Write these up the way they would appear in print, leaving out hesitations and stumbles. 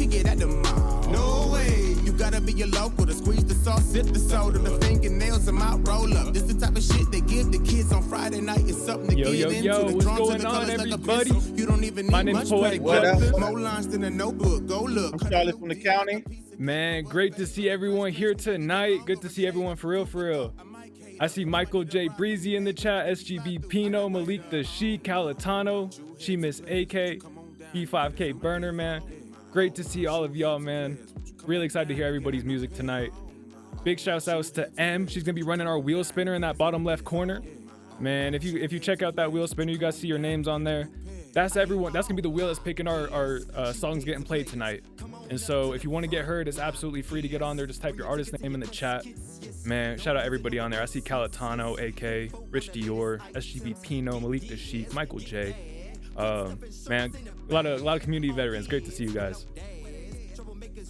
get at the mall. No way, you gotta be a local to squeeze the sauce, sip the soda, the fingernails and my roll up. This the type of shit they give the kids on Friday night. It's something to get into. Yo, what's going on, everybody? You don't even need My name's Poetic Enterprises. More lines than a notebook. Go look. I'm Charlie from the Couny. Man, great to see everyone here tonight. Good to see everyone for real. I see Michael J. Breezy in the chat, SGB Pino, Malik the She, Calitano, She Miss AK, E5K Burner, man. Great to see all of y'all, man. Really excited to hear everybody's music tonight. Big shouts outs to M. She's gonna be running our wheel spinner in that bottom left corner. Man, if you check out that wheel spinner, you guys see your names on there. That's everyone. That's gonna be the wheel that's picking our songs getting played tonight. And so if you want to get heard, it's absolutely free to get on there. Just type your artist name in the chat. Man, shout out everybody on there. I see Calitano, AK, Rich Dior, SGB Pino, Malik the Sheik, Michael J. Man, a lot of community veterans. Great to see you guys.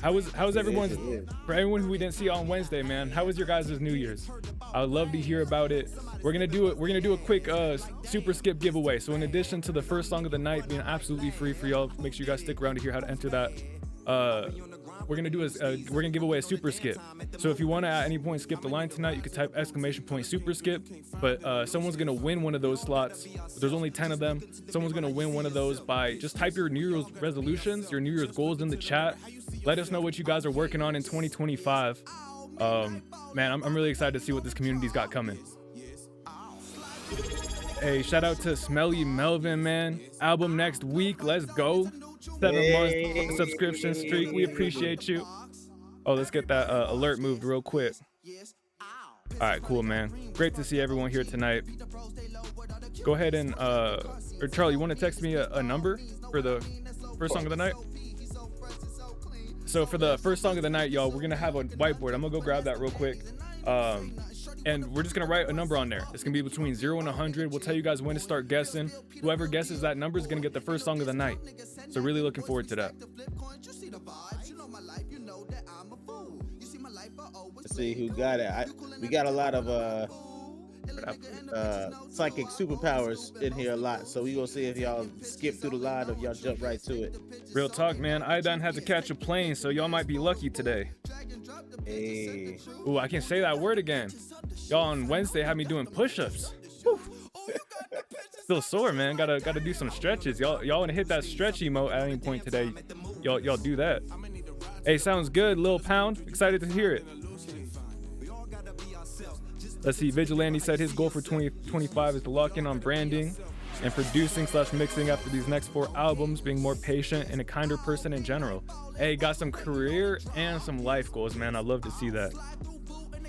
How was everyone's, for everyone who we didn't see on Wednesday, man, how was your guys' New Year's? I would love to hear about it. We're gonna do a quick super skip giveaway. So in addition to the first song of the night being absolutely free for y'all, make sure you guys stick around to hear how to enter that. We're gonna give away a super skip. So if you want to at any point skip the line tonight, you could type !super skip. But someone's gonna win one of those slots. There's only 10 of them. Someone's gonna win one of those by just type your New Year's resolutions, your New Year's goals in the chat. Let us know what you guys are working on in 2025. Man, I'm really excited to see what this community's got coming. Hey, shout out to Smelly Melvin, man. Album next week. Let's go. 7-month subscription streak. We appreciate you. Oh, let's get that alert moved real quick. All right, cool, man. Great to see everyone here tonight. Go ahead and or Charlie, you want to text me a number for the first song of the night? So for the first song of the night, y'all, we're gonna have a whiteboard. I'm gonna go grab that real quick. And we're just gonna write a number on there. It's gonna be between 0 and 100. We'll tell you guys when to start guessing. Whoever guesses that number is gonna get the first song of the night. So really looking forward to that. Let's see who got it. We got a lot of psychic superpowers in here a lot. So we gonna see if y'all skip through the line or if y'all jump right to it. Real talk, man. Iodine had to catch a plane, so y'all might be lucky today. Hey. Ooh, I can't say that word again. Y'all on Wednesday had me doing push-ups. Whew. Still sore, man. Gotta do some stretches. Y'all wanna hit that stretch emote at any point today? Y'all do that. Hey, sounds good, Lil Pound. Excited to hear it. Let's see. Vigilante said his goal for 2025 is to lock in on branding and producing/mixing after these next 4 albums, being more patient and a kinder person in general. Hey, got some career and some life goals, man. I'd love to see that.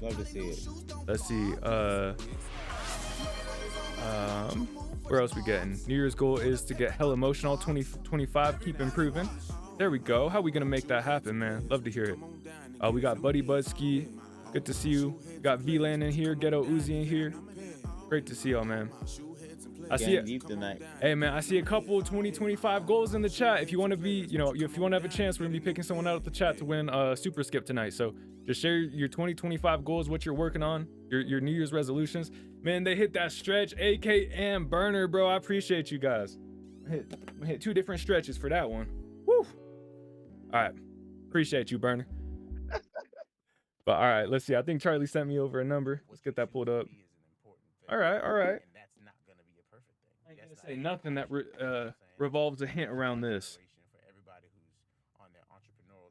Love to see it. Let's see. Where else we getting? New Year's goal is to get hell emotional. 2025, keep improving. There we go. How we gonna make that happen, man? Love to hear it. We got Buddy Budsky. Good to see you. We got VLAN in here. Ghetto Uzi in here. Great to see y'all, man. I see it. Hey, man, I see a couple 2025 goals in the chat. If you want to be, if you want to have a chance, we're gonna be picking someone out of the chat to win super skip tonight. So just share your 2025 goals, what you're working on, your New Year's resolutions. Man, they hit that stretch, AK and Burner, bro. I appreciate you guys. I hit 2 different stretches for that one. Woo. All right, appreciate you, Burner. But all right, let's see. I think Charlie sent me over a number. Let's get that pulled up. All right. I ain't gonna say nothing that revolves a hint around this.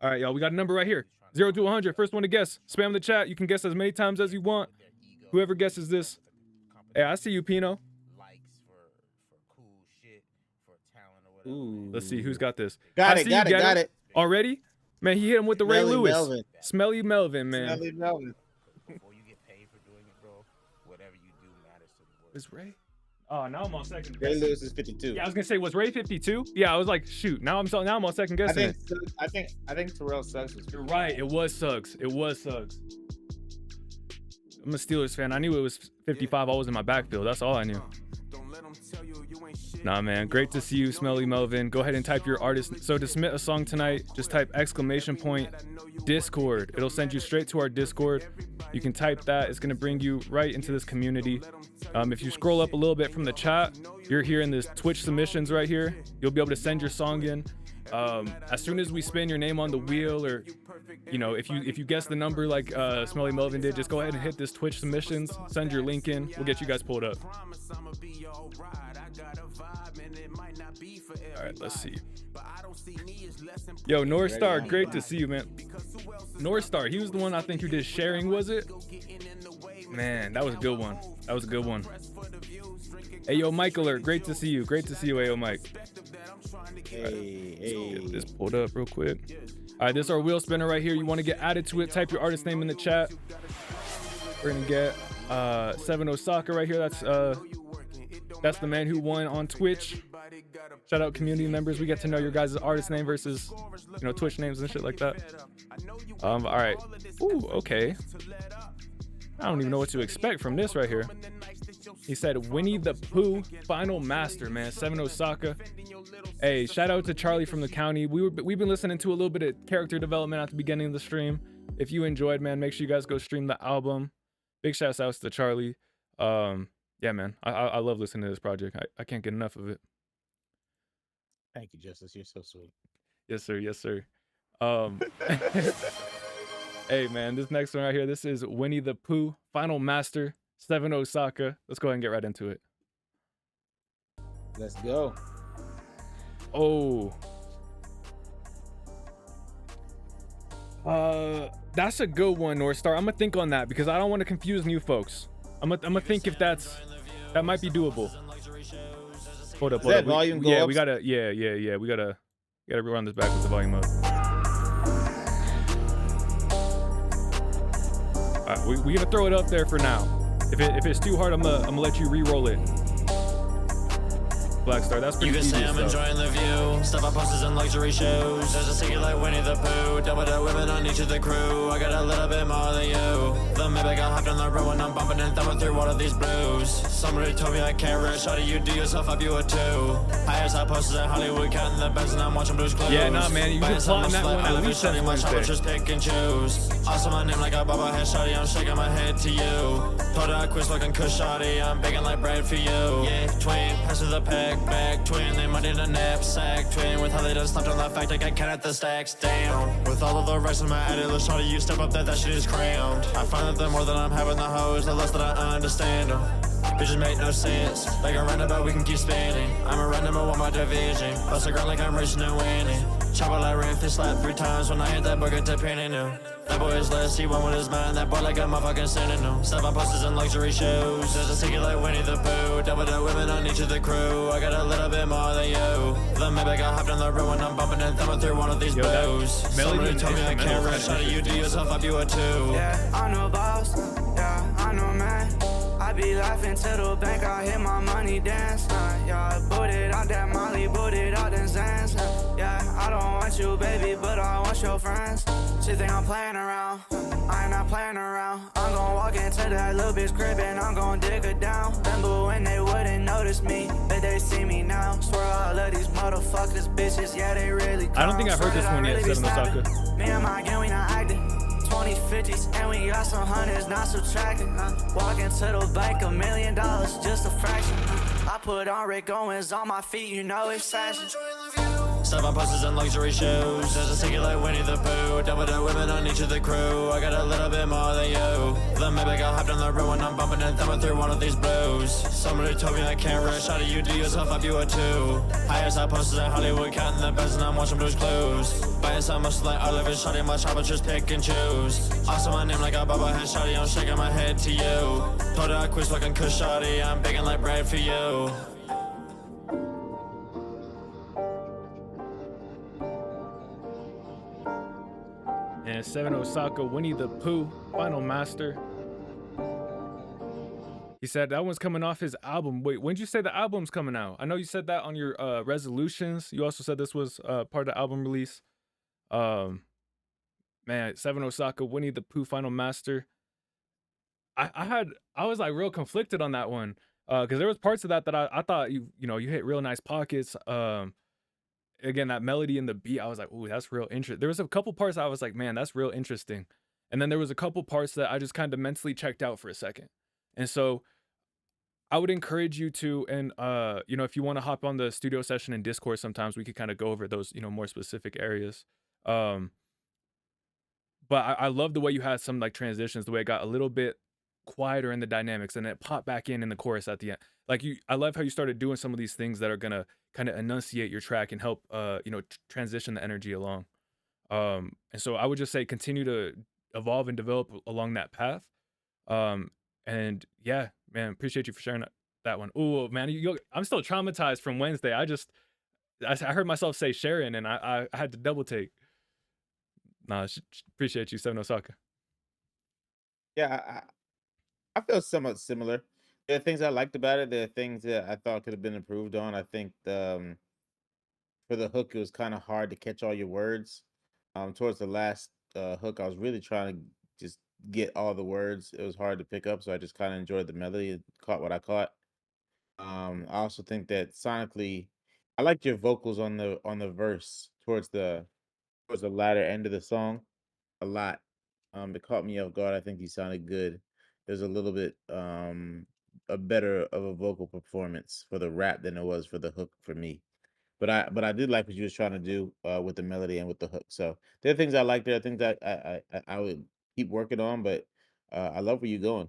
All right, y'all. We got a number right here. 0 to 100. First one to guess. Spam the chat. You can guess as many times as you want. Whoever guesses this. Hey, I see you, Pino. Ooh. Let's see who's got this. Got it. Already? Man, he hit him with the Ray Lewis. Melvin. Smelly Melvin, man. Smelly Melvin. Before you get paid for doing it, bro, whatever you do matters to the world. Is Ray? Oh, now I'm on second. Ray Lewis is 52. Yeah, I was gonna say, was Ray 52? Yeah, I was like, shoot. Now I'm on second guessing. I think Terrell Suggs was 52. You're right. It was Suggs. I'm a Steelers fan. I knew it was 55. I was in my backfield. That's all I knew. Nah, man. Great to see you, Smelly Melvin. Go ahead and type your artist. So to submit a song tonight, just type !Discord. It'll send you straight to our Discord. You can type that. It's going to bring you right into this community. If you scroll up a little bit from the chat, you're here in this Twitch submissions right here. You'll be able to send your song in. As soon as we spin your name on the wheel, or if you guess the number like Smelly Melvin did, just go ahead and hit this Twitch submissions, send your link in, we'll get you guys pulled up. All right, let's see. Yo, North Star, great to see you, man. North Star, he was the one I think who did Sharing, was it? Man, that was a good one. That was a good one. Hey, yo, Mike Alert, great to see you. Great to see you, Ayo Mike. Hey. Get this pulled up real quick. All right, this is our wheel spinner right here. You want to get added to it, type your artist name in the chat. We're gonna get 7 Osaka right here. That's the man who won on Twitch. Shout out community members. We get to know your guys' artist name versus Twitch names and shit like that. All right. Ooh, okay. I don't even know what to expect from this right here. He said Winnie the Pooh Final Master, man. 7 Osaka. Hey, shout out to Charlie from the Couny. We've been listening to a little bit of character development at the beginning of the stream. If you enjoyed, man, make sure you guys go stream the album. Big shouts out to Charlie. Yeah, man, I love listening to this project. I can't get enough of it. Thank you, Justus. You're so sweet. Yes, sir. Yes, sir. Hey, man, this next one right here, this is Winnie the Pooh Final Master, 7 Osaka. Let's go ahead and get right into it. Let's go. Oh. That's a good one, North Star. I'm gonna think on that because I don't want to confuse new folks. I'm gonna think if that might be doable. Hold up. Volume go up? We gotta. We gotta run this back with the volume up. All right, we gonna throw it up there for now. If it's too hard, I'm gonna let you re-roll it. Black Star, that's pretty easy. You can say I'm enjoying the view. Stuff I posters and luxury shows. There's a secret like Winnie the Pooh. Double the women on each of the crew. I got a little bit more than you. The maybe I got hopped on the road when I'm bumping and thumbing through one of these blues. Somebody told me I can't rush. How do you do yourself up? You a two. I hear side posters in Hollywood counting the beds and I'm watching Blues Clues. Yeah, nah, man, you can plot that one at least since Wednesday. Just pick and choose. Also my name like a bobblehead shawty. I'm shaking my head to you. Told her I quit smoking kush shawty. I'm begging like bread for you. Yeah, twin, pass to the pack. Back twin, they might in a knapsack. Twin with how they done slept on that fact. I got cat at the stacks down. With all of the rest of my attitude, shawty, you step up that shit is crowned. I find that the more that I'm having the hoes, the less that I understand them. Bitches make no sense. Like a roundabout, we can keep spinning. I'm a random, I want my division. Bust the ground like I'm racing and winning. Chop it like Ray, fist slap 3 times when I hit that burger to pinning him. That boy is less, he one with his mind. That boy like a motherfucking synonym. Step on posters and luxury shows. There's a secret like Winnie the Pooh. Double the women on each of the crew. I got a little bit more than you. The maybe I got hopped on the road when I'm bumping and thumbing through one of these blues. Somebody told me I can't rush. How do you do yourself up? You a two. Yeah, I know boss. Yeah, I know man. I be laughing to the bank, I hit my money dance. Yeah, booted out that Molly, booted out them Zans. Yeah, I don't want you, baby, but I want your friends. She think I'm playing around, I ain't not playing around. I'm gon' walk into that little bitch crib and I'm gon' dig her down. Remember when they wouldn't notice me, but they see me now. Swear all of these motherfuckers, bitches, yeah, they really come. I don't think I've heard this one yet, 7 Osaka. Me and my gang, we not acting. 2050s and we got some hundreds, not subtracting. Walk into the bank, $1 million, just a fraction. I put on Rick Owens on my feet, you know it's fashion. Step on posters and luxury shows. There's a secret like Winnie the Pooh. Double the women on each of the crew. I got a little bit more than you. The maybe I got hopped on the road when I'm bumping and thumbing through one of these blues. Somebody told me I can't rush. How do you do yourself up? You a two. Higher side posters in Hollywood counting the beds and I'm watching Blues Clues. Buying so much like Oliver shawty, my chopper just pick and choose. Also my name like a bobblehead shawty. I'm shaking my head to you. Told her I quit smoking kush shawty. I'm begging like bread for you. And 7 Osaka, Winnie the Pooh, Final Master. He said that one's coming off his album. Wait, when did you say the album's coming out? I know you said that on your resolutions. You also said this was part of the album release. Man, 7 Osaka, Winnie the Pooh, Final Master. I was like real conflicted on that one. Because there was parts of that I thought you hit real nice pockets. Again, that melody and the beat, I was like, ooh, that's real interesting. There was a couple parts I was like, man, that's real interesting. And then there was a couple parts that I just kind of mentally checked out for a second. And so I would encourage you to, and if you want to hop on the studio session in Discord, sometimes we could kind of go over those, more specific areas. Um, but I love the way you had some like transitions, the way it got a little bit quieter in the dynamics, and it popped back in the chorus at the end. Like I love how you started doing some of these things that are gonna kind of enunciate your track and help, transition the energy along. And so I would just say continue to evolve and develop along that path. Um, and yeah, man, appreciate you for sharing that one. Oh man, I'm still traumatized from Wednesday. I heard myself say Sharon, and I had to double take. Nah, appreciate you, Seven Osaka. Yeah, I feel somewhat similar. There are things I liked about it. There are things that I thought could have been improved on. I think for the hook, it was kind of hard to catch all your words. Towards the last hook, I was really trying to just get all the words. It was hard to pick up, so I just kind of enjoyed the melody and caught what I caught. I also think that sonically, I liked your vocals on the verse towards the latter end of the song a lot. It caught me off guard. I think you sounded good. There's a little bit a better of a vocal performance for the rap than it was for the hook for me. But I did like what you was trying to do with the melody and with the hook. So there are things I like. There are things that I would keep working on. But I love where you're going.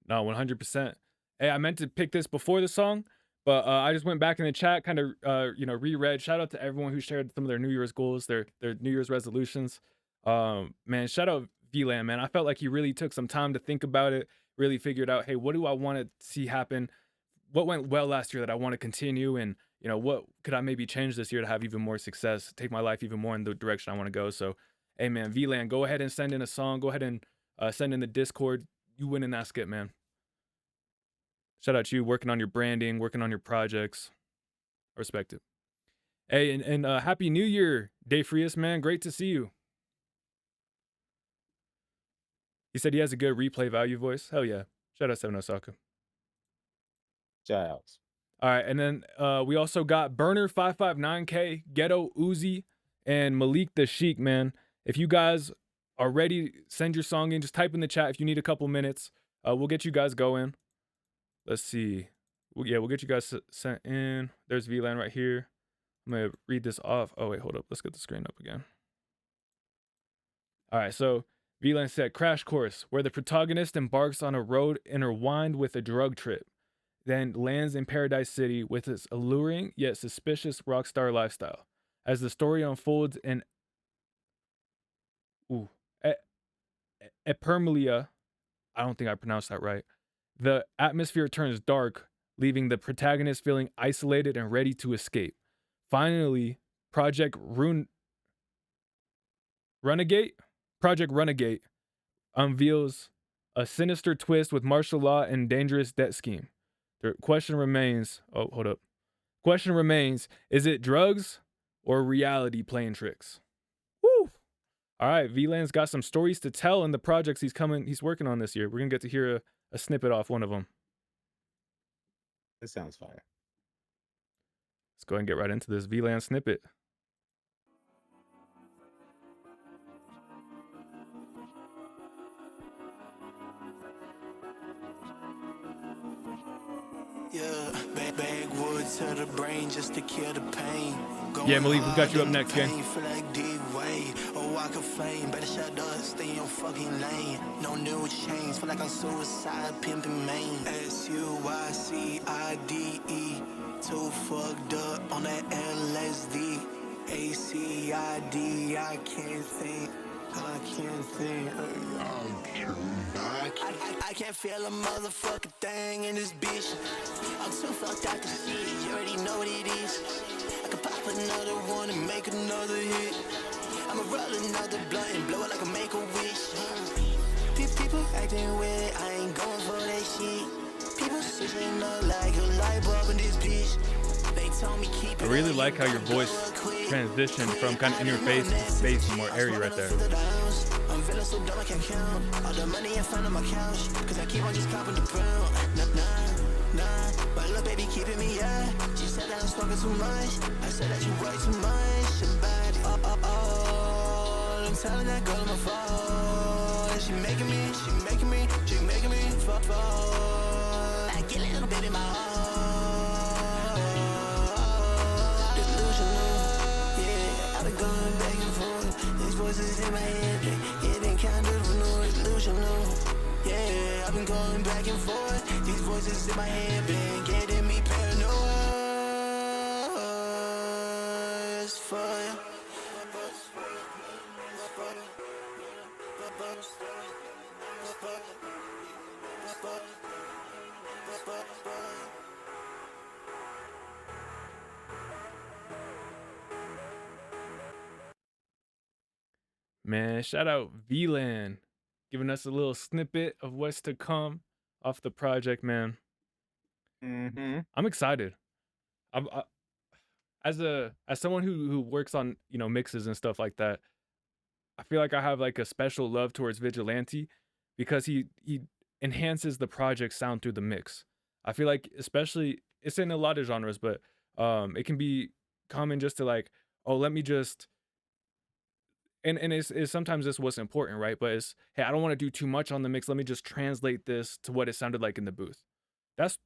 No, 100%. Hey, I meant to pick this before the song, but I just went back in the chat, kind of, reread. Shout out to everyone who shared some of their New Year's goals, their New Year's resolutions. Man, shout out VLAN, man. I felt like he really took some time to think about it, really figured out, hey, what do I want to see happen? What went well last year that I want to continue? And, what could I maybe change this year to have even more success, take my life even more in the direction I want to go? So, hey, man, VLAN, go ahead and send in a song. Go ahead and send in the Discord. You win in that skip, man. Shout out to you working on your branding, working on your projects. I respect it. Hey, and Happy New Year, Dayfrius, man. Great to see you. He said he has a good replay value voice. Hell yeah. Shout out Seven Osaka. Shout outs. All right, and then we also got Burner 559K, Ghetto Uzi, and Malik the Sheik, man. If you guys are ready, send your song in. Just type in the chat if you need a couple minutes. We'll get you guys going. Let's see. We'll get you guys sent in. There's VLAN right here. I'm going to read this off. Oh, wait, hold up. Let's get the screen up again. All right, so VLAN said, Crash Course, where the protagonist embarks on a road intertwined with a drug trip, then lands in Paradise City with its alluring yet suspicious rockstar lifestyle. As the story unfolds in Epermelia, I don't think I pronounced that right, the atmosphere turns dark, leaving the protagonist feeling isolated and ready to escape. Finally, Project Renegade unveils a sinister twist with martial law and dangerous debt scheme. The question remains, is it drugs or reality playing tricks? Woo! All right, VLAN's got some stories to tell in the projects he's working on this year. We're going to get to hear a snippet off one of them. That sounds fire. Let's go ahead and get right into this VLAN snippet. Yeah, backwoods to the brain just to kill the pain. Yeah, Malik, we got you up next, gang. Feel like D-Way, or walk of flame. Better shut up, stay in your fucking lane. No new chains, feel like I'm suicide, pimping main. SUICIDE, too fucked up on that LSD. ACID, I can't think. I can't feel a motherfucking thing in this bitch. I'm too fucked out to see it. You already know what it is. I could pop another one and make another hit. I'ma roll another blunt and blow it like a make-a-wish. People acting weird, I ain't going for that shit. People switching up like a light bulb in this bitch. They told me keep it. I really like how your voice transitioned from kind of in your face to space and more airy right there. I'm feeling so dumb I can't count all the money in front of my couch, cause I keep on just copping the brown. Nah, my little baby keeping me up. She said that I'm smoking too much. I said that you work too much about it. I'm telling that girl I'm a fall. She making me fall. I get a little bit in my heart. Delusional, yeah, I've been going back and forth. These voices in my head, they been kind of delusional. Yeah, I've been going back and forth. These voices in my head been getting me paranoid. It's fire. Man, shout out VLAN, giving us a little snippet of what's to come off the project, man. Mm-hmm. I'm excited. As someone who works on, you know, mixes and stuff like that, I feel like I have like a special love towards Vigilante because he enhances the project sound through the mix. I feel like, especially, it's in a lot of genres, but it can be common just to like, oh, let me just, and it's sometimes this what's important, right? But it's, hey, I don't want to do too much on the mix. Let me just translate this to what it sounded like in the booth. That's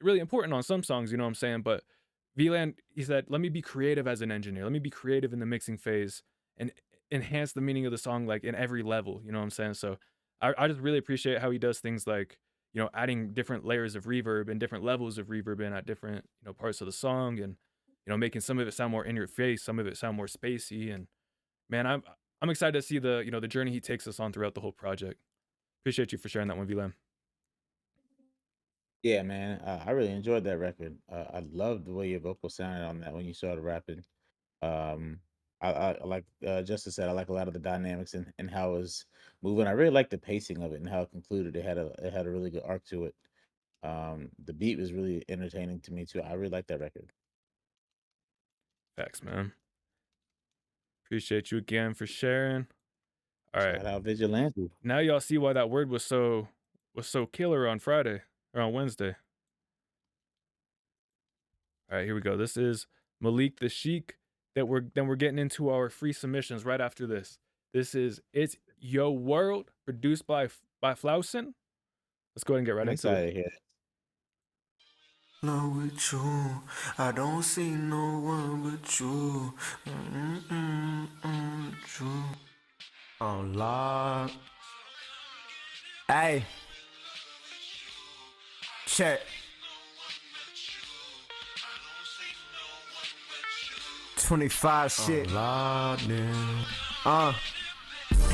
really important on some songs, you know what I'm saying? But VLAN, he said, let me be creative as an engineer. Let me be creative in the mixing phase and enhance the meaning of the song like in every level, you know what I'm saying? So I just really appreciate how he does things like, you know, adding different layers of reverb and different levels of reverb in at different, you know, parts of the song, and, you know, making some of it sound more in your face, some of it sound more spacey. And man, I'm excited to see the, you know, the journey he takes us on throughout the whole project. Appreciate you for sharing that one, VLAN. Yeah, man, I really enjoyed that record. I loved the way your vocal sounded on that when you started rapping. Um, I like Justus said, I like a lot of the dynamics and how it was moving. I really like the pacing of it and how it concluded. It had a really good arc to it. The beat was really entertaining to me too. I really like that record. Facts, man. Appreciate you again for sharing. All right. Shout out Vigilante. Now y'all see why that word was so killer on Friday or on Wednesday. All right, here we go. This is Malik the Sheik. Then we're getting into our free submissions right after this. This is It's Yo World, produced by Flausen. Let's go ahead and get right I'm into excited it. to hear it. No, with you, I don't see no one but you. You. Oh, Lord. Hey. Check. 25 shit.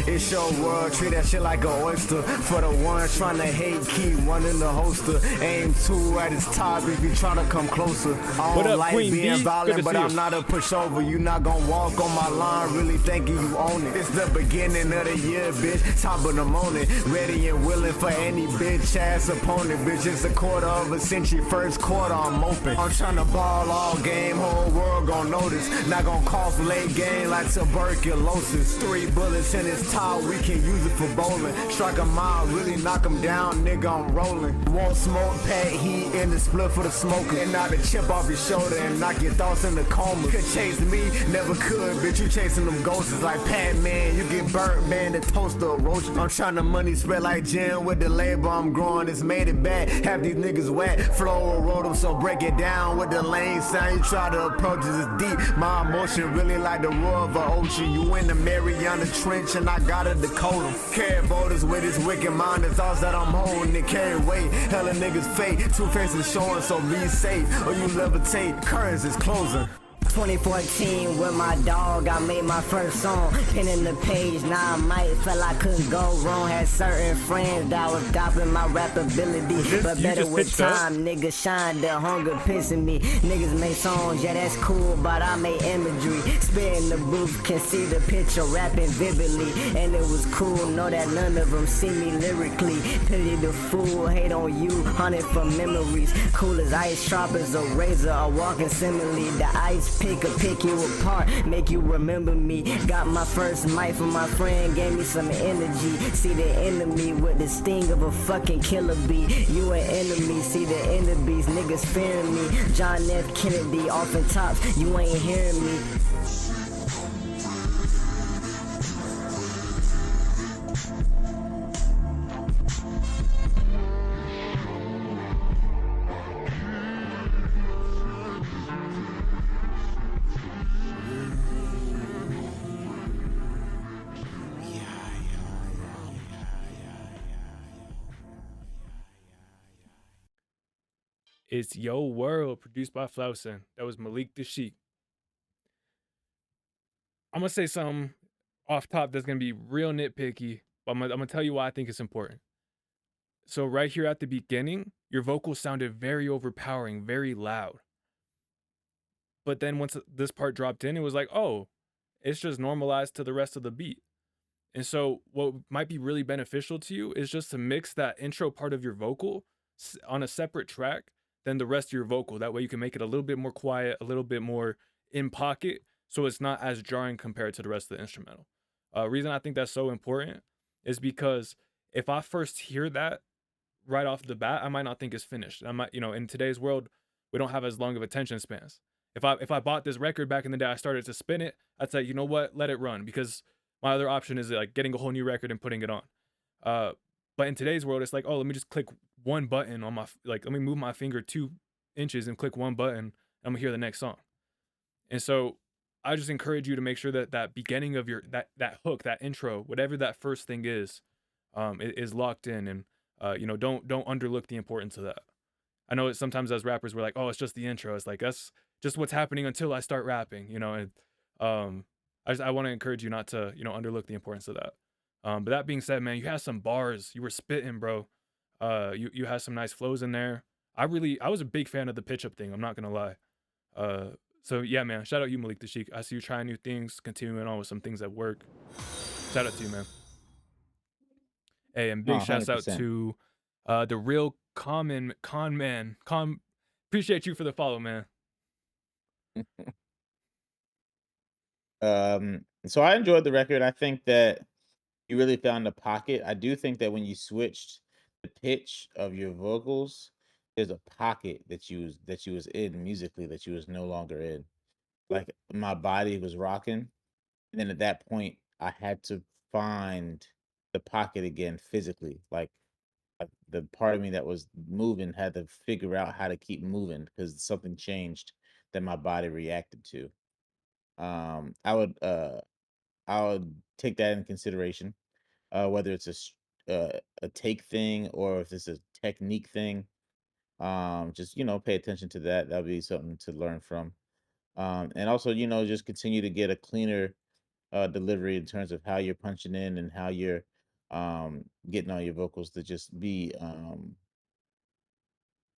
It's your world, treat that shit like an oyster. For the ones trying to hate, keep one in the holster. Aim two at its top if you try to come closer. I What don't up, like Queen being B? Good violent, to but see I'm you. not a pushover. You not gonna walk on my line, really thinking you own it. It's the beginning of the year, bitch. Top of the morning, ready and willing for any bitch ass opponent. Bitch, it's a quarter of a century, first quarter, I'm open. I'm trying to ball all game, whole world gon' notice. Not gonna cost late game like tuberculosis. 3 bullets in his towel, we can use it for bowling. Strike him out, really knock him down, nigga, I'm rolling. Won't smoke, pack heat in the split for the smoker. And now the chip off your shoulder and knock your thoughts in the coma. Could chase me, never could, bitch, you chasing them ghosts like Pac-Man. You get burnt, man, the toaster roast. I'm trying to money spread like Jim with the labor I'm growing. It's made it bad, have these niggas wet. Flow will roll them, so break it down with the lane sound. You try to approach it, it's deep. My emotion really like the roar of an ocean. You in the Mariana Trench and I gotta decode them. Carry boulders with his wicked mind, the thoughts that I'm holding, it carry weight. Hella niggas fake, 2 faces showing, so be safe. Or you levitate, currents is closing. 2014 with my dog, I made my first song. Pinning the page, now I might feel I couldn't go wrong. Had certain friends that was dopping my rap ability. But better with time, niggas shine, the hunger pissing me. Niggas make songs, yeah that's cool, but I made imagery. Spit in the booth, can see the picture, rapping vividly. And it was cool, know that none of them see me lyrically. Pity the fool, hate on you, hunting for memories. Cool as ice, sharp as a razor, a walking simile. The ice pick you apart, make you remember me. Got my first mic from my friend, gave me some energy. See the enemy with the sting of a fucking killer bee. You an enemy, see the enemies, niggas fearing me. John F. Kennedy off in tops, you ain't hearing me. It's Yo World, produced by Flausen. That was Malik the Sheik. I'm gonna say something off top that's gonna be real nitpicky, but I'm gonna tell you why I think it's important. So right here at the beginning, your vocals sounded very overpowering, very loud. But then once this part dropped in, it was like, oh, it's just normalized to the rest of the beat. And so what might be really beneficial to you is just to mix that intro part of your vocal on a separate track than the rest of your vocal. That way you can make it a little bit more quiet, a little bit more in pocket, so it's not as jarring compared to the rest of the instrumental. Reason I think that's so important is because if I first hear that right off the bat, I might not think it's finished. I might, in today's world, we don't have as long of attention spans. If I bought this record back in the day, I started to spin it, I'd say, you know what, let it run, because my other option is like getting a whole new record and putting it on. But in today's world, it's like, oh, let me just click one button on let me move my finger 2 inches and click one button, and I'm gonna hear the next song. And so I just encourage you to make sure that that beginning of your, that hook, that intro, whatever that first thing is locked in, and don't underlook the importance of that. I know sometimes as rappers we're like, oh, it's just the intro. It's like, that's just what's happening until I start rapping, and I want to encourage you not to, underlook the importance of that. But that being said, man, you had some bars, you were spitting, bro. You had some nice flows in there. I was a big fan of the pitch up thing, I'm not gonna lie. So yeah, man, shout out you, Malik the Sheik. I see you trying new things, continuing on with some things that work. Shout out to you, man. Hey, and big shouts out to the real con man. Appreciate you for the follow, man. So I enjoyed the record. I think that you really found a pocket. I do think that when you switched the pitch of your vocals, there's a pocket that you was in musically that you was no longer in. Like my body was rocking, and then at that point I had to find the pocket again physically. Like the part of me that was moving had to figure out how to keep moving because something changed that my body reacted to. I would take that in consideration, whether it's a take thing or if it's a technique thing. Just pay attention to that. That'll be something to learn from. And also, just continue to get a cleaner delivery in terms of how you're punching in and how you're getting all your vocals to just be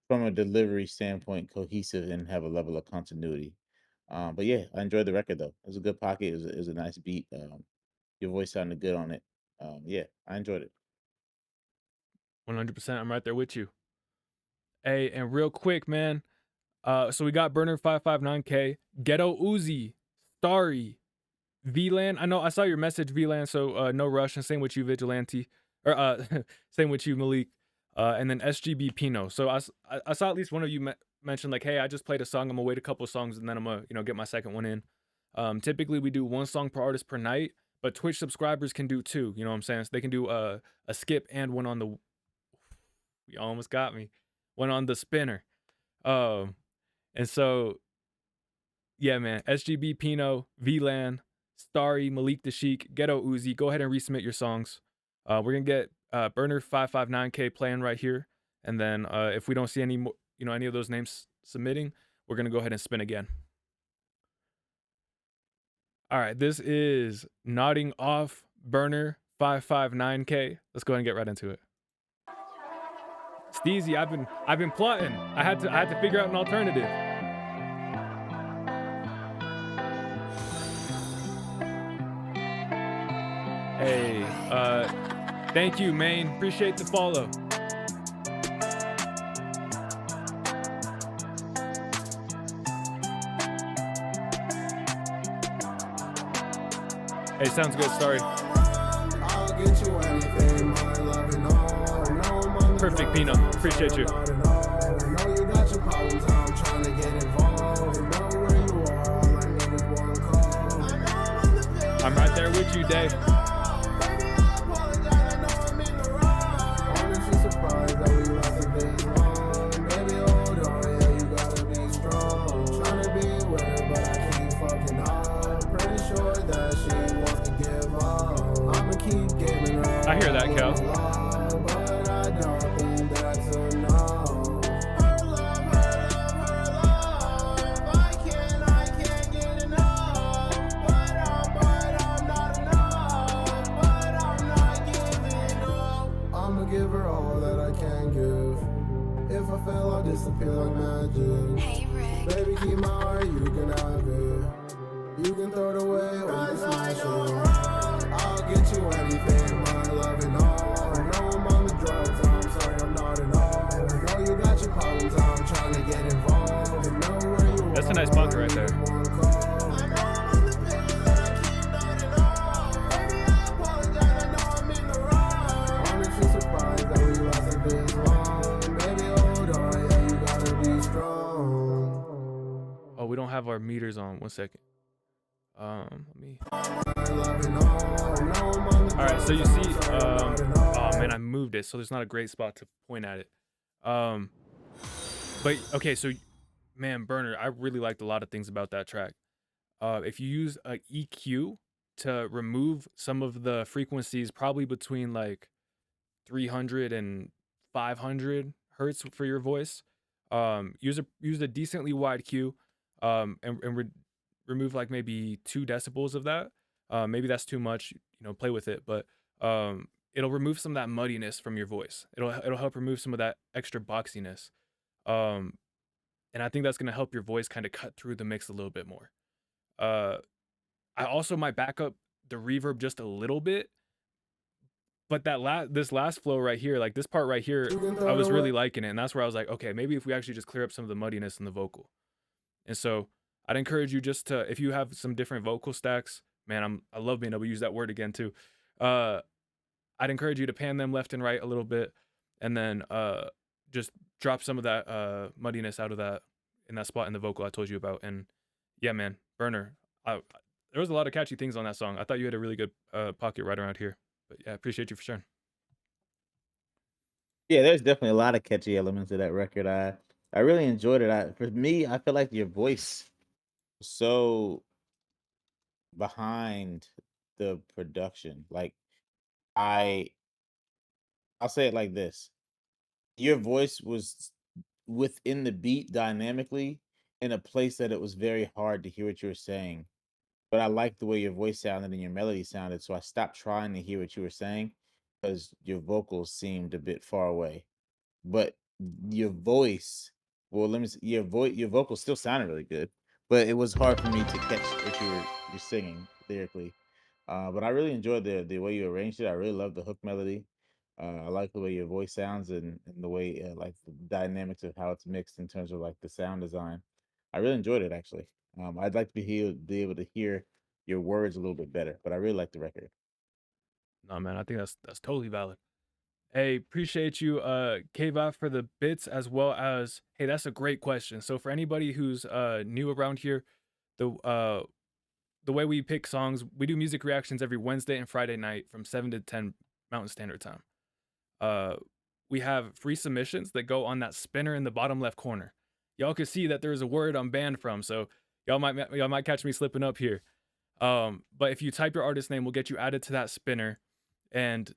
from a delivery standpoint cohesive and have a level of continuity. But yeah, I enjoyed the record though. It was a good pocket. It was a nice beat. Your voice sounded good on it. Yeah, I enjoyed it. 100%. I'm right there with you. Hey, and real quick, man. So we got Burner 559K, Ghetto Uzi, Starry, VLAN. I know I saw your message, VLAN. So no rush. And same with you, Vigilante, or same with you, Malik. And then SGB Pino. So I saw at least one of you mention like, hey, I just played a song. I'm gonna wait a couple of songs and then I'm gonna get my second one in. Typically we do 1 song per artist per night, but Twitch subscribers can do 2. You know what I'm saying? So they can do a skip and one on the. You almost got me. One on the spinner. And so, yeah, man. SGB Pino, VLAN, Starry, Malik the Sheik, Ghetto Uzi. Go ahead and resubmit your songs. We're gonna get Burner 559K playing right here, and then if we don't see any more, any of those names submitting, we're gonna go ahead and spin again. All right, this is Nodding Off Burner 559K. Let's go ahead and get right into it. Steezy, I've been plotting. I had to figure out an alternative. Hey, thank you, Maine. Appreciate the follow. Hey, sounds good. Sorry. Perfect, Pino. Appreciate you. I'm right there with you, Dave. I hear that, Cal. feel like magic. Hey, Rick. Baby, keep my heart, you can have it. You can throw it away or you can smash it. I'll get you anything, my love and all. I know I'm on the drugs, I'm sorry I'm not at all. I know you got your problems, I'm trying to get involved. And know where you That's a nice pocket right there. one call. I know I'm on the page that I keep not at all. Baby, I apologize, I know I'm in the wrong. Honestly surprised that we lasted this long. Baby, hold on, yeah, you gotta be strong. Oh, we don't have our meters on. 1 second. Let me. All right, so you see, oh man, I moved it, so there's not a great spot to point at it. But okay, so man, Burner, I really liked a lot of things about that track. If you use a EQ to remove some of the frequencies, probably between like 300 and 500 hertz for your voice, use a decently wide Q, and remove like maybe 2 decibels of that. Maybe that's too much, play with it, but it'll remove some of that muddiness from your voice. It'll help remove some of that extra boxiness. And I think that's gonna help your voice kind of cut through the mix a little bit more. I also might back up the reverb just a little bit, but this last flow right here, like this part right here, I was really liking it, and that's where I was like, okay, maybe if we actually just clear up some of the muddiness in the vocal. And so I'd encourage you just to, if you have some different vocal stacks, man, I love being able to use that word again too. I'd encourage you to pan them left and right a little bit, and then just drop some of that muddiness out of that in that spot in the vocal I told you about. And yeah, man, Burner, there was a lot of catchy things on that song. I thought you had a really good pocket right around here. But yeah, I appreciate you for sharing. Yeah, there's definitely a lot of catchy elements of that record. I really enjoyed it. For me, I feel like your voice was so behind the production. Like I'll say it like this. Your voice was within the beat dynamically in a place that it was very hard to hear what you were saying. But I liked the way your voice sounded and your melody sounded, so I stopped trying to hear what you were saying because your vocals seemed a bit far away. But your voice, well, let me see, your vocals still sounded really good, but it was hard for me to catch what you're singing lyrically. But I really enjoyed the way you arranged it. I really love the hook melody. I like the way your voice sounds and the way like the dynamics of how it's mixed in terms of like the sound design. I really enjoyed it actually. I'd like to be able to hear your words a little bit better, but I really like the record. No, man, I think that's totally valid. Hey, appreciate you, Kva, for the bits, as well as, hey, that's a great question. So for anybody who's new around here, the way we pick songs, we do music reactions every Wednesday and Friday night from 7 to 10 Mountain Standard Time. We have free submissions that go on that spinner in the bottom left corner. Y'all can see that there's a word I'm banned from, so y'all might catch me slipping up here. But if you type your artist name, we'll get you added to that spinner, and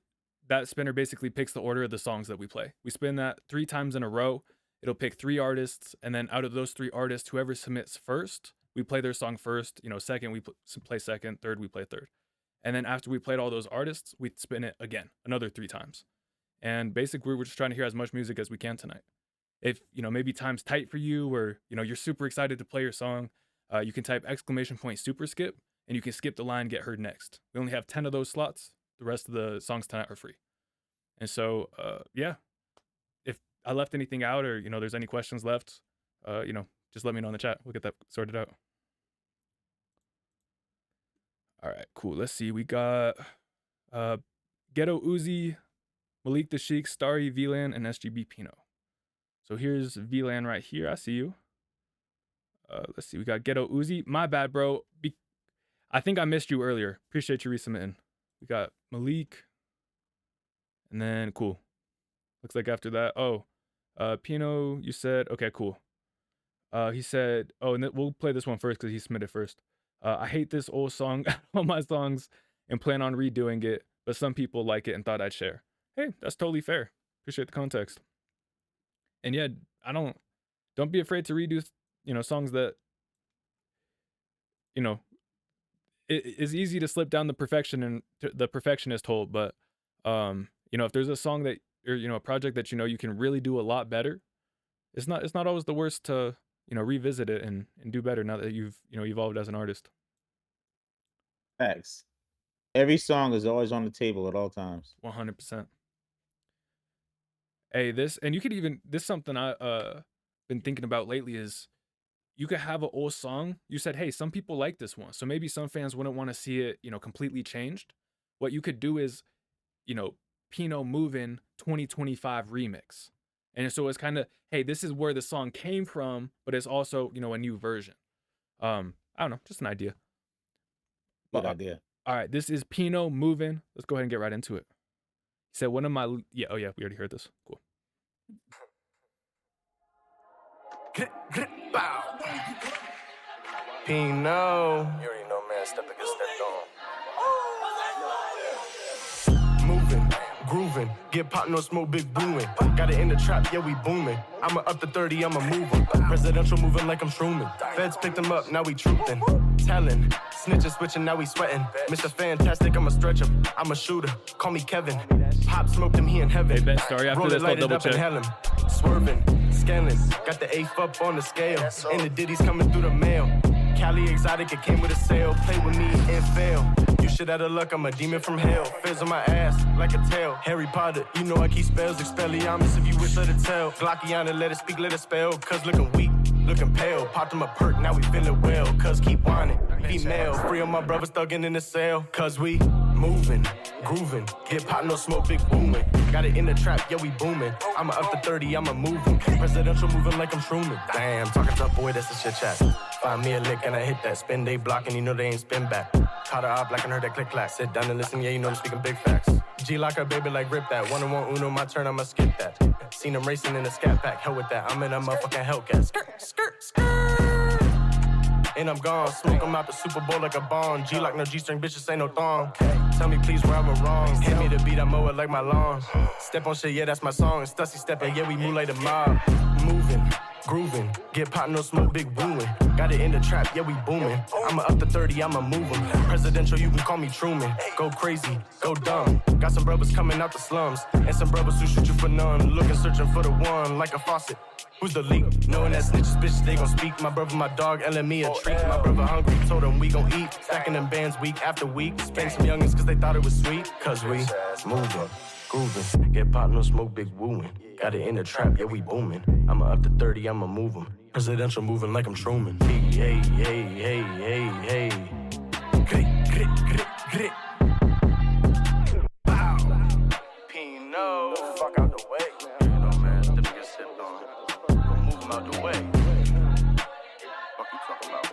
that spinner basically picks the order of the songs that we play. We spin that 3 times in a row. It'll pick 3 artists, and then out of those 3 artists, whoever submits first, we play their song first. Second, we play second. Third, we play third. And then after we played all those artists, we spin it again, another 3 times. And basically, we're just trying to hear as much music as we can tonight. If, maybe time's tight for you, or, you're super excited to play your song, you can type !super skip, and you can skip the line, get heard next. We only have 10 of those slots. The rest of the songs tonight are free. And so, yeah, if I left anything out, or, there's any questions left, just let me know in the chat. We'll get that sorted out. All right, cool. Let's see. We got Ghetto Uzi, Malik the Sheik, Starry, VLAN, and SGB Pino. So here's VLAN right here. I see you. Let's see. We got Ghetto Uzi. My bad, bro. I think I missed you earlier. Appreciate you resubmitting. We got Malik. And then, cool. Looks like after that, Pino, you said, okay, cool. He said, and we'll play this one first because he submitted first. I hate this old song, all my songs, and plan on redoing it, but some people like it and thought I'd share. Hey, that's totally fair. Appreciate the context. And yeah, don't be afraid to redo, songs that, it is easy to slip down the perfectionist hole, but, if there's a song that, or, a project that, you can really do a lot better, it's not always the worst to revisit it and do better now that you've evolved as an artist. Facts. Every song is always on the table at all times. 100%. Hey, this and you could even this something I been thinking about lately is you could have an old song. You said, hey, some people like this one, so maybe some fans wouldn't want to see it completely changed. What you could do is you know Pinot Movin' 2025 remix, and so it's kind of, hey, this is where the song came from, but it's also a new version. I don't know, just an idea. Good But idea. all right, this is Pinot Movin'. Let's go ahead and get right into it. He said one of my yeah, oh yeah, we already heard this. Cool. Bow. Pinot. You already know, man. Step against stepped on. Moving, grooving, get pot, no smoke, big booming. Got it in the trap, yeah, we booming. I'ma up to 30, I'ma move 'em. Presidential moving like I'm Truman. Feds picked them up, now we truthin'. Telling, snitching, switching, now we sweating. Mr. Fantastic, I'ma stretch him. I'm a shooter, call me Kevin. Pop smoked him, he in heaven. Hey Ben, sorry, after Roll this it, I'll light it double up and check. hell him. Swerving, scanning, got the eighth up on the scale. And the ditties coming through the mail. Cali exotic, it came with a sale. Play with me and fail. You shit out of luck, I'm a demon from hell. Fizz on my ass like a tail. Harry Potter, you know I keep spells. Expelliarmus, if you wish, let it tell. Glockiana, let it speak, let it spell. Cuz looking weak, looking pale. Popped him a perk, now we feeling well. Cuz keep whining, female. Free on my brothers thugging in the cell. Cuz we moving, grooving. Get pot, no smoke, big booming. Got it in the trap, yeah, we booming. I'ma up to 30, I'ma move 'em. Presidential moving like I'm Truman. Damn, talking tough, boy, that's the shit chat. Find me a lick and I hit that. Spin they blocking, you know they ain't spin back. Caught her up like I heard that click clack. Sit down and listen, yeah, you know I'm speaking big facts. G lock her baby like rip that. 1-on-1 Uno, my turn, I'ma skip that. Seen him racing in a scat pack, hell with that. I'm in a motherfucking Hellcat. Skirt, skirt, skirt. And I'm gone. Smoke 'em out the Super Bowl like a bomb. G lock, no G-string, bitches ain't no thong. Tell me please where I was wrong. Hand me the beat, I mow it like my lawn. Step on shit, yeah, that's my song. Stussy stepping, yeah, we move like the mob. Moving, grooving, get pot, no smoke, big booming. Got it in the trap, yeah, we booming. I'ma up to 30, I'ma move 'em. Presidential, you can call me Truman. Go crazy, go dumb. Got some brothers coming out the slums. And some brothers who shoot you for none. Looking, searching for the one, like a faucet. Who's the leak? Knowing that snitches, bitches, they gon' speak. My brother, my dog, Ellen me a treat. My brother hungry, told him we gon' eat. Stacking them bands week after week. Spank some youngins cause they thought it was sweet. Cause we moving, grooving. Get pot, no smoke, big wooing. Got it in the trap, yeah, we booming. I'ma up to 30, I'ma move 'em. Presidential moving like I'm Truman. Hey, hey, hey, hey, hey, hey. Grit, grit, grit, grit. Bow. Pinot. Fuck out the way. You know, man, step against step on. Go move 'em out the way. Fuck you talking about?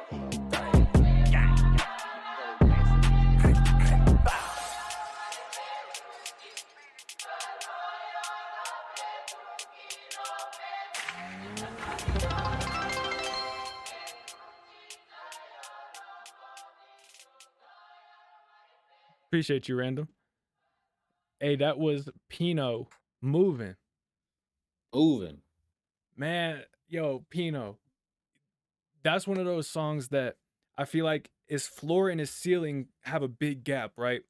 Appreciate you, Random. Hey, that was Pinot Moving. Moving. Man, yo, Pinot. That's one of those songs that I feel like his floor and his ceiling have a big gap, right?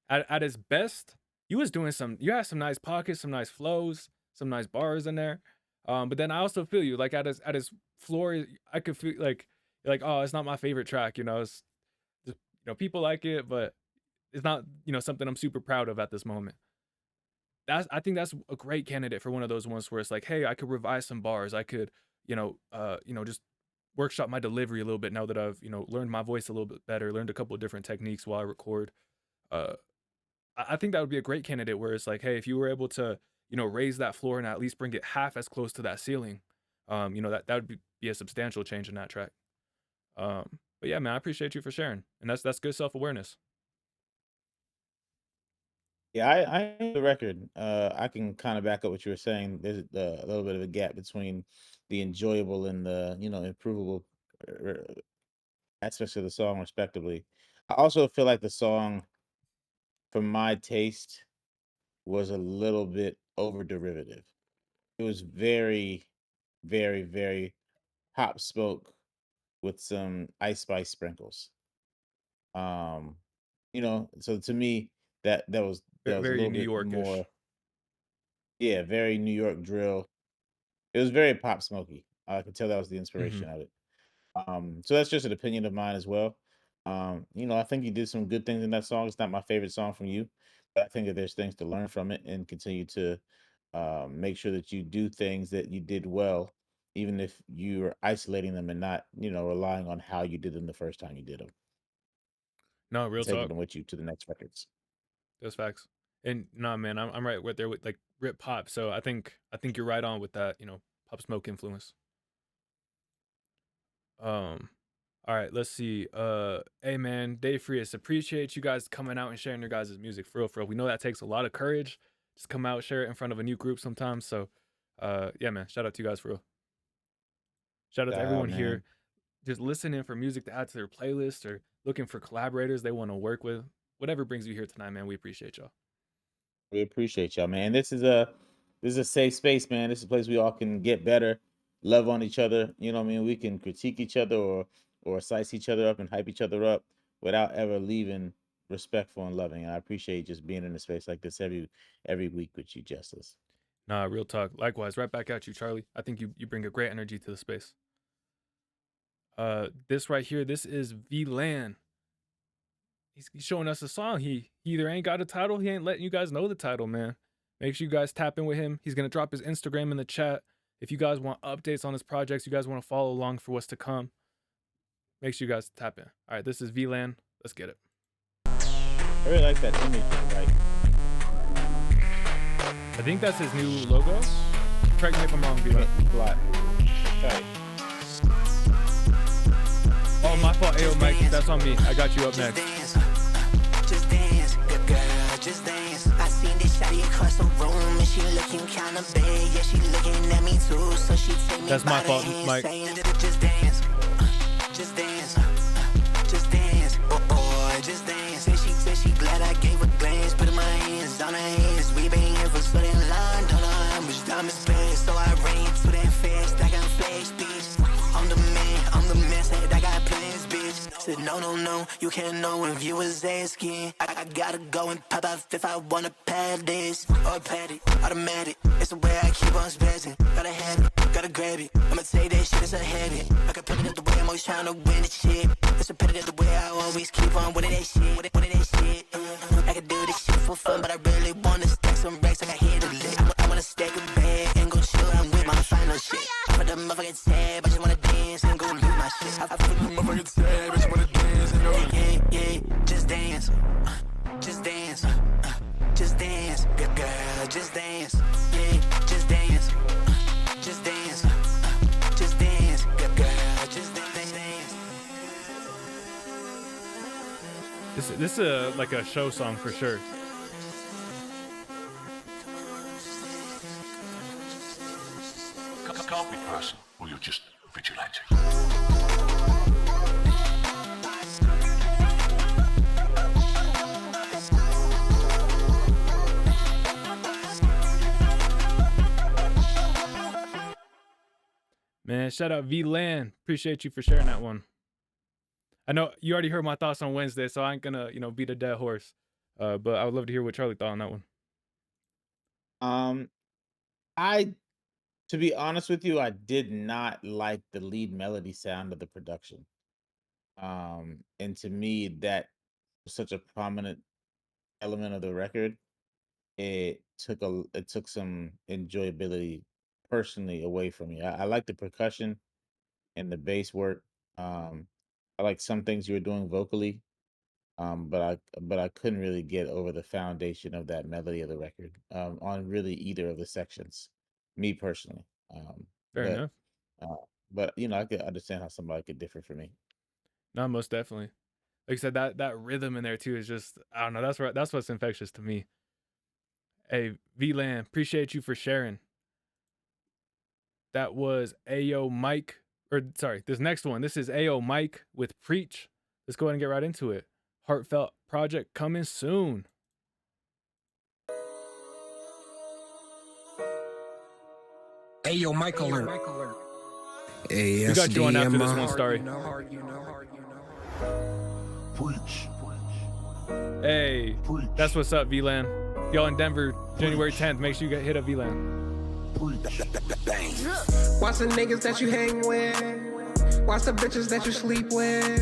At his best, you had some nice pockets, some nice flows, some nice bars in there. But then I also feel you, like at his floor, I could feel like oh, it's not my favorite track, it's just, people like it, but it's not, something I'm super proud of at this moment. I think that's a great candidate for one of those ones where it's like, hey, I could revise some bars. I could, just workshop my delivery a little bit now that I've, learned my voice a little bit better, learned a couple of different techniques while I record. I think that would be a great candidate where it's like, hey, if you were able to, raise that floor and at least bring it half as close to that ceiling, that would be a substantial change in that track. But yeah, man, I appreciate you for sharing. And that's good self-awareness. Yeah, I the record. I can kind of back up what you were saying. There's a little bit of a gap between the enjoyable and the improvable aspects of the song, respectively. I also feel like the song, for my taste, was a little bit over derivative. It was very, very, very hop smoke with some ice spice sprinkles. Um, so to me, that was a Very little New bit Yorkish. more, yeah, very New York drill. It was very Pop Smoky. I could tell that was the Hmm. inspiration of it. So that's just an opinion of mine as well. I think you did some good things in that song. It's not my favorite song from you, but I think that there's things to learn from it and continue to make sure that you do things that you did well, even if you're isolating them and not, relying on how you did them the first time you did them, No, and real taking talk. them with you to the next records. Those facts. And nah, man, I'm right with there with like Rip Pop. So I think you're right on with that. Pop Smoke influence. Um, all right, let's see. Hey man, Dave Frias, appreciate you guys coming out and sharing your guys' music for real, for real. We know that takes a lot of courage. Just come out, share it in front of a new group sometimes. So, yeah, man, shout out to you guys for real. Shout out to everyone Man, here, just listening for music to add to their playlist or looking for collaborators they want to work with. Whatever brings you here tonight, man. We appreciate y'all. we appreciate y'all, man. This is a safe space, man. This is a place we all can get better, love on each other. You know what I mean? We can critique each other or size each other up and hype each other up without ever leaving respectful and loving. And I appreciate just being in a space like this every week with you, Justice. Nah, real talk. Likewise, right back at you, Charlie. I think you bring a great energy to the space. This right here, this is V-Lan. He's showing us a song. He either ain't got a title, he ain't letting you guys know the title, man. Make sure you guys tap in with him. He's gonna drop his Instagram in the chat. If you guys want updates on his projects, you guys want to follow along for what's to come, make sure you guys tap in. All right, this is V-Lan. Let's get it. I really like that image, right? I think that's his new logo. Correct me if I'm wrong, V-Lan. Black. Right. Oh, my fault, Ayo Mike. That's on me. I got you up next. Just dance, good girl, just dance. I seen this shawty across the room and she looking kinda big. Yeah, she looking at me too, so she take me That's my by fault, the hand, Mike. saying, just dance, just dance, just dance. Oh, just dance. Said she glad I gave a glance, put my hands on her hands. We been here for so damn long, don't know how much time has passed. So I ran to that fast, I got flash, bitch. I'm the man, said I got plans, bitch. Said no, you can't know if you was asking. I gotta go and pop out if I wanna pad this. Or pad it, automatic, it's the way I keep on spazzing. Gotta have it, gotta grab it, I'ma take that shit, it's a habit. I can put it up the way I'm always trying to win the shit. It's a pity that the way I always keep on winning that shit. Winning that shit. I can do this shit for fun, but I really wanna stack some racks like I hit a lick. I wanna stack a bag and go chill out with my final shit. I put the motherfucking tab, I just wanna dance and go lose my shit. I put the motherfucking tab, I just wanna dance and go. Yeah, just dance. Just dance. Just dance. Good girl, just dance. Yeah, just dance. Just dance. Just dance. Good girl, just dance. This is like a show song for sure. Can't be person, or you're just vigilantes. Man, shout out V-Lan. Appreciate you for sharing that one. I know you already heard my thoughts on Wednesday, so I ain't gonna, beat a dead horse. But I would love to hear what Charlie thought on that one. To be honest with you, I did not like the lead melody sound of the production. And to me, that was such a prominent element of the record. It took some enjoyability personally away from me. I like the percussion and the bass work. I like some things you were doing vocally. But I couldn't really get over the foundation of that melody of the record on really either of the sections. Me personally, Fair but enough. but I could understand how somebody could differ from me. No, most definitely. Like I said, that rhythm in there too is just, I don't know. That's what's infectious to me. Hey, V-Lan, appreciate you for sharing. That was Ayo Mike, or sorry, this next one. This is Ayo Mike with Preach. Let's go ahead and get right into it. Heartfelt project coming soon. Ayo Mike alert. We got you on after this one, Starry. Preach. Hey, that's what's up, V-Lan. Y'all in Denver, January 10th. Make sure you get hit up V-Lan. Watch the niggas that you hang with. Watch the bitches that you sleep with.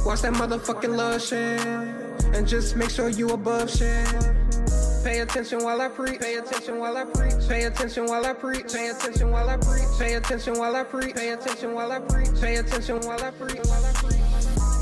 Watch that motherfucking love shit. And just make sure you above shit. Pay attention while I preach. Pay attention while I preach. Pay attention while I preach. Pay attention while I preach. Pay attention while I preach. Pay attention while I preach. Pay attention while I preach.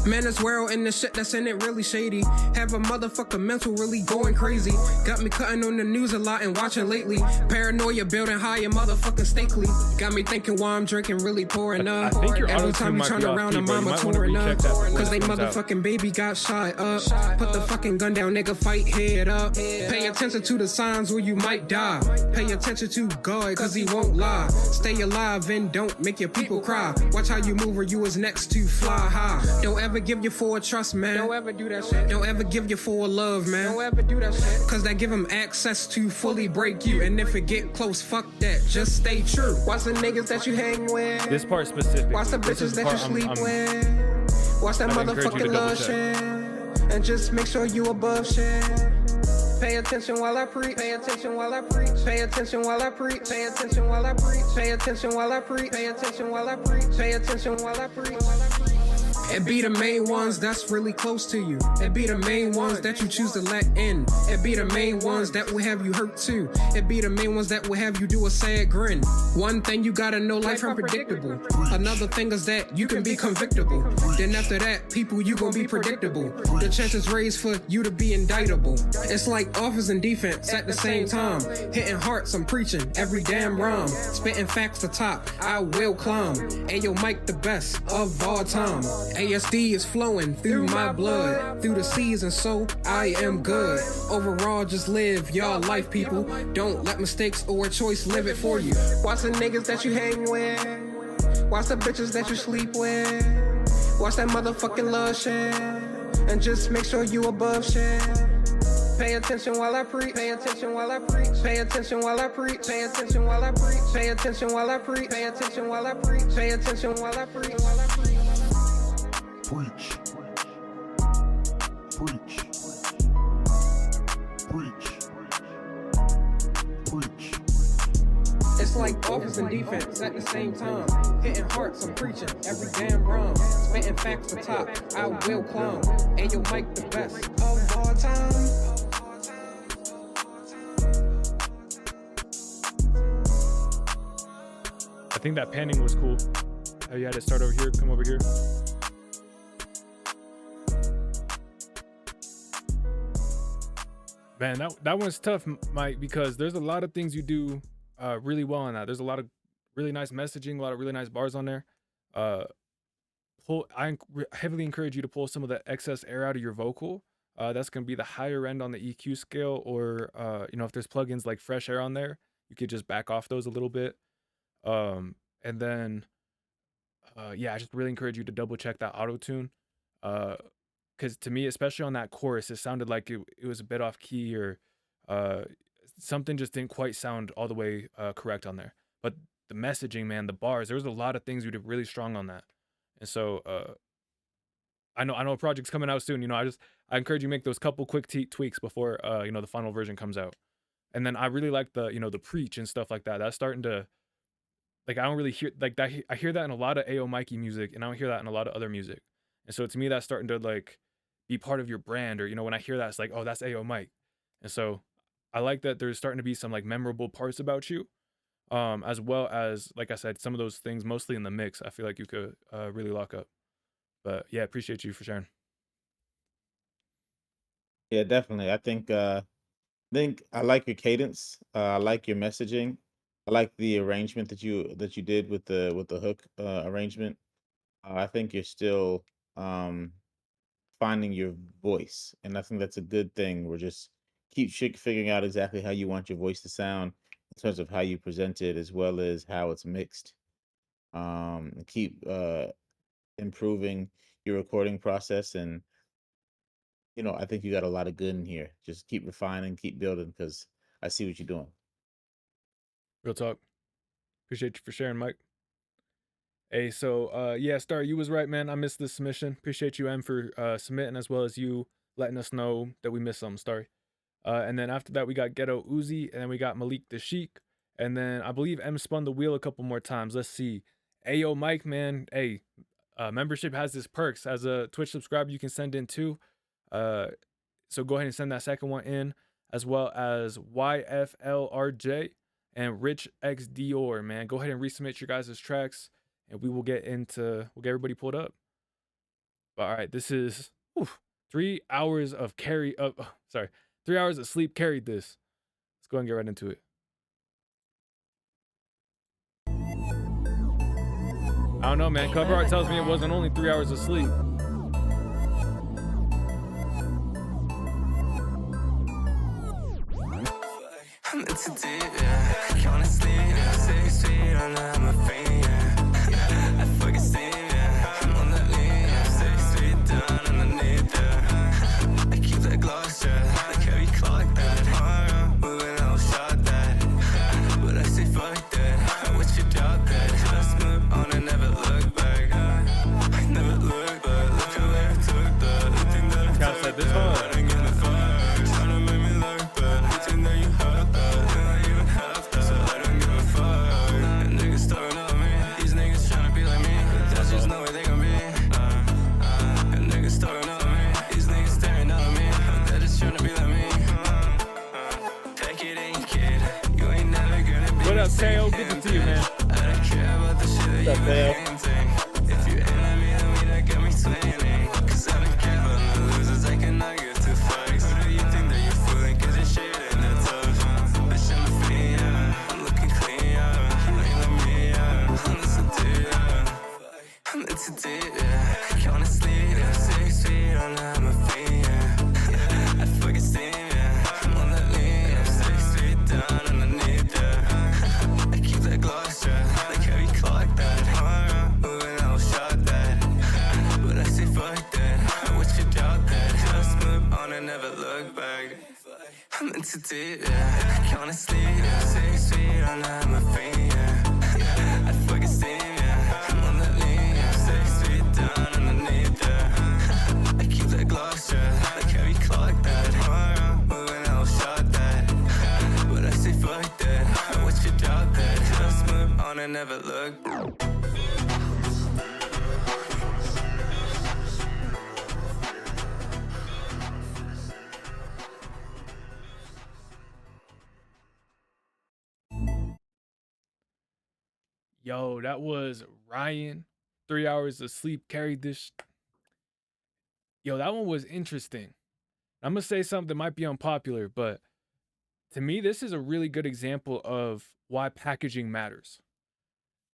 Man, this world and the shit that's in it really shady. Have a motherfucker mental really going crazy. Got me cutting on the news a lot and watching lately. Paranoia building high and motherfucking stately. Got me thinking why I'm drinking really pouring up. I think your Every auto-tune time you might turn be off around, key, a bro. You mama might wanna touring up. recheck that before Cause they it comes out. motherfucking baby got shot up. Put the fucking gun down, nigga, fight head up. Pay attention to the signs where you might die. Pay attention to God, cause he won't lie. Stay alive and don't make your people cry. Watch how you move or you is next to fly high. Don't ever give your full trust, man. Don't ever do that shit. Don't ever give your full love, man. Don't ever do that shit. Cause that give them access to fully break you. And if it get close, fuck that. Just stay true. Watch the niggas that you hang with. This part specific. Watch the bitches that you sleep with. Watch that motherfucking love shit. And just make sure you above shit. Pay attention while I preach. Pay attention while I preach. Pay attention while I preach. Pay attention while I preach. Pay attention while I preach. Pay attention while I preach. Pay attention while I preach. It be the main ones that's really close to you. It be the main ones that you choose to let in. It be the main ones that will have you hurt too. It be the main ones that will have you do a sad grin. One thing you gotta know, life unpredictable. Another thing is that you can be convictable. Then after that, people, you gon' be predictable. The chances raised for you to be indictable. It's like offense and defense at the same time. Hitting hearts, I'm preaching every damn rhyme. Spitting facts to top, I will climb. Ayo, Mike the best of all time. ASD is flowing through my blood, through the seas, and so I am good. Overall, just live your life, people. Don't let mistakes or choice live it for you. Watch the niggas that you hang with. Watch the bitches that you sleep with. Watch that motherfucking love shit. And just make sure you above shit. Pay attention while I preach. Pay attention while I preach. Pay attention while I preach. Pay attention while I preach. Pay attention while I preach. Pay attention while I preach. Pay attention while I preach. Preach. Preach. Preach. Preach. It's like offense and defense at the same time. Hitting hearts, I'm preaching every damn rhyme. Spitting facts to top, I will climb. Ayo, Mike the best of all time. I think that panning was cool. How you had to start over here, come over here. Man, that one's tough, Mike, because there's a lot of things you do really well on that. There's a lot of really nice messaging, a lot of really nice bars on there. I heavily encourage you to pull some of the excess air out of your vocal. That's going to be the higher end on the EQ scale, or if there's plugins like Fresh Air on there, you could just back off those a little bit. And then, I just really encourage you to double check that auto tune. Because to me, especially on that chorus, it sounded like it was a bit off key, or something just didn't quite sound all the way correct on there. But the messaging, man, the bars, there was a lot of things you did really strong on that. And so I know a project's coming out soon. I encourage you to make those couple quick tweaks before the final version comes out. And then I really like the the preach and stuff like that. That's starting to, like, I don't really hear like that. I hear that in a lot of Ayo Mikey music, and I don't hear that in a lot of other music. And so to me, that's starting to like be part of your brand, or when I hear that, it's like, oh, that's Ayo Mike. And so I like that there's starting to be some like memorable parts about you, as well as, like I said, some of those things mostly in the mix I feel like you could really lock up. But yeah, appreciate you for sharing. Yeah, definitely. I think I like your cadence. I like your messaging. I like the arrangement that you did with the hook arrangement. I think you're still finding your voice, and I think that's a good thing. We're just keep figuring out exactly how you want your voice to sound in terms of how you present it, as well as how it's mixed. And keep improving your recording process, and I think you got a lot of good in here. Just keep refining, keep building, because I see what you're doing. Real talk. Appreciate you for sharing, Mike. Hey, so Star, you was right, man. I missed this submission. Appreciate you, M, for submitting, as well as you letting us know that we missed something, Star. And then after that, we got Ghetto Uzi, and then we got Malik the Sheik, And then I believe M spun the wheel a couple more times. Let's see. Ayo, Mike, man. Hey, membership has its perks. As a Twitch subscriber, you can send in two. So go ahead and send that second one in, as well as YFLRJ and Rich X Dior, man. Go ahead and resubmit your guys' tracks, and we'll get everybody pulled up. But all right, this is 3 hours of 3 hours of sleep carried this. Let's go ahead and get right into it. I don't know, man. Cover art tells me it wasn't only 3 hours of sleep. I'm into deep, yeah. Count sleep, yeah. 6 feet under, I'm a fiend, yeah. I fucking steam, yeah. I'm on that lean, yeah. 6 feet down underneath, yeah. I keep that Glock, yeah. Like heavy clock, that. Moving out, shot that. But I say fuck that. I wish you drop that. Just move on and never look back. I never look back. Look at where I took that. You think that I took this that. hard. I didn't give a fuck. Trying to make me look bad. You think that you hurt that. What up, Teo? Good to see you, man. What's up, Teo? If you enemy, then we don't get me swinging. Cause I don't care about the losers, I cannot get too fucked. Who do you think that you're fooling? Cause your shit ain't that tough. Bitch, I'm a fiend, yeah. I'm looking clean, yeah. You know you love me, yeah. I'm into deep, yeah. I'm into deep, yeah. Count sleep, yeah. 6 feet under, I'm a fiend, yeah. I fucking steam, yeah. I'm on that lean, yeah. 6 feet down underneath, yeah. I keep that Glock, yeah. Like heavy clock, that. Moving out, shot that. But I say fuck that. I wish you drop that. Just move on and never look back. I'm into deep, yeah. Count sleep, yeah. 6 feet under, I'm a fiend, yeah. I fucking steam, yeah. I'm on that lean, yeah. 6 feet down underneath, yeah. I keep that Glock, yeah. Like heavy clock, that. Moving out, shot that. But I say fuck that. I wish you drop that. Just move on and never look back. Yo, that was Ryan. 3 hours of sleep carried this. Yo, that one was interesting. I'm gonna say something that might be unpopular, but to me, this is a really good example of why packaging matters.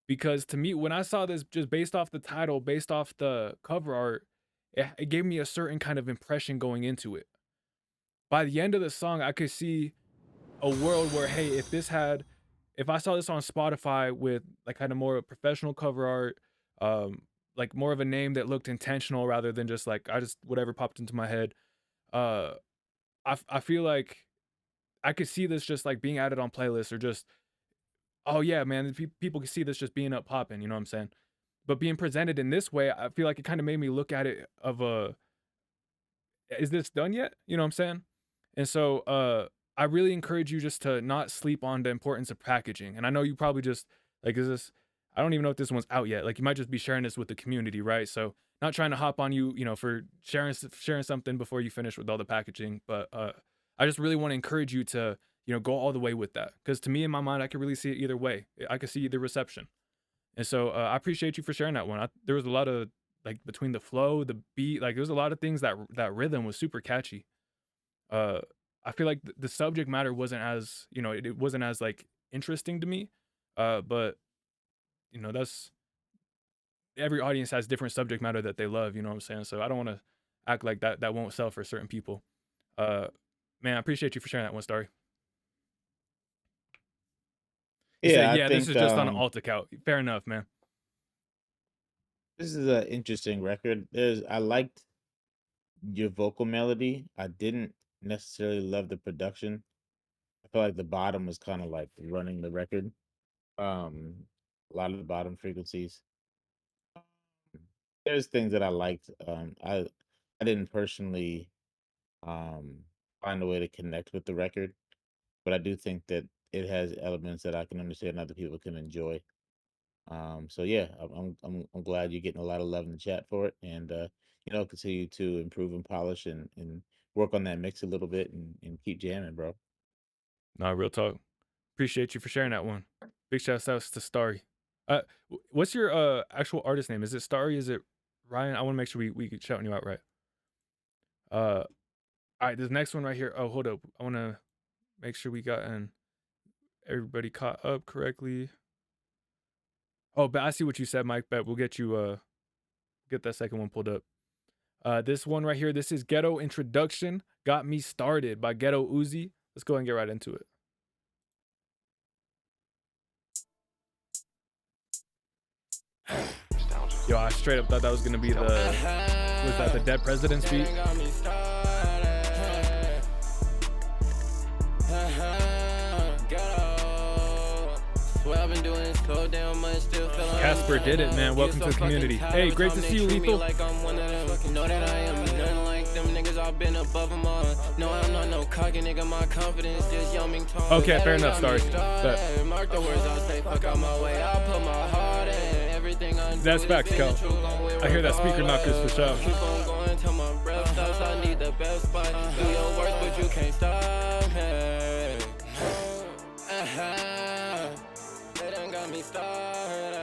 Because to me, when I saw this, just based off the title, based off the cover art, it gave me a certain kind of impression going into it. By the end of the song, I could see a world where, hey, if I saw this on Spotify with like kind of more professional cover art, like more of a name that looked intentional rather than just like whatever popped into my head. I feel like I could see this just like being added on playlists or just, oh yeah, man, people can see this just being up popping, you know what I'm saying? But being presented in this way, I feel like it kind of made me look at it is this done yet? You know what I'm saying? And so I really encourage you just to not sleep on the importance of packaging. And I know you probably just like, I don't even know if this one's out yet. Like you might just be sharing this with the community, right? So not trying to hop on you, for sharing something before you finish with all the packaging. But I just really want to encourage you to, go all the way with that. Because to me, in my mind, I could really see it either way. I could see either reception. And so I appreciate you for sharing that one. There was a lot of, like, between the flow, the beat, like, there was a lot of things that rhythm was super catchy. I feel like the subject matter wasn't as, it wasn't as, like, interesting to me. But, that's, every audience has different subject matter that they love, you know what I'm saying? So I don't want to act like that won't sell for certain people. Man, I appreciate you for sharing that one, Starry. Yeah, this is just on an alt account. Fair enough, man. This is an interesting record. I liked your vocal melody. I didn't necessarily love the production. I feel like the bottom was kind of like running the record. A lot of the bottom frequencies. There's things that I liked. I didn't personally find a way to connect with the record, but I do think that it has elements that I can understand and other people can enjoy. So yeah, I'm glad you're getting a lot of love in the chat for it, and continue to improve and polish and work on that mix a little bit and keep jamming, bro. Nah, real talk. Appreciate you for sharing that one. Big shout outs to Starry. What's your actual artist name? Is it Starry? Is it Ryan? I want to make sure we get shouting you out right. All right, this next one right here. Oh, hold up. I want to make sure we got everybody caught up correctly. Oh, but I see what you said, Mike. Bet we'll get you get that second one pulled up. This one right here. This is Ghetto Introduction. Got Me Started by Ghetto Uzi. Let's go and get right into it. Yo, I straight up thought that was gonna be the Dead President's beat? Casper did it, man. Welcome to the community. Hey, great to see you, Lethal. Know that I am nothing like them niggas. I've been above them all. No, I'm not no cocky nigga. My confidence just young tall. Okay, fair enough. Sorry. Mark the words I say. Fuck out my way. I put my heart in everything I do. That's facts, Cal. I hear that speaker knockers for sure. Keep on going till my breath stops. I need the best spot. Do your worst, but you can't stop. Hey. They done got me started.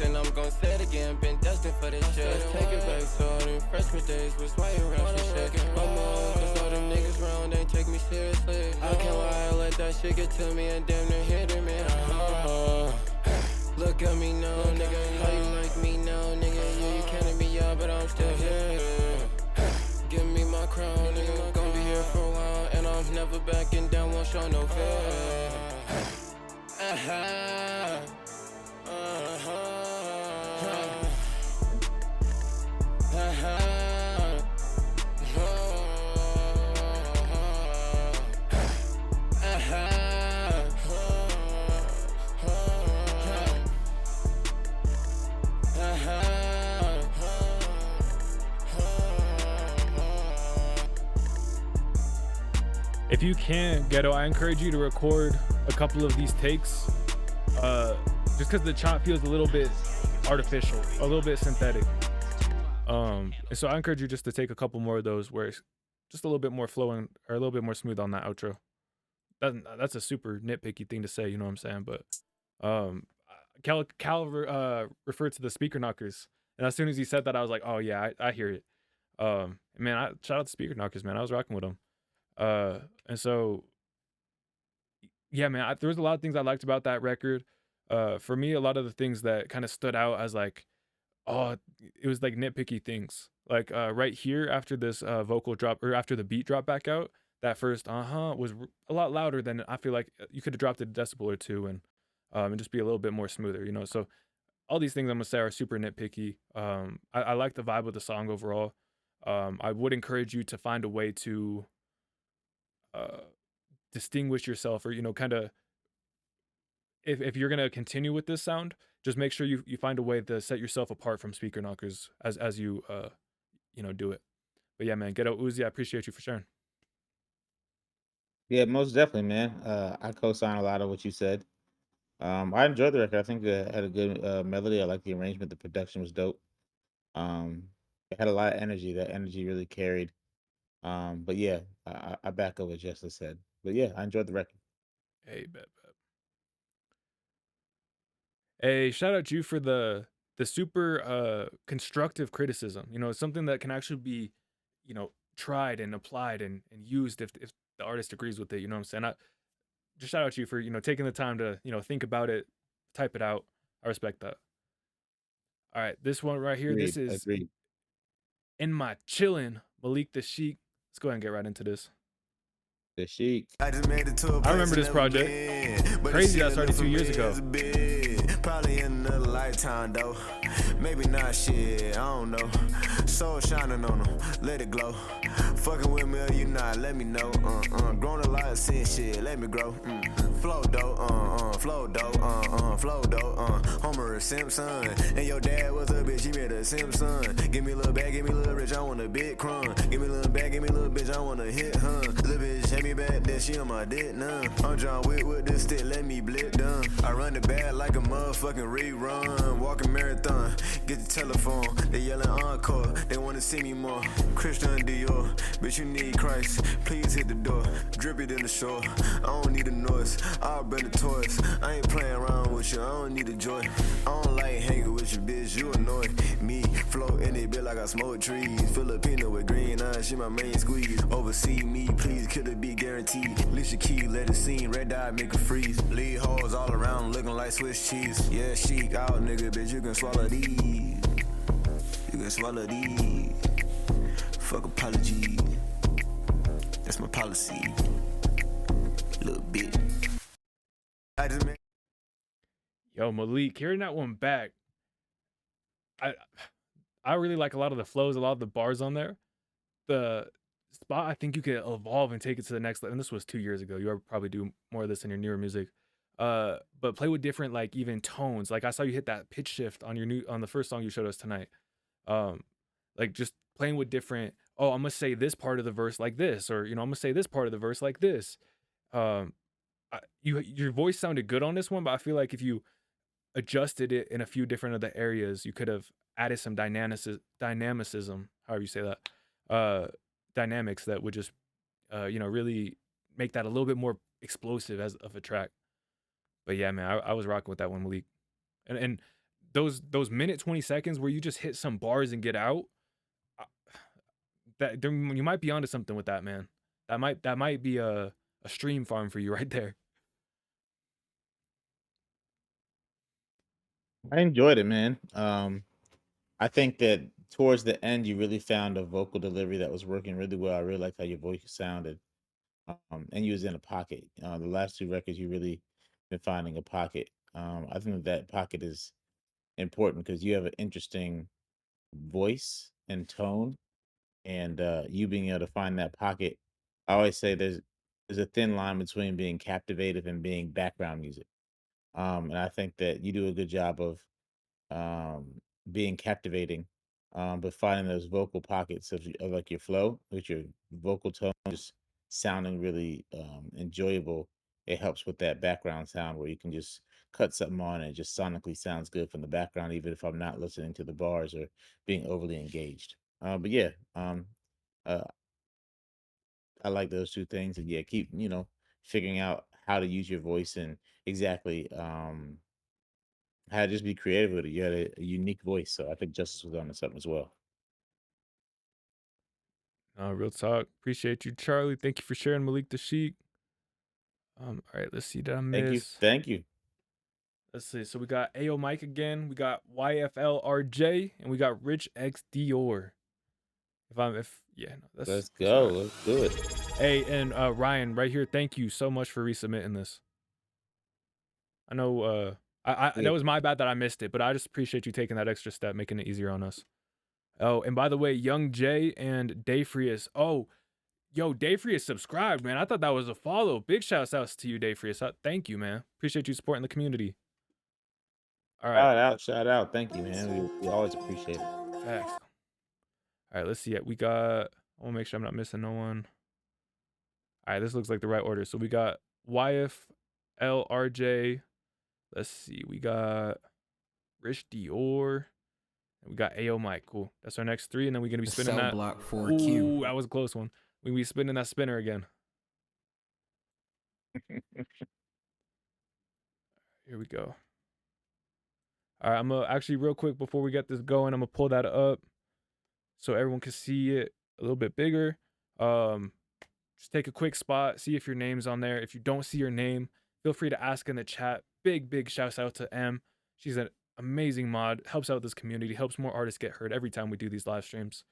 And I'm gon' say it again, been destined for this shit. Take it back, so all them freshman days was why you around shit. I'm on, cause all them niggas round ain't take me seriously. I can't lie, I let that shit get to me and damn near hitting me. Look at me now, nigga, how you like me now, nigga? Yeah, you counted me out, but I'm still here. Give me my crown, nigga, gon' be here for a while. And I'm never backing down, won't show no fear. If you can, Ghetto, I encourage you to record a couple of these takes, just because the chop feels a little bit artificial, a little bit synthetic. And so I encourage you just to take a couple more of those where it's just a little bit more flowing or a little bit more smooth on that outro. That's a super nitpicky thing to say, you know what I'm saying? But Cal referred to the speaker knockers, and as soon as he said that, I was like, oh yeah, I hear it. Man, shout out to speaker knockers, man. I was rocking with them. And so yeah, man, there was a lot of things I liked about that record. For me, a lot of the things that kind of stood out as like, oh, it was like nitpicky things. Like right here after this vocal drop, or after the beat drop back out, that first was a lot louder than I feel like you could have dropped a decibel or two and just be a little bit more smoother, you know? So all these things I'm gonna say are super nitpicky. I like the vibe of the song overall. I would encourage you to find a way to distinguish yourself, or, you know, kind of, if you're gonna continue with this sound, just make sure you find a way to set yourself apart from speaker knockers as you do it. But yeah, man, Ghetto Uzi, I appreciate you for sharing. Yeah, most definitely, man. I co-sign a lot of what you said. I enjoyed the record. I think it had a good melody. I like the arrangement. The production was dope. It had a lot of energy. That energy really carried. But yeah, I back up what Justus said. But yeah, I enjoyed the record. Hey, bet. Hey, shout out to you for the super constructive criticism. You know, it's something that can actually be, you know, tried and applied and used if the artist agrees with it. You know what I'm saying? Just shout out to you for, you know, taking the time to, you know, think about it, type it out. I respect that. All right, this one right here. Agreed, This is agreed. In My Chillin', Malik the Sheik. Let's go ahead and get right into this. The Sheik. I just made it to a I remember this project. Crazy, that's already 2 years ago. Probably in another life nighttime though. Maybe not, shit, I don't know. Soul shining on them, let it glow. Fucking with me or you not, let me know. Grown a lot since shit, let me grow. Flow dough, flow dough, flow dough, Homer Simpson. And your dad was a bitch, he made a Simpson. Give me a little bag, give me a little rich, I want a big crumb. Give me a little bag, give me a little bitch, I want to hit, huh? Little bitch, hit me back, then she on my dick, nah. I'm John Wick with this stick, let me blip done. I run the bag like a motherfucking rerun. Walking marathon, get the telephone. They yelling encore, they wanna see me more. Christian Dior, bitch, you need Christ. Please hit the door, drip it in the shore. I don't need a noise, I'll bring the toys. I ain't playing around with you, I don't need a joy. I don't like hanging with you, bitch, you annoy me. Float in it, bitch, like I smoke trees. Filipino with green eyes, she my main squeeze. Oversee me, please, could it be guaranteed? Alicia Key, let it seen, red dye, make it freeze. Lead hoes all around, looking like Swiss cheese. Yeah, chic out, nigga, bitch, you can swallow these. You can swallow these. Fuck apology. That's my policy. Little bit. I just made. Yo, Malik, hearing that one back, I really like a lot of the flows, a lot of the bars on there. The spot, I think you could evolve and take it to the next level. And this was 2 years ago. You probably do more of this in your newer music. But play with different, like, even tones. Like I saw you hit that pitch shift on the first song you showed us tonight. Like just playing with different. Oh, I'm gonna say this part of the verse like this, or I'm gonna say this part of the verse like this. Your voice sounded good on this one, but I feel like if you adjusted it in a few different of the areas, you could have added some dynamicism, however you say that, dynamics that would just, really make that a little bit more explosive as of a track. But yeah, man, I was rocking with that one, Malik. And those minute 20 seconds where you just hit some bars and get out, you might be onto something with that, man. That might be a stream farm for you right there. I enjoyed it, man. I think that towards the end, you really found a vocal delivery that was working really well. I really liked how your voice sounded, and you was in a pocket. The last two records, you really been finding a pocket. I think that pocket is important because you have an interesting voice and tone, and you being able to find that pocket. I always say there's a thin line between being captivative and being background music. And I think that you do a good job of um, being captivating, but finding those vocal pockets of like your flow with your vocal tone just sounding really enjoyable. It helps with that background sound where you can just cut something on and it just sonically sounds good from the background, even if I'm not listening to the bars or being overly engaged. But yeah, uh, I like those two things, and yeah, keep figuring out how to use your voice and exactly how to just be creative with it. You had a unique voice, so I think Justice was on to something as well. Real talk. Appreciate you, Charlie. Thank you for sharing, Malik the Sheik. All right, let's see. Did I miss? Thank you. Let's see. So we got AO Mike again. We got YFLRJ, and we got Rich X Dior. Let's go. Let's do it. Hey, and Ryan, right here. Thank you so much for resubmitting this. I know. That was my bad that I missed it, but I just appreciate you taking that extra step, making it easier on us. Oh, and by the way, Young J and Dayfrius. Oh, yo, Dayfrius subscribed, man. I thought that was a follow. Big shouts outs to you, Dayfrius. Thank you, man. Appreciate you supporting the community. All right. Shout out. Thank you, man. We always appreciate it. Facts. All right, let's see it. We got, I want to make sure I'm not missing no one. All right, this looks like the right order. So we got YFLRJ. Let's see. We got Rich Dior. And we got AO Mike. Cool. That's our next three. And then we're going to be spinning that. Block 4Q. Ooh, that was a close one. We're going to be spinning that spinner again. Here we go. All right, I'm going to actually real quick before we get this going, I'm going to pull that up so everyone can see it a little bit bigger. Just take a quick spot, see if your name's on there. If you don't see your name, feel free to ask in the chat. Big shouts out to M. She's an amazing mod, helps out this community, helps more artists get heard every time we do these live streams.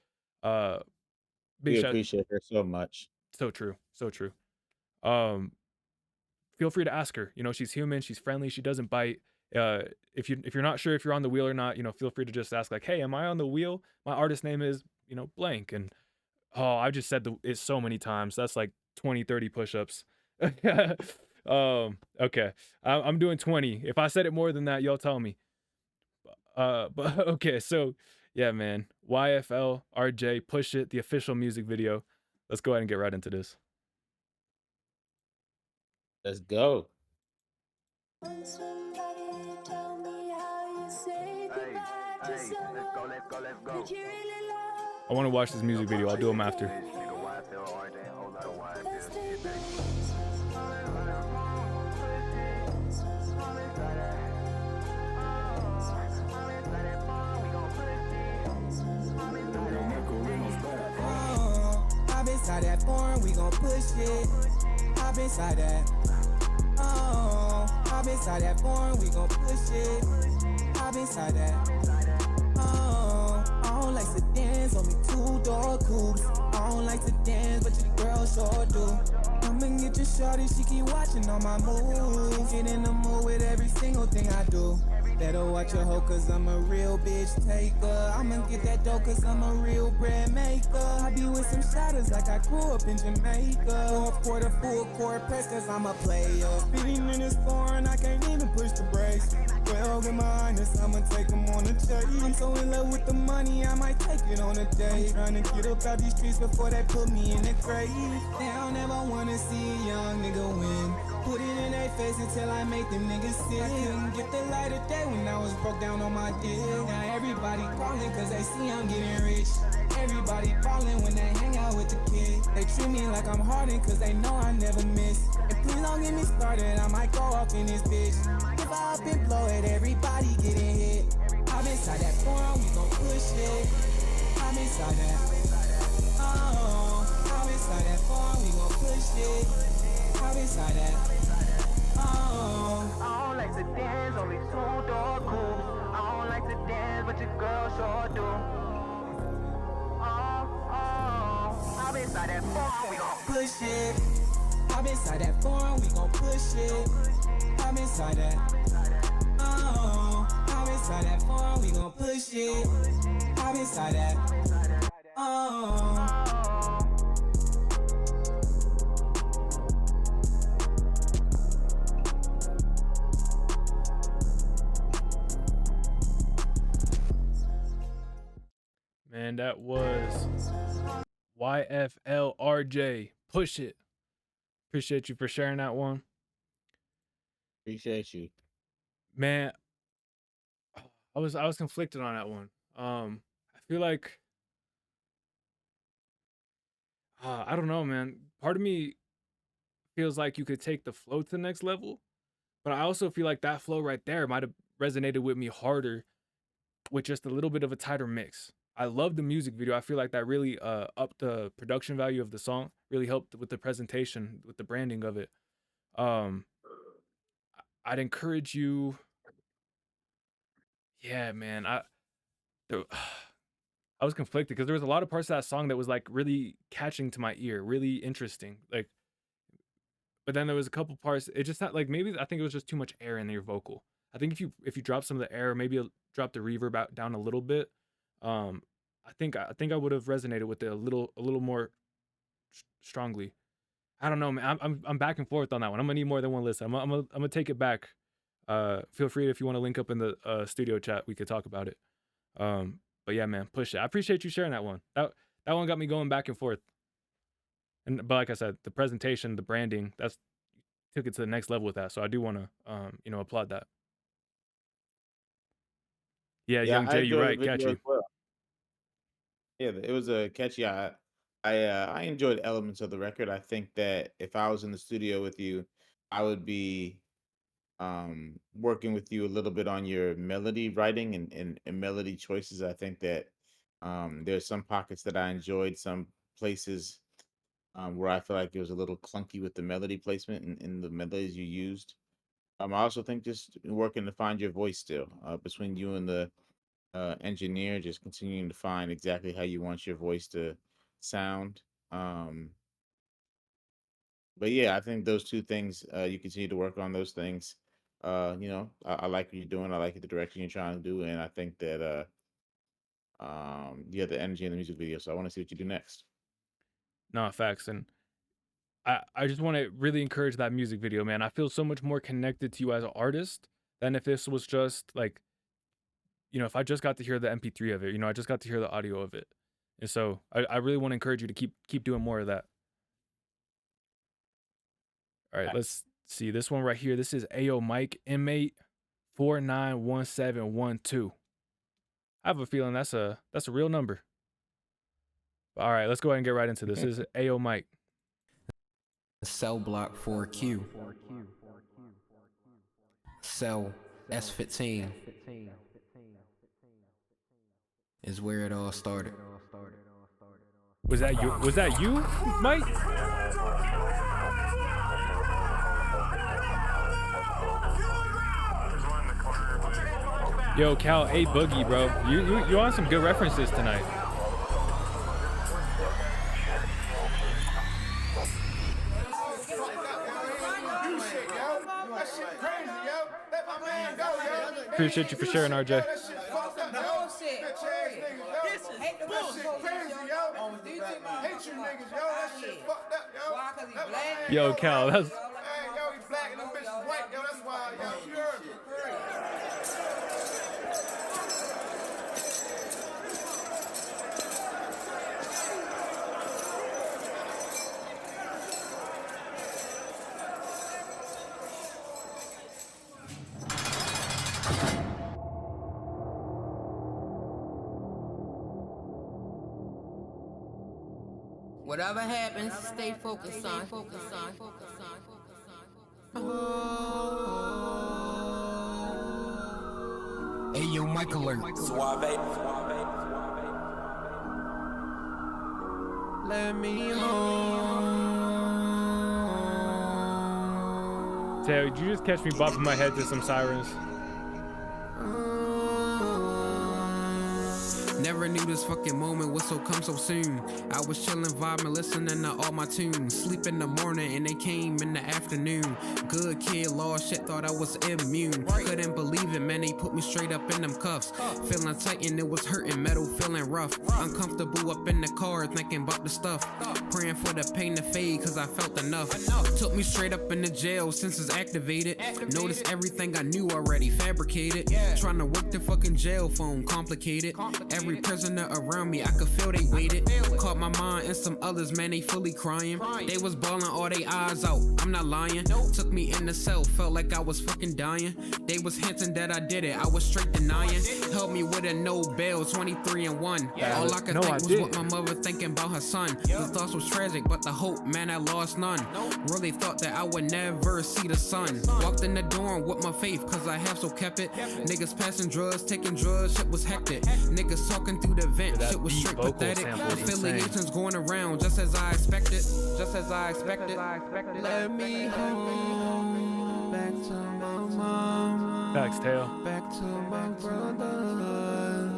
We appreciate her so much. So true. Feel free to ask her. She's human, she's friendly, she doesn't bite. If you're not sure if you're on the wheel or not, feel free to just ask like, hey, am I on the wheel? My artist name is blank, and I just said it so many times. That's like 20, 30 push-ups. Okay, I'm doing 20. If I said it more than that, y'all tell me. But okay, so yeah, man, YFL RJ Push It, the official music video. Let's go ahead and get right into this. Let's go. I want to watch this music video. I'll do them after. Hop inside that foreign, we gon' push it. Hop inside that. Hop inside that foreign, we gon' push it. Hop inside that. I don't like sedans, only two-door coupes. I don't like to dance, but your girl sure do. I'ma get your shorty, she keep watching all my moves. Get in the mood with every single thing I do. Better watch your hoe, cause I'm a real bitch taker. I'ma get that dough, cause I'm a real bread maker. I be with some shadows like I grew up in Jamaica. Fourth quarter, full court press, cause I'm a player. Beating in this foreign, I can't even push the brakes. Well, with my highness, I'ma take them on a chase. I'm so in love with the money, I might take it on a date. I'm trying to get up out these streets before they put me in the grave. They don't ever wanna see a young nigga win. Put it in their face until I make them niggas sick. I couldn't get the light of day when I was broke down on my dick. Now everybody calling cause they see I'm getting rich. Everybody falling when they hang out with the kid. They treat me like I'm Harden cause they know I never miss. And please don't get me started, I might go off in this bitch. If I up and blow it, everybody getting hit. I'm inside that forum, we gon' push it. I'm inside that. I'm inside that forum, we gon' push it. I'm inside that. I don't like to dance, only two-door coupes. I don't like to dance, but your girl sure do. I'm inside that forum, we gon' push it. I'm inside that forum, we gon' push it. I'm inside that. I'm inside that forum, we gon' push it. I'm inside that. Man, that was YFL RJ Push It. Appreciate you for sharing that one. Appreciate you. Man, I was conflicted on that one. I feel like I don't know, man. Part of me feels like you could take the flow to the next level, but I also feel like that flow right there might have resonated with me harder with just a little bit of a tighter mix. I love the music video. I feel like that really upped the production value of the song, really helped with the presentation, with the branding of it. I'd encourage you. Yeah, man. I was conflicted because there was a lot of parts of that song that was like really catching to my ear, really interesting. Like, but then there was a couple parts. It just not like maybe I think it was just too much air in your vocal. I think if you drop some of the air, maybe drop the reverb out down a little bit. I think I would have resonated with it a little more strongly. I don't know, man. I'm back and forth on that one. I'm gonna need more than one listen. I'm gonna take it back. Feel free if you want to link up in the studio chat, we could talk about it. But yeah, man, push it. I appreciate you sharing that one. That one got me going back and forth. But like I said, the presentation, the branding, that's took it to the next level with that. So I do want to applaud that. Yeah, Young Jay, you're right. Catchy. Well. Yeah, it was a catchy. I enjoyed elements of the record. I think that if I was in the studio with you, I would be working with you a little bit on your melody writing and melody choices. I think that there's some pockets that I enjoyed, some places where I feel like it was a little clunky with the melody placement and the melodies you used. I also think just working to find your voice still between you and the engineer, just continuing to find exactly how you want your voice to sound. But yeah, I think those two things, you continue to work on those things. I like what you're doing. I like the direction you're trying to do, and I think that you have the energy in the music video. So I want to see what you do next. Nah, facts. And I just want to really encourage that music video, man. I feel so much more connected to you as an artist than if this was just like, if I just got to hear the MP3 of it, I just got to hear the audio of it. And so I really want to encourage you to keep doing more of that. All right, let's see this one right here. This is Ayo Mike inmate491712. I have a feeling that's a real number. All right, let's go ahead and get right into this. This is Ayo Mike. Cell block 4Q. Cell S15 is where it all started. Was that you? Was that you, Mike? Yo, Cal, A Boogie, bro. You on some good references tonight. Appreciate you for sharing, RJ. Yo, Cal, that's... Whatever happens, stay focused on. Hey, yo, Mike alert. Suave. Let me home. Taylor, did you just catch me bopping my head to some sirens? Never knew this fucking moment would come so soon. I was chillin', vibing, listening to all my tunes. Sleep in the morning and they came in the afternoon. Good kid, lost shit, thought I was immune. Couldn't believe it, man, they put me straight up in them cuffs. Feeling tight and it was hurting, metal feeling rough. Uncomfortable up in the car, thinking about the stuff. Praying for the pain to fade, cause I felt enough. Took me straight up in the jail, senses activated. Noticed everything I knew already, fabricated. Trying to work the fucking jail phone, complicated. Every prisoner around me, I could feel they waited. Caught my mind and some others, man, they fully crying. They was bawling all they eyes out, I'm not lying. Took me in the cell, felt like I was fucking dying. They was hinting that I did it, I was straight denying. Helped me with a no bail, 23 and 1. All I could think was what my mother thinking about her son. The thoughts was tragic, but the hope, man, I lost none. Really thought that I would never see the sun. Walked in the dorm with my faith, cause I have so kept it. Niggas passing drugs, taking drugs, shit was hectic. Niggas talking through the vent, shit was straight pathetic. Affiliations going around, just as I expected. Let me home, back to my mom. Facts, Tail. Back to my brother.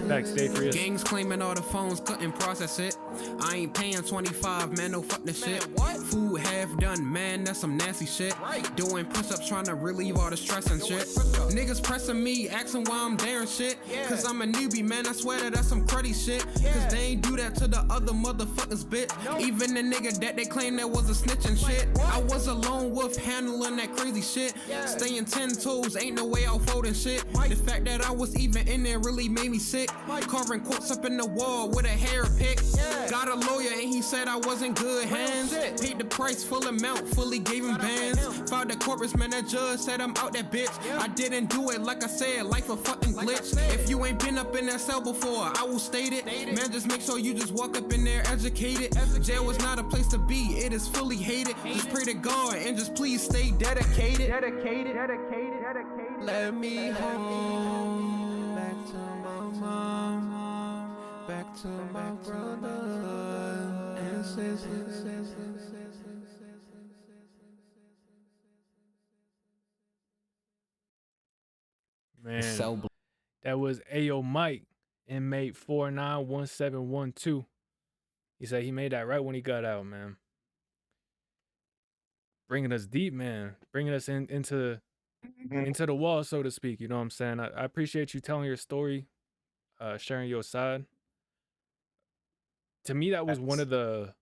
Facts, stay free. Gangs claiming all the phones, couldn't process it. I ain't paying 25, man, no fuck this shit. Food half done, man, that's some nasty shit. Doing push-ups, trying to relieve all the stress and shit. Niggas pressing me, asking why I'm there and shit. Cause I'm a newbie, man, I swear that that's some cruddy shit. Cause they ain't do that to the other motherfuckers, bitch. Even the nigga that they claim that was a snitch and shit. I was a lone wolf handling that crazy shit. Staying 10 toes, ain't no way I'll fold and shit. The fact that I was even in there really made me sick. Carving quotes up in the wall with a hair pick. Got a lawyer and he said I was in good hands. Paid the price, full amount, fully gave him bands. Filed the corpus, man, that judge said I'm out that bitch. I didn't do it, like I said, life a fucking glitch. If you ain't been up in that cell before, I will state it. Man, just make sure you just walk up in there educated. Jail is not a place to be, it is fully hated. Just pray to God and just please stay dedicated. Let me home, back to my mom, back to my brother and sisters. Man, that was Ayo Mike, inmate 491712. He said he made that right when he got out, man. Bringing us deep, man. Bringing us into into the wall, so to speak. You know what I'm saying? I appreciate you telling your story, sharing your side. To me, that was one of the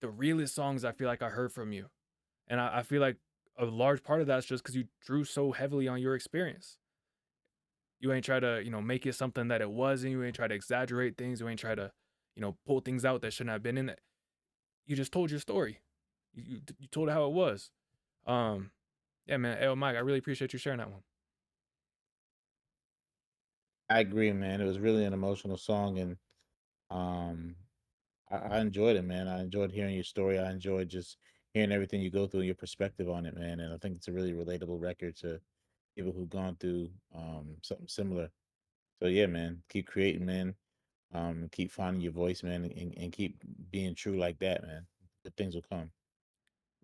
realest songs I feel like I heard from you. And I feel like a large part of that's just because you drew so heavily on your experience. You ain't try to, make it something that it wasn't. You ain't try to exaggerate things. You ain't try to, pull things out that shouldn't have been in it. You just told your story. You told it how it was. Yeah, man. Hey, Mike, I really appreciate you sharing that one. I agree, man. It was really an emotional song, and um, I enjoyed it, man. I enjoyed hearing your story. I enjoyed just hearing everything you go through and your perspective on it, man. And I think it's a really relatable record to people who've gone through something similar. So yeah, man, keep creating, man. Keep finding your voice, man, and keep being true like that, man. Good things will come.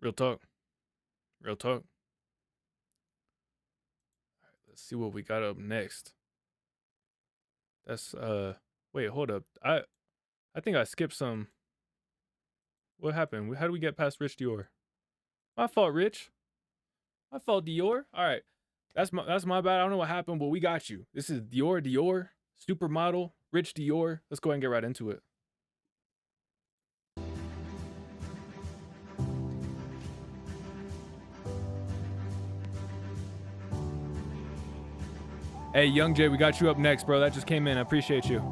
Real talk. Real talk. All right, let's see what we got up next. That's wait, hold up. I think I skipped some. What happened? How do we get past Rich Dior? My fault, Rich. My fault, Dior. All right. That's my bad. I don't know what happened, but we got you. This is Dior, Supermodel, Rich Dior. Let's go ahead and get right into it. Hey, Young Jay, we got you up next, bro. That just came in. I appreciate you.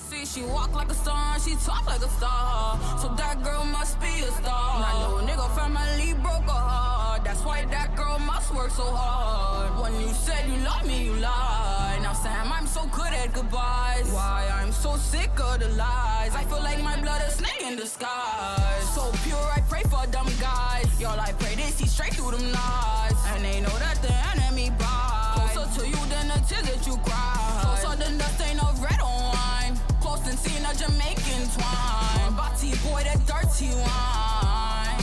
See, she walk like a star, she talk like a star. So that girl must be a star. And I know a nigga family broke her heart. That's why that girl must work so hard. When you said you love me, you lied. Now Sam, I'm so good at goodbyes. Why I'm so sick of the lies. I feel like my blood is snake in disguise. So pure, I pray for dumb guys. Y'all, I pray they see straight through them lies. And they know that the enemy bites. Closer to you than the tears that you cry. Closer than the stain of red on wine. Close than seeing a Jamaican twine. Bati boy, that dirty wine.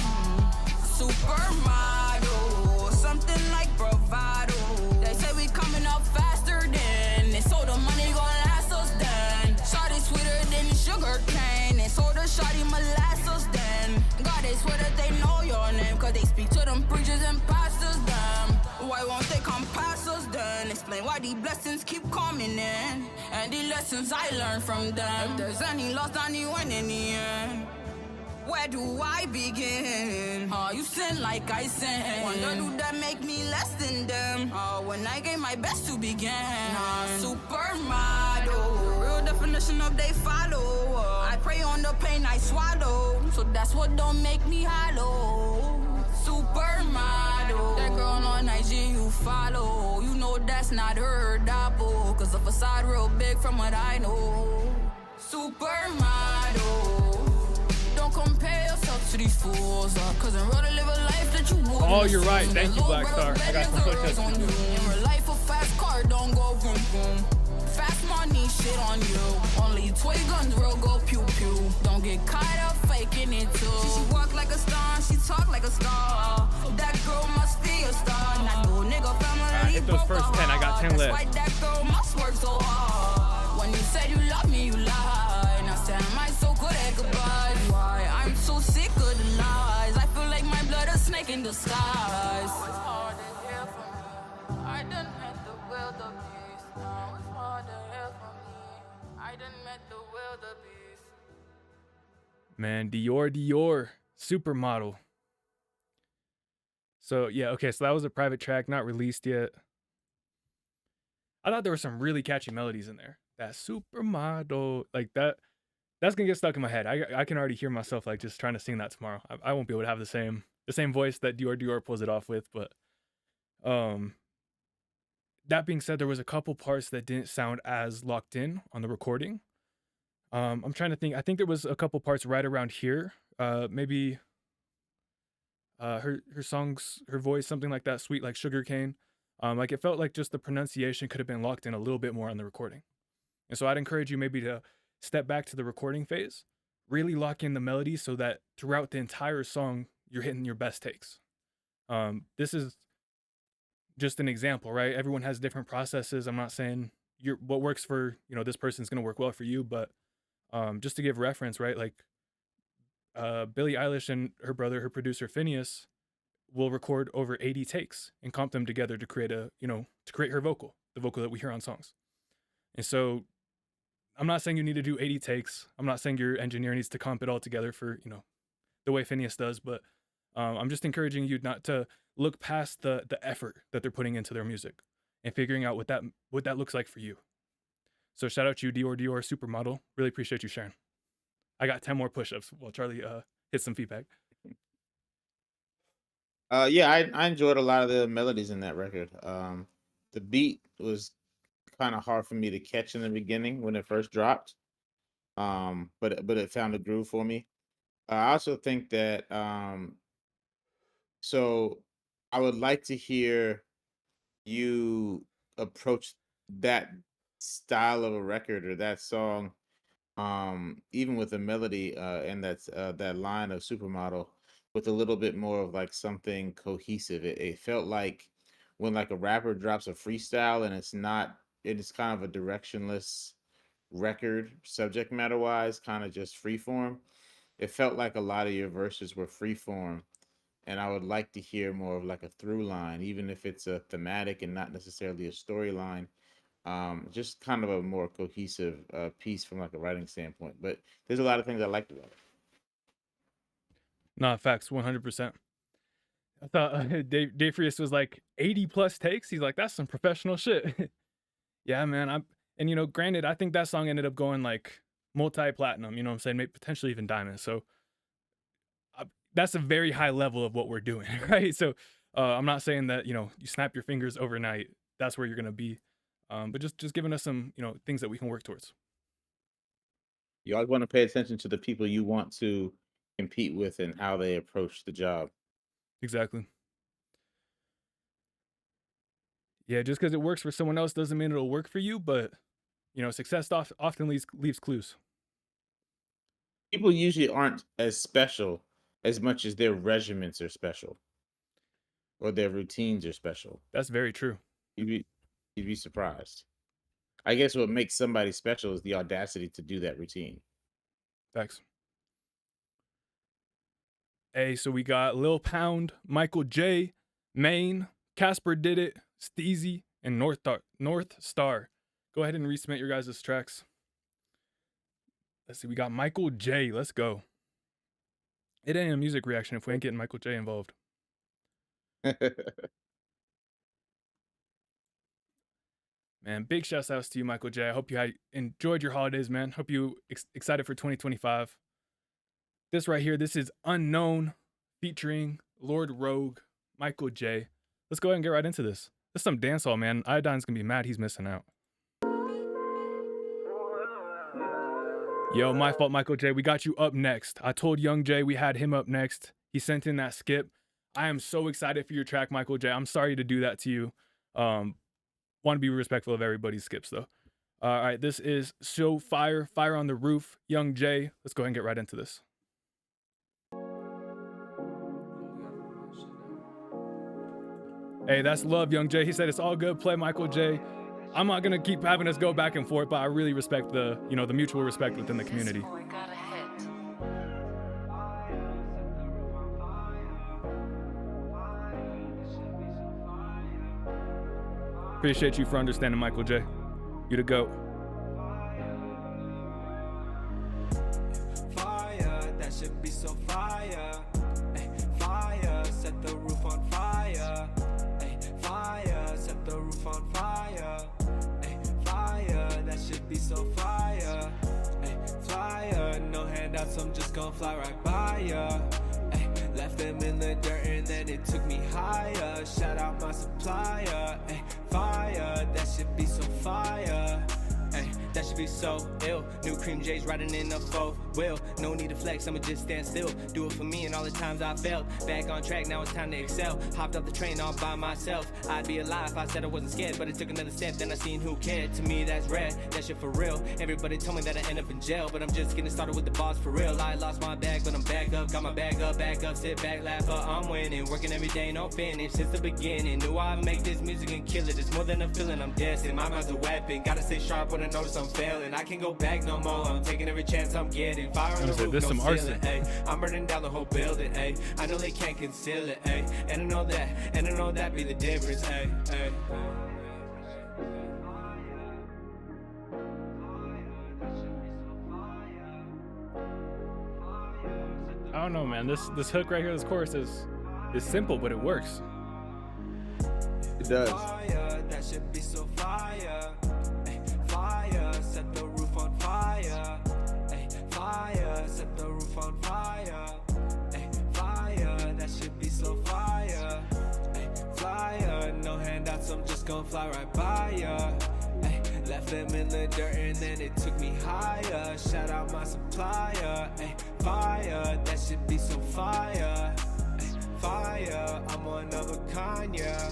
Supermodel, something like bravado. They say we coming up faster than. They so the money gon' last us then. Shawty sweeter than sugar cane. They so the shawty molasses then. God, they swear that they know your name. Cause they speak to them preachers and pastors them. Why won't they come past us then? Explain why these blessings keep coming in. And the lessons I learned from them. If there's any loss, I need win in the end. Where do I begin? You sin like I sin. Wonder do that make me less than them? When I gave my best to begin. Supermodel, real definition of they follow. I pray on the pain I swallow. So that's what don't make me hollow. Supermodel, that girl on IG you follow. You know that's not her double. Cause the facade real big from what I know. Supermodel, don't compare yourself to these fools. Cause in real to live a life that you want. Oh, you're right. Thank you, Black Star. I got some push-ups to do. In real life a fast car don't go vroom vroom. Fast money shit on you. Only toy guns real go pew pew. Don't get caught up faking it too. She walk like a star, she talk like a star. That girl must be a star. Not no nigga family. Hit those first 10. I got 10 left. That's why that girl must work so hard. When you said you love me, you lied. Now Sam, I'm so good at goodbyes. Why I'm so sick of the lies. I feel like my blood a snake in disguise. It's hard to hear from me. I done met the wildebeest. Now it's hard to hear from me. I done met the wildebeest. Man, Dior, Supermodel. So yeah, okay, so that was a private track, not released yet. I thought there were some really catchy melodies in there. That Supermodel, like that's gonna get stuck in my head. I can already hear myself like just trying to sing that tomorrow. I won't be able to have the same voice that Dior pulls it off with, but that being said, there was a couple parts that didn't sound as locked in on the recording. I'm trying to think. I think there was a couple parts right around here. Maybe her songs, her voice, something like that, sweet like sugarcane. Like it felt like just the pronunciation could have been locked in a little bit more on the recording. And so I'd encourage you maybe to step back to the recording phase, really lock in the melody so that throughout the entire song, you're hitting your best takes. This is just an example, right? Everyone has different processes. I'm not saying what works for, this person's going to work well for you, but just to give reference, right? Like Billie Eilish and her brother, her producer Phineas, will record over 80 takes and comp them together to create to create her vocal, the vocal that we hear on songs. And so I'm not saying you need to do 80 takes. I'm not saying your engineer needs to comp it all together for, the way Phineas does, but I'm just encouraging you not to look past the effort that they're putting into their music and figuring out what that looks like for you. So shout out to you, Dior Supermodel. Really appreciate you sharing. I got 10 more push-ups while Charlie hits some feedback. Yeah, I enjoyed a lot of the melodies in that record. The beat was kind of hard for me to catch in the beginning when it first dropped, but it found a groove for me. I also think that so I would like to hear you approach that style of a record or that song, even with the melody and that line of Supermodel, with a little bit more of like something cohesive. It felt like when like a rapper drops a freestyle and it is kind of a directionless record, subject matter wise, kind of just freeform. It felt like a lot of your verses were freeform, and I would like to hear more of like a through line, even if it's a thematic and not necessarily a storyline. Just kind of a more cohesive piece from like a writing standpoint. But there's a lot of things I liked about it. Nah, facts, 100%. I thought Dave Frias was like 80 plus takes. He's like, that's some professional shit. Yeah, man. Granted, I think that song ended up going like multi-platinum, you know what I'm saying? Maybe potentially even diamond. So that's a very high level of what we're doing, right? So I'm not saying that, you snap your fingers overnight, that's where you're going to be. But just giving us some, things that we can work towards. You always want to pay attention to the people you want to compete with and how they approach the job. Exactly. Yeah, just because it works for someone else doesn't mean it'll work for you, but success often leaves clues. People usually aren't as special as much as their regiments are special or their routines are special. That's very true. You'd be surprised. I guess what makes somebody special is the audacity to do that routine. Thanks. Hey, so we got Lil Pound, Michael J, Maine, Casper Did It, Steezy, and North Star. Go ahead and resubmit your guys' tracks. Let's see, we got Michael J. Let's go. It ain't a music reaction if we ain't getting Michael J involved. Man, big shouts outs to you, Michael J. I hope you enjoyed your holidays, man. Hope you excited for 2025. This right here, this is Unknown featuring Lord Rogue, Michael J. Let's go ahead and get right into this. This is some dancehall, man. Iodine's gonna be mad he's missing out. Yo, my fault, Michael J. We got you up next. I told Young J we had him up next. He sent in that skip. I am so excited for your track, Michael J. I'm sorry to do that to you. Want to be respectful of everybody's skips, though. All right, this is So Fire on the Roof, Young J. Let's go ahead and get right into this. Hey, that's love, Young J. He said it's all good. Play Michael J. I'm not gonna keep having us go back and forth, but I really respect the mutual respect within the community. Appreciate you for understanding, Michael J. You the GOAT. Fire, that should be so fire. Ay, fire, set the roof on fire. Ay, fire, set the roof on fire. Ay, fire, that should be so fire. Ay, fire, no handouts, I'm just gonna fly right by ya. Ay, left them in the dirt and then it took me higher. Shout out my supplier. Ay, fire, that should be so fire. Ay, that should be so ill. New cream J's riding in a 4-wheel. No need to flex, I'ma just stand still. Do it for me and all the times I failed. Back on track, now it's time to excel. Hopped off the train all by myself. I'd be alive if I said I wasn't scared, but it took another step, then I seen who cared. To me, that's rare, that shit for real. Everybody told me that I end up in jail, but I'm just getting started with the boss for real. I lost my bag, but I'm back up. Got my back up, sit back, laugh up. I'm winning, working every day, no finish. Since the beginning, knew I'd make this music and kill it. It's more than a feeling, I'm dancing. My mind's a weapon, gotta stay sharp when I notice I'm failing. fail and I can't go back no more. I'm taking every chance I'm getting. Fire on the roof, this no some arson. ceiling, ayy. I'm burning down the whole building, ayy. I know they can't conceal it, ayy. And I know that be the difference, ayy, ayy. I don't know, man. This hook right here, this chorus is simple, but it works. It does. Fire, that should be so fire. Ay, fire, set the roof on fire. Ay, fire, set the roof on fire. Ay, fire, that should be so fire. Ay, flyer, no handouts, I'm just gonna fly right by ya. Ay, left them in the dirt and then it took me higher. Shout out my supplier. Ay, fire, that should be so fire. Ay, fire, I'm one of a kind, yeah.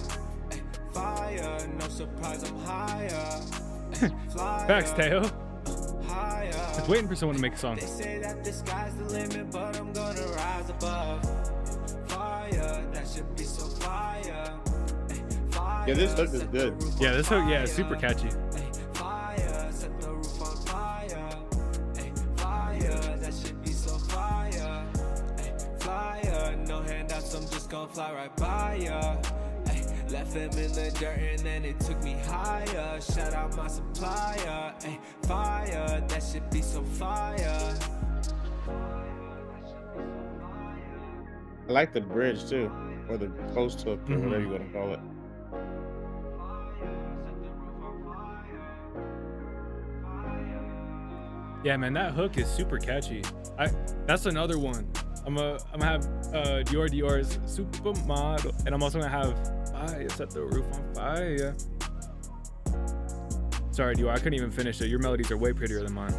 Fire, no surprise, I'm higher. Facts, Teo. Higher. Just waiting for someone to make a song. They say that the sky's the limit, but I'm gonna rise above. Fire, that should be so fire. Fire, Yeah, this hook is good. Yeah, this hook, yeah, it's super catchy. Fire, set the roof on fire. Fire, that should be so fire. Flyer, no handouts, I'm just gonna fly right by ya. Left them in the dirt and then it took me higher. Shout out my supplier. Ay, fire, that should be so fire. I like the bridge too, or the post hook, or whatever you want to call it. Yeah, man, that hook is super catchy. That's another one. I'm gonna have Dior's Supermodel, and I'm also gonna have Fire, Set the Roof on Fire. Sorry, Dior, I couldn't even finish it. Your melodies are way prettier than mine.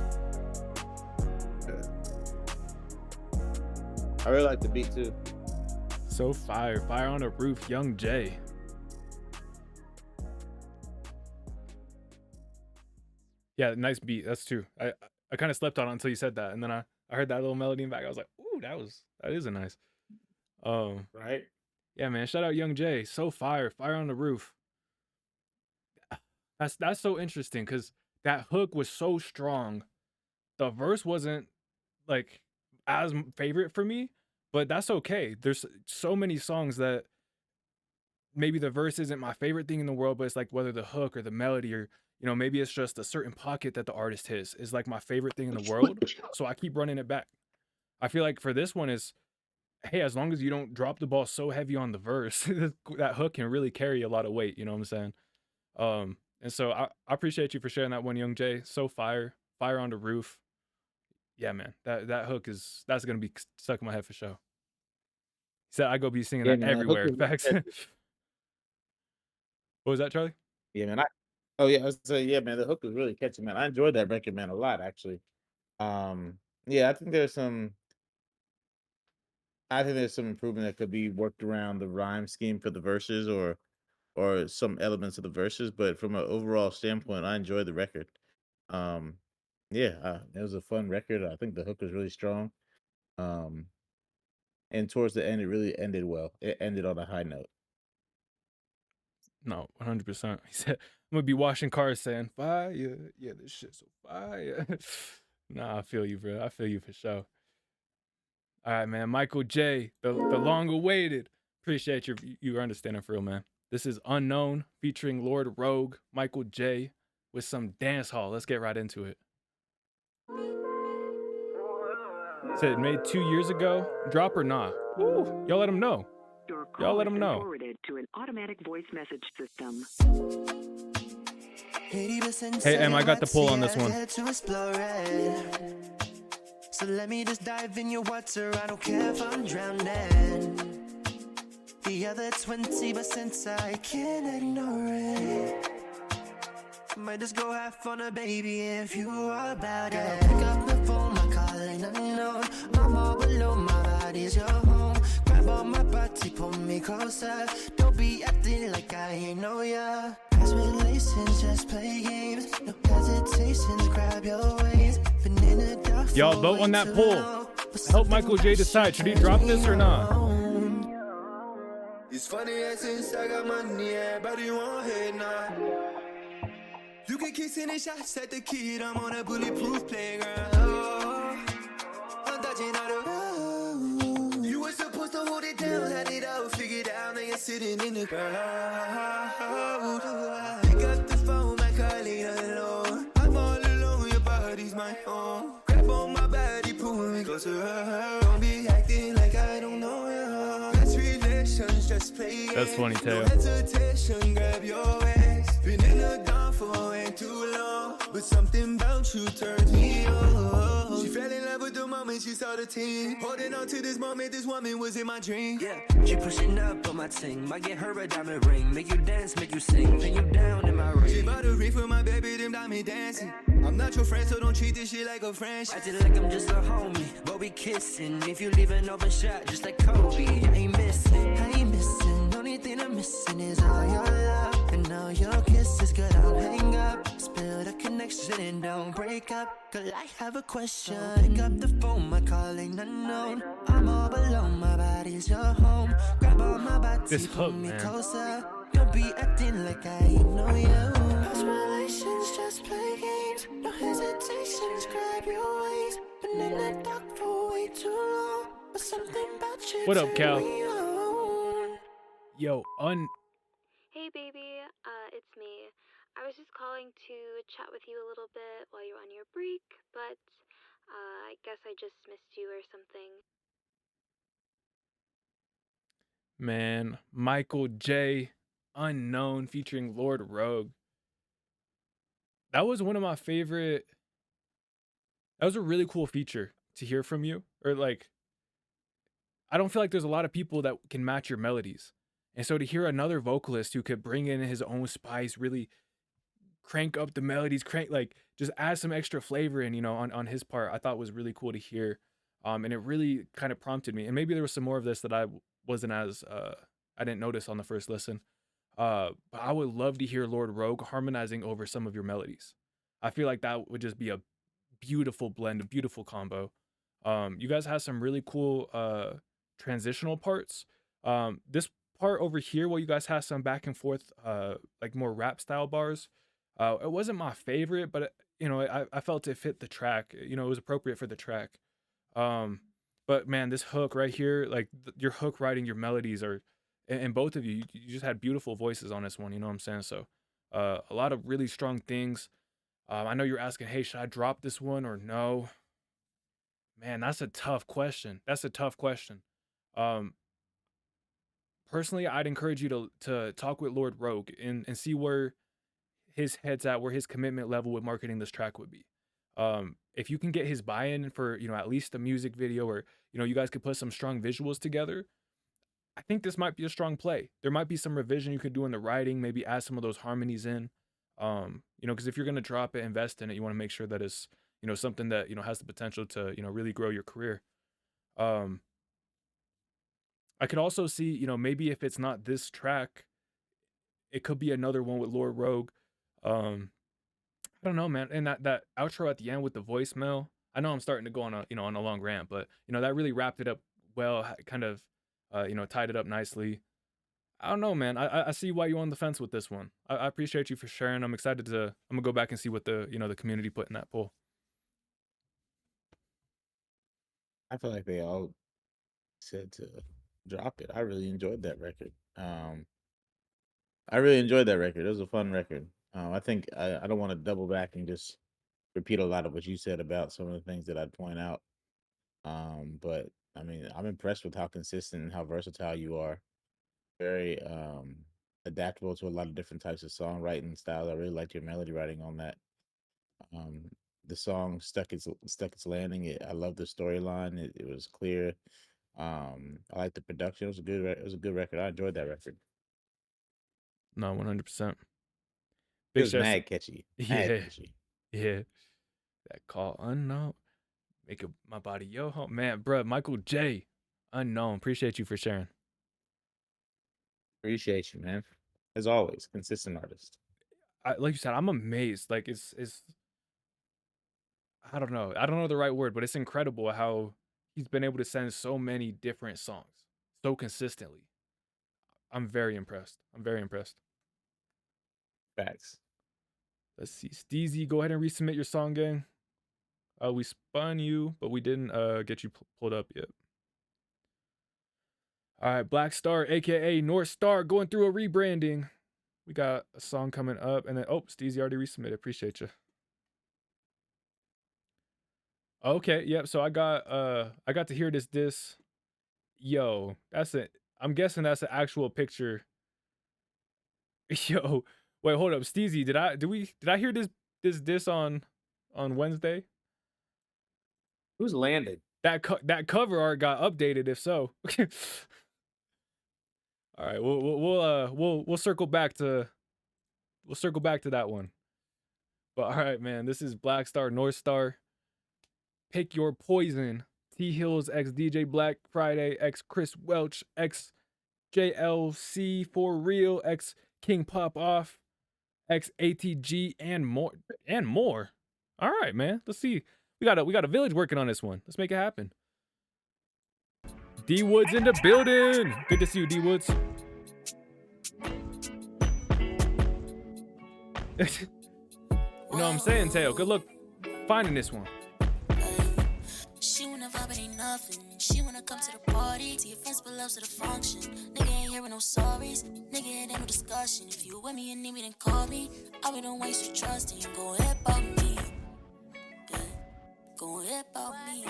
I really like the beat too. So fire on the roof, Young J. Yeah, nice beat. That's true. I kind of slept on it until you said that, and then I heard that little melody in the back. I was like, ooh, that is a nice. Right? Yeah, man. Shout out Young J. So fire on the roof. That's so interesting because that hook was so strong. The verse wasn't like as favorite for me, but that's okay. There's so many songs that maybe the verse isn't my favorite thing in the world, but it's like whether the hook or the melody or, you know, maybe it's just a certain pocket that the artist hits is like my favorite thing in the world. So I keep running it back. I feel like for this one is, hey, as long as you don't drop the ball so heavy on the verse, that hook can really carry a lot of weight. You know what I'm saying? And so I appreciate you for sharing that one, Young J. So fire on the roof. Yeah, man, that hook that's gonna be stuck in my head for sure. He said I go be singing that everywhere. Facts. What was that, Charlie? Yeah, man. I was saying, yeah, man, the hook was really catchy, man. I enjoyed that record, man, a lot actually. Yeah, I think there's some improvement that could be worked around the rhyme scheme for the verses or some elements of the verses, but from an overall standpoint, I enjoyed the record. Yeah, it was a fun record. I think the hook was really strong. And towards the end, it really ended well. It ended on a high note. No, 100%. He said, I'm gonna be washing cars saying fire. Yeah, this shit's so fire. Nah, I feel you, bro. I feel you for sure. All right, man. Michael J, the long awaited. Appreciate you understanding for real, man. This is Unknown featuring Lord Rogue, Michael J, with some dance hall. Let's get right into it. Said made 2 years ago. Drop or not? Ooh, y'all let him know. Y'all let him know. Forwarded to an automatic voice message system. Hey, Em, I got the pull on this one. So let me just dive in your water. I don't care if I'm drowning. The other 20% I can't ignore it. Might just go half on a baby if you are about it. Pick up the phone, my calling unknown. I'm all below, my body's your home. Grab on my body, pull me closer. Don't be acting like I ain't know ya. Pass relations, just play games. No hesitations, grab your ways. Y'all vote on that poll. Help Michael J decide, should he drop this or not? It's funny since I got money, everybody want hate now. You can we keep sending shots at the kid. I'm on a bulletproof playground. Oh, I'm dodging all the road. You were supposed to hold it down, had it all figured out. Now you're sitting in the crowd. Pick up the phone, my colleague alone. I'm all alone, your body's my home. Grab on my body, pull me closer. Don't be acting like I don't know you. Past relations, just play. That's funny, Teo. No hesitation, grab your ass. Been in the dark for way too long, but something about you turns me on. She fell in love with the moment she saw the team. Holding on to this moment, this woman was in my dream. Yeah, she pushing up on my ting. Might get her a diamond ring. Make you dance, make you sing. Pin you down in my ring. She bought a ring for my baby, them diamond dancing. I'm not your friend, so don't treat this shit like a friendship. Acting like I'm just a homie, but we kissing. If you leave an open shot, just like Kobe, I ain't missing. I ain't missing. Only thing I'm missing is all your love and all your kisses. Good, I'll hang up. Spill the connection and don't break up. Cause I have a question. Pick up the phone, my calling unknown. I'm all alone, my body's your home. Grab on my body, This pull hook, me man. closer. Don't be acting like I ain't know you. Past relations, just play games. No hesitations, grab your ways. Been in the dark for way too long, but something about you What up, Cal? turned me on. Yo, Hey baby, it's me. I was just calling to chat with you a little bit while you're on your break, but I guess I just missed you or something. man, Michael J. Unknown featuring Lord Rogue. That was one of my favorite. That was a really cool feature to hear from you. Or like, I don't feel like there's a lot of people that can match your melodies. And so to hear another vocalist who could bring in his own spice, really crank up the melodies, like just add some extra flavor in, on his part, I thought was really cool to hear. And it really kind of prompted me. And maybe there was some more of this that I wasn't as, I didn't notice on the first listen. But I would love to hear Lord Rogue harmonizing over some of your melodies. I feel like that would just be a beautiful blend, a beautiful combo. You guys have some really cool transitional parts. This part over here, where you guys have some back and forth, like more rap style bars. It wasn't my favorite, but I felt it fit the track. It was appropriate for the track. But man, this hook right here, like your hook writing your melodies are, and both of you just had beautiful voices on this one. You know what I'm saying? So, a lot of really strong things. I know you're asking, hey, should I drop this one or no? Man, that's a tough question. Personally, I'd encourage you to talk with Lord Rogue and see where his head's at, where his commitment level with marketing this track would be. If you can get his buy-in for, at least a music video, or, you guys could put some strong visuals together, I think this might be a strong play. There might be some revision you could do in the writing, maybe add some of those harmonies in. Because if you're going to drop it, invest in it, you want to make sure that it's, something that, has the potential to, really grow your career. I could also see, maybe if it's not this track, it could be another one with Lord Rogue. I don't know, man. And that outro at the end with the voicemail, I know I'm starting to go on a long rant, but, that really wrapped it up well, kind of, tied it up nicely. I don't know, man. I see why you're on the fence with this one. I appreciate you for sharing. I'm excited I'm gonna go back and see what the community put in that poll. I feel like they all said to drop it. I really enjoyed that record. It was a fun record. I think I don't want to double back and just repeat a lot of what you said about some of the things that I'd point out. But I mean, I'm impressed with how consistent and how versatile you are. Very adaptable to a lot of different types of songwriting styles. I really liked your melody writing on that. The song stuck its landing. I love the storyline. It was clear. I like the production. It was a good record. I enjoyed that record. No, 100%. It was mad catchy. Catchy. Yeah. That call unknown. Make my body yo home. Man, bruh, Michael J. Unknown. Appreciate you for sharing. Appreciate you, man. As always, consistent artist. Like you said, I'm amazed. Like it's I don't know the right word, but it's incredible how he's been able to send so many different songs so consistently. I'm very impressed. Facts. Let's see. Steezy, go ahead and resubmit your song, gang. We spun you, but we didn't get you pulled up yet. All right, Black Star, aka North Star, going through a rebranding. We got a song coming up, and then Steezy already resubmitted. Appreciate you. Okay, yep. So I got to hear this. Yo, that's it. I'm guessing that's an actual picture. Yo, wait, hold up, Steezy. Did I hear this on Wednesday? Who's landed? That cover art got updated. If so, all right, we'll circle back to that one. But all right, man, this is Black Star, North Star. Pick your poison. T Hills x DJ Black Friday x Chris Welch x JLC for real x King Pop Off x ATG and more. All right, man. Let's see. We got a village working on this one. Let's make it happen. D Woods in the building. Good to see you, D Woods. You know what I'm saying, Tail? Good luck finding this one. She wanna vibe, but ain't nothing. She wanna come to the party, to your friends, but loves to the function. Nigga ain't hearing no sorries. Nigga ain't no discussion. If you with me and need me, then call me. I would don't waste your trust and go ahead about me. Yeah. Go ahead about me.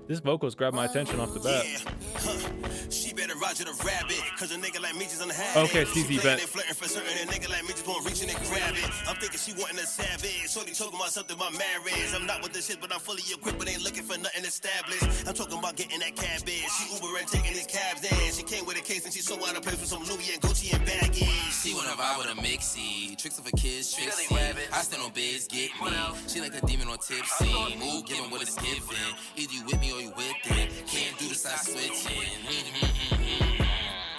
This vocals grabbed my attention off the bat. She better Roger the rabbit, cause a nigga like me just on the habit. Okay, CZ bet. Flirting for certain, a nigga like me just won't reach in and grab it. I'm thinking she wanting a savage. Shorty talking about something about marriage. I'm not with this shit, but I'm fully equipped, but ain't looking for nothing established. I'm talking about getting that cabbage. She Uber and taking these cabs in. She came with a case and she so out of place with some Louis and Gucci and baggage. She wanna vibe with a mixie. Tricks of a kid's tricksy. I stand on biz, get me. She like a demon on tipsy. Move, giving what it's giving. Either you with me or you with it. Can't do the side switching.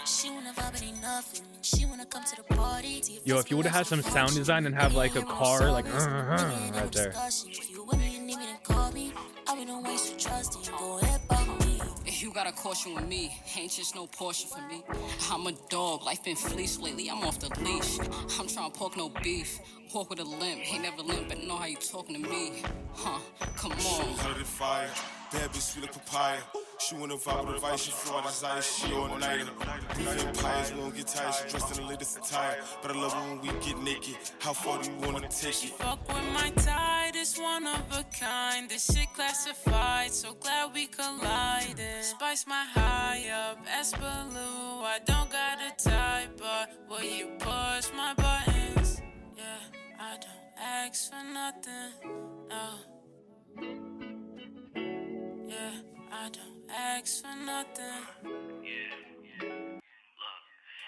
She wanna vibe, but ain't nothing. She wanna come to the party. Yo, if you would have had some sound design and have like a car like right there. If you with me and need me, then call me. I would don't waste your trust and go ahead about me. If you got a caution with me, ain't just no portion for me. I'm a dog, life been fleeced lately, I'm off the leash. I'm trying to poke no beef, walk with a limp, ain't never limp, but know how you talking to me. Huh, come on. She fire, bad bitch sweet like papaya. She wanna vibe with advice, she fraud, desire, she all nighter. We vampires, we don't get tired, she dressed in the latest attire. But I love her when we get naked, how far do you wanna take it? Fuck with my tide, it's one of a kind. This shit classified, so glad we collided. Spice my high up, Espaloo. I don't got a type, but will you push my buttons? Yeah, I don't ask for nothing, no. Yeah, I don't ask for nothing.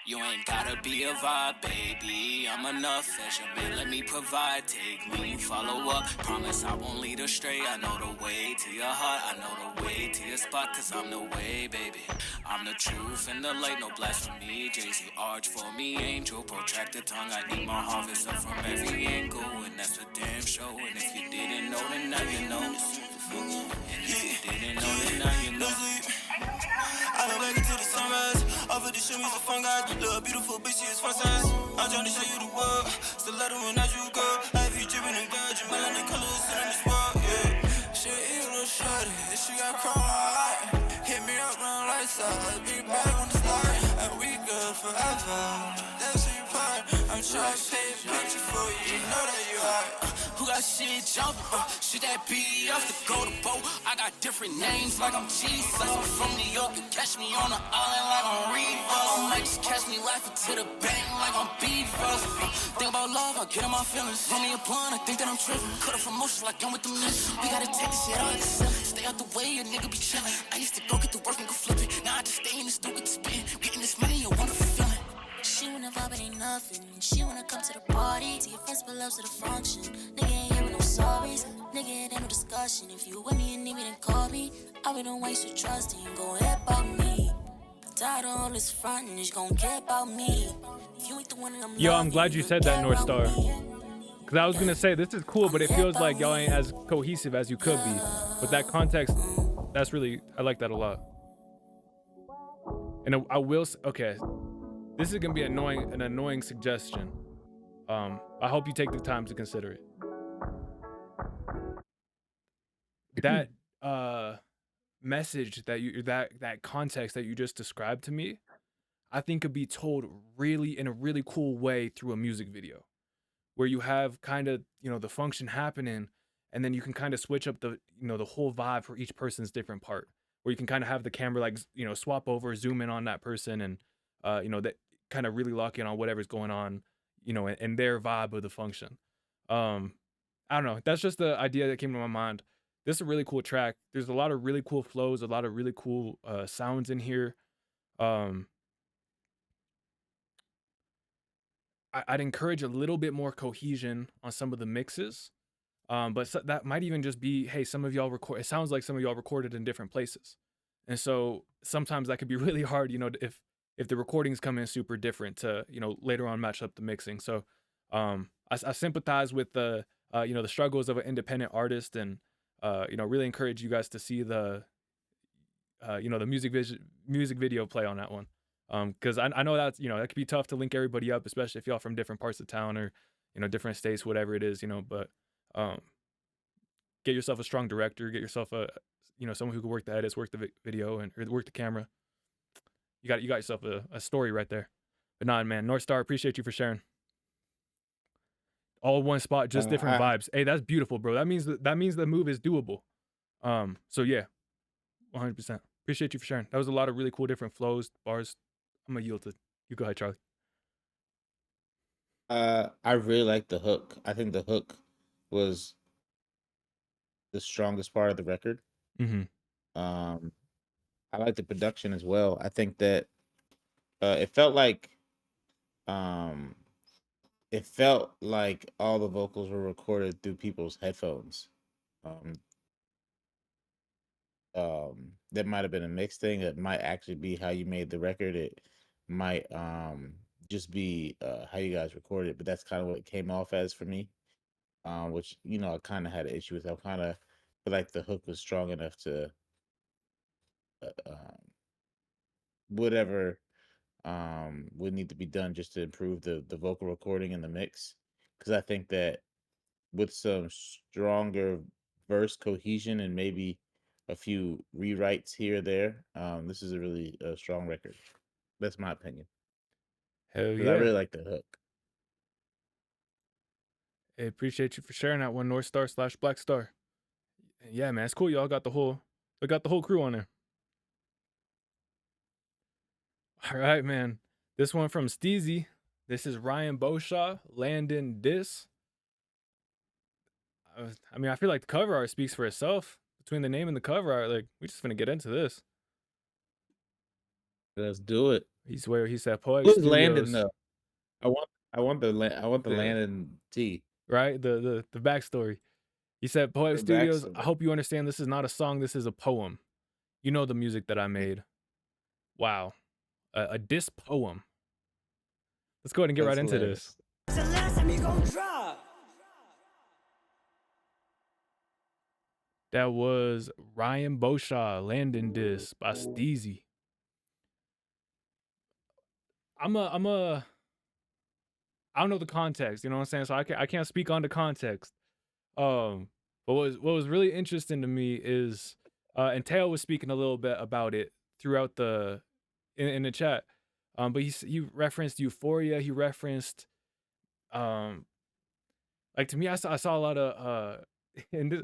You ain't gotta be a vibe, baby. I'm enough as your man, let me provide. Take me, you follow up. Promise I won't lead astray. I know the way to your heart. I know the way to your spot, cause I'm the way, baby. I'm the truth and the light, no blasphemy. Jay-Z arch for me, angel. Protracted tongue, I need my harvest up from every angle. And that's a damn show. And if you didn't know, then now you know. And if you didn't know, then now you know. I go back into the sunrise. Offer to show me some fun guys. Little beautiful bitch, she is fun size. I'm trying to show you the world. Still let her when as you go. I have you dripping and virgin. Melanin colors in this world, yeah. She eat a little shorty. She got crown all light. Hit me up, run lights out. Big bag on the start. And we good forever. That's your part. I'm trying to take a picture for you. You know that you hot. Who got shit jumping? Shit that be off the go to boat. I got different names like I'm Jesus. I'm from New York. You catch me on the island like I'm Reavers. Might just catch me laughing to the bank like I'm Beavers. Think about love, I get in my feelings. Roll me a blunt, I think that I'm tripping. Cut off emotion like I'm with the mission. We gotta take this shit out of the ceiling. Stay out the way, a nigga be chillin'. I used to go get to work and go flip it. Now I just stay in the studio to spin. Getting this money, a wonderful feeling. She wanna vibe, but ain't nothing. She wanna come to the party, to your friends, but loves to the function. Nigga ain't hearing no sorries. Nigga ain't no discussion. If you with me and need me, then call me. I would don't waste your trust and go ahead about me. Tired of all this frontin', you gon' care about me. If you ain't the one that I'm Yo, I'm glad you said that, North Star. Cause I was gonna say this is cool, but it feels like y'all ain't as cohesive as you could be. With that context, that's really, I like that a lot. And I will, okay. This is gonna be an annoying suggestion. I hope you take the time to consider it. that message that that context that you just described to me, I think could be told really in a really cool way through a music video, where you have kind of, the function happening, and then you can kind of switch up the, the whole vibe for each person's different part, where you can kind of have the camera like, swap over, zoom in on that person, and that kind of really lock in on whatever's going on, and their vibe of the function. I don't know. That's just the idea that came to my mind. This is a really cool track. There's a lot of really cool flows, a lot of really cool sounds in here. Um, I'd encourage a little bit more cohesion on some of the mixes. But that might even just be, hey, some of y'all record. It sounds like some of y'all recorded in different places, and so sometimes that could be really hard, if the recordings come in super different to, later on match up the mixing. So, I sympathize with the, the struggles of an independent artist, and really encourage you guys to see the, the music video play on that one. Because I know that's, that could be tough to link everybody up, especially if y'all from different parts of town or, different states, whatever it is, but get yourself a strong director, get yourself a, someone who can work the edits, work the video, and or work the camera. You got yourself a story right there. But nah, man, North Star, appreciate you for sharing. All one spot, just different vibes. Hey, that's beautiful, bro. That means the move is doable. So yeah, 100%. Appreciate you for sharing. That was a lot of really cool different flows, bars. I'm gonna yield to you. Go ahead, Charlie. I really like the hook. I think the hook was the strongest part of the record. Mm-hmm. I like the production as well. I think that it felt like all the vocals were recorded through people's headphones. That might have been a mixed thing. It might actually be how you made the record. It might just be how you guys recorded it, but that's kind of what it came off as for me. Which, I kind of had an issue with. I kind of feel like the hook was strong enough to whatever would need to be done just to improve the vocal recording and the mix, because I think that with some stronger verse cohesion and maybe a few rewrites here or there, this is a really strong record. That's my opinion. Hell 'Cause yeah. I really like the hook. Hey, appreciate you for sharing that one, North Star / Black Star. Yeah, man, it's cool. Y'all got the whole crew on there. All right, man. This one from Steezy. This is Ryan Boshaw, Landon Diss. I mean, I feel like the cover art speaks for itself. Between the name and the cover art, like, we just gonna get into this. Let's do it. He said Poetic Who's Studios. Landon though? I want the Landon T. Right? The backstory. He said, Poetic The Studios, backstory. I hope you understand this is not a song, this is a poem. You know the music that I made. Wow. A diss poem. Let's go ahead and get That's right into hilarious. this. It's the last time you gonna drop. That was Ryan Boshaw, Landon Diss by Steezy. I don't know the context, you know what I'm saying? So I can't speak on the context. But what was really interesting to me is, and Teo was speaking a little bit about it throughout in the chat. But he referenced Euphoria. He referenced, like, to me, I saw a lot of and this,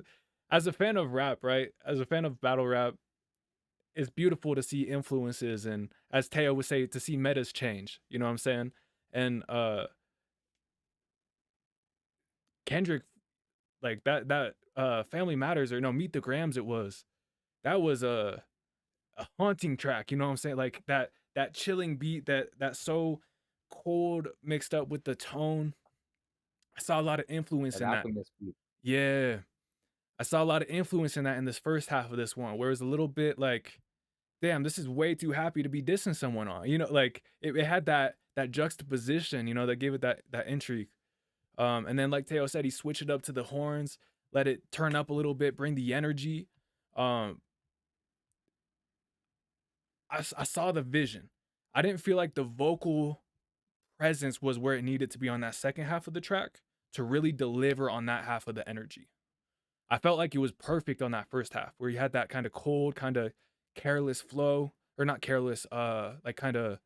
as a fan of rap, right? As a fan of battle rap, it's beautiful to see influences, and as Teo would say, to see metas change. You know what I'm saying? And Kendrick, like that Family Matters, or no, Meet the Grams, that was a haunting track. You know what I'm saying? Like that chilling beat, that so cold mixed up with the tone. I saw a lot of influence in that. Alchemist beat. Yeah. I saw a lot of influence in that in this first half of this one, where it was a little bit like, damn, this is way too happy to be dissing someone on. Like it had that juxtaposition, that gave it that intrigue. And then, like Teo said, he switched it up to the horns, let it turn up a little bit, bring the energy. I saw the vision. I didn't feel like the vocal presence was where it needed to be on that second half of the track to really deliver on that half of the energy. I felt like it was perfect on that first half where you had that kind of cold, kind of careless flow, or not careless, like kind of,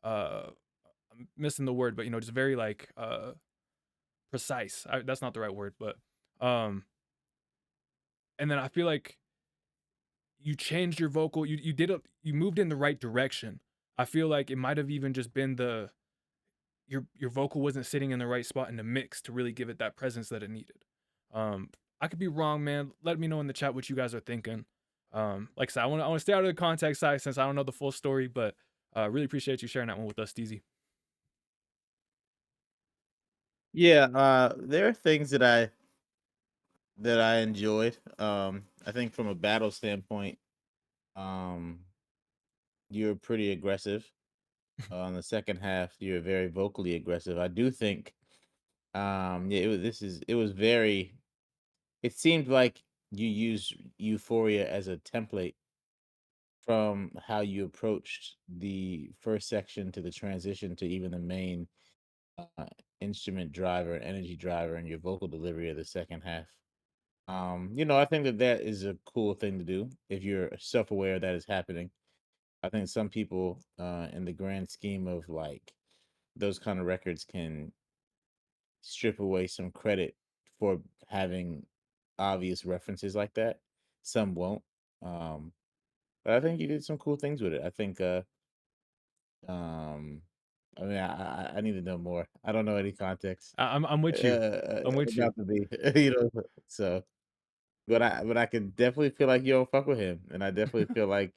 I'm missing the word, but just very like precise. That's not the right word, but um, and then I feel like you changed your vocal. You moved in the right direction. I feel like it might have even just been your vocal wasn't sitting in the right spot in the mix to really give it that presence that it needed. I could be wrong, man. Let me know in the chat what you guys are thinking. Like I said, I want to stay out of the context side since I don't know the full story, but really appreciate you sharing that one with us, Steezy. Yeah, there are things that I enjoyed. I think from a battle standpoint, you're pretty aggressive. On the second half, you're very vocally aggressive. I do think, yeah, it was very. It seemed like you used Euphoria as a template from how you approached the first section to the transition to even the main uh, instrument driver, energy driver, and your vocal delivery of the second half. I think that is a cool thing to do if you're self-aware that is happening. I think some people, in the grand scheme of like those kind of records, can strip away some credit for having obvious references like that. Some won't. But I think you did some cool things with it. I think um I mean I need to know more. I don't know any context I'm with you. I'm with you. about the beat, so but I can definitely feel like you don't fuck with him. And I definitely feel like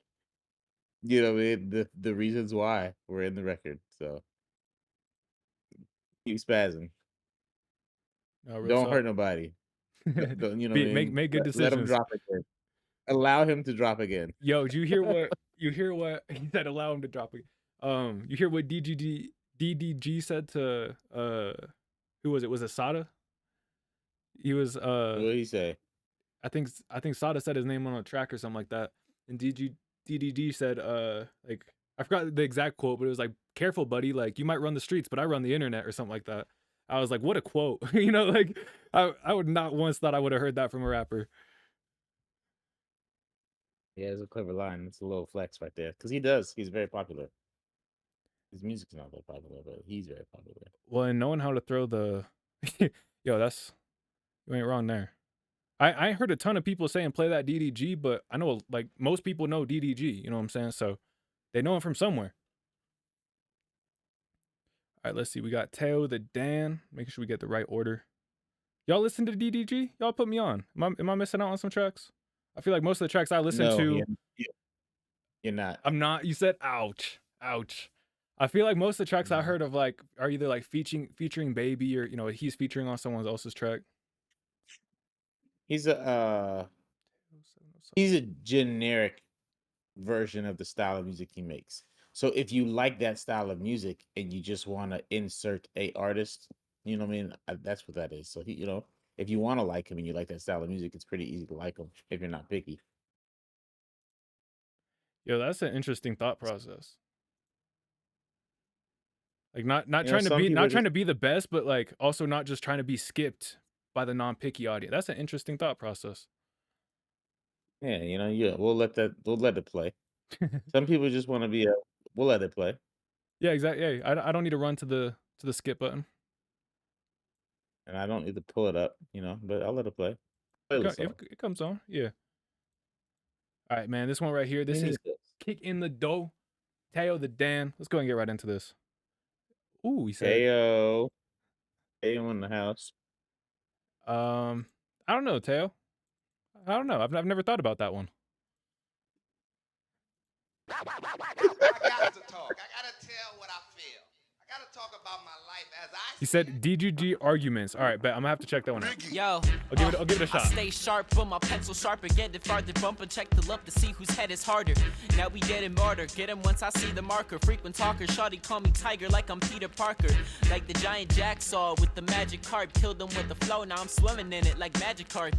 the reasons why were in the record. So keep spazzing. No, real Don't talk. hurt nobody. Don't, what I mean? Make good Let him decisions. drop again. Allow him to drop again. Yo, do you hear what he said? Allow him to drop it. You hear what DDG said to who was it? Was it Sada? He was What did he say? I think Sada said his name on a track or something like that. And DDG said like I forgot the exact quote, but it was like, "Careful, buddy. Like you might run the streets, but I run the internet," or something like that. I was like, "What a quote!" Like I would not once thought I would have heard that from a rapper. Yeah, it's a clever line. It's a little flex right there because he does. He's very popular. His music's not that popular, but he's very popular. Well, and knowing how to throw the, yo, you ain't wrong there. I heard a ton of people saying play that DDG, but I know like most people know DDG. You know what I'm saying? So they know him from somewhere. All right, let's see. We got Teo the Dan. Making sure we get the right order. Y'all listen to DDG? Y'all put me on. Am I missing out on some tracks? I feel like most of the tracks I listen to. You're not. I'm not. You said ouch. I feel like most of the tracks I heard of like are either like featuring Baby or he's featuring on someone else's track. He's a generic version of the style of music he makes. So if you like that style of music and you just want to insert a artist, you know what I mean? That's what that is. So he, if you want to like him and you like that style of music, it's pretty easy to like him if you're not picky. Yo, that's an interesting thought process. Like not trying to be the best, but like also not just trying to be skipped by the non-picky audience. That's an interesting thought process. Yeah, we'll let it play. Some people just want to be we'll let it play. Yeah, exactly. Yeah, I don't need to run to the skip button. And I don't need to pull it up, but I'll let it play. It comes on, yeah. All right, man, this one right here. This is Kick in the Dough. Teo the Dan. Let's go and get right into this. Ooh, he said Teo in the house. I don't know, Teo. I don't know. I've never thought about that one. I got to talk. I got to tell what I feel. I got to talk about my life as I. He said DGG arguments. All right, bet I'm gonna have to check that one out. Yo, I'll give it a shot. I stay sharp, but my pencil sharper. Get it farther, bump and check the lump to see whose head is harder. Now we getting martyr. Get him once I see the marker. Frequent talker, shawty call me Tiger like I'm Peter Parker. Like the giant jacksaw with the magic carp. Killed him with the flow, now I'm swimming in it like Magic Carp.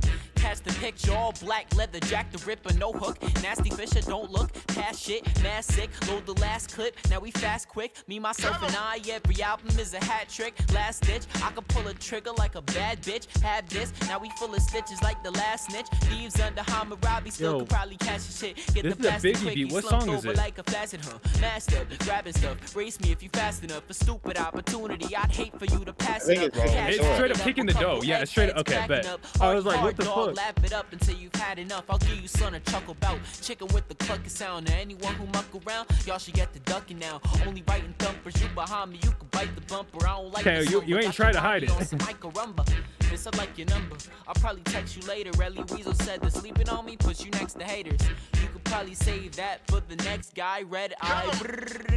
catch the picture. All black leather, Jack the Ripper, no hook. Nasty Fisher, don't look past shit. Mad sick, load the last clip. Now we fast quick. Me, myself, and I. Every album is a hat trick. Last ditch, I could pull a trigger like a bad bitch. Have this, now we full of stitches like the last snitch. Thieves under Hammurabi, still could probably catch a shit. Get this the is a plastic Biggie quick, beat. you What slumped song is over it? like a flaccid, Master, grabbing stuff. Race me if you fast enough. For stupid opportunity, I'd hate for you to pass it up. It's straight up kicking the dough. Yeah, it's straight up. Okay, bet. I was like, what the fuck? Laugh it up until you've had enough. I'll give you son a chuckle bout. Chicken with the clucking sound. Now anyone who muck around, y'all should get the ducking now. Only writing thumpers. You behind me, you can bite the bumper. I don't like okay, you ain't trying to hide it. Miss, I like your number. I'll probably text you later. Ellie Weasel said that sleeping on me puts you next to haters. You could probably save that for the next guy. Red eye,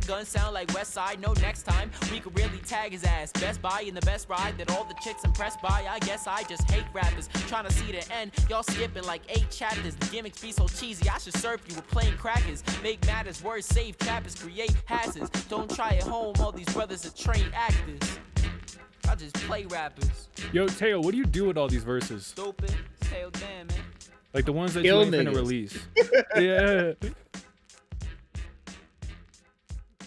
gun sound like West Side. No, next time we could really tag his ass. Best Buy in the best ride that all the chicks impressed by. I guess I just hate rappers. Trying to see the end. Y'all skipping like 8 chapters. The gimmicks be so cheesy. I should serve you with plain crackers. Make matters worse. Save trappers. Create passes. Don't try at home. All these brothers are trained actors. I just play rappers. Yo, Teo, what do you do with all these verses? Stupid. Teo, damn, man. Like the ones that Kill you ain't finna niggas. release. Yeah.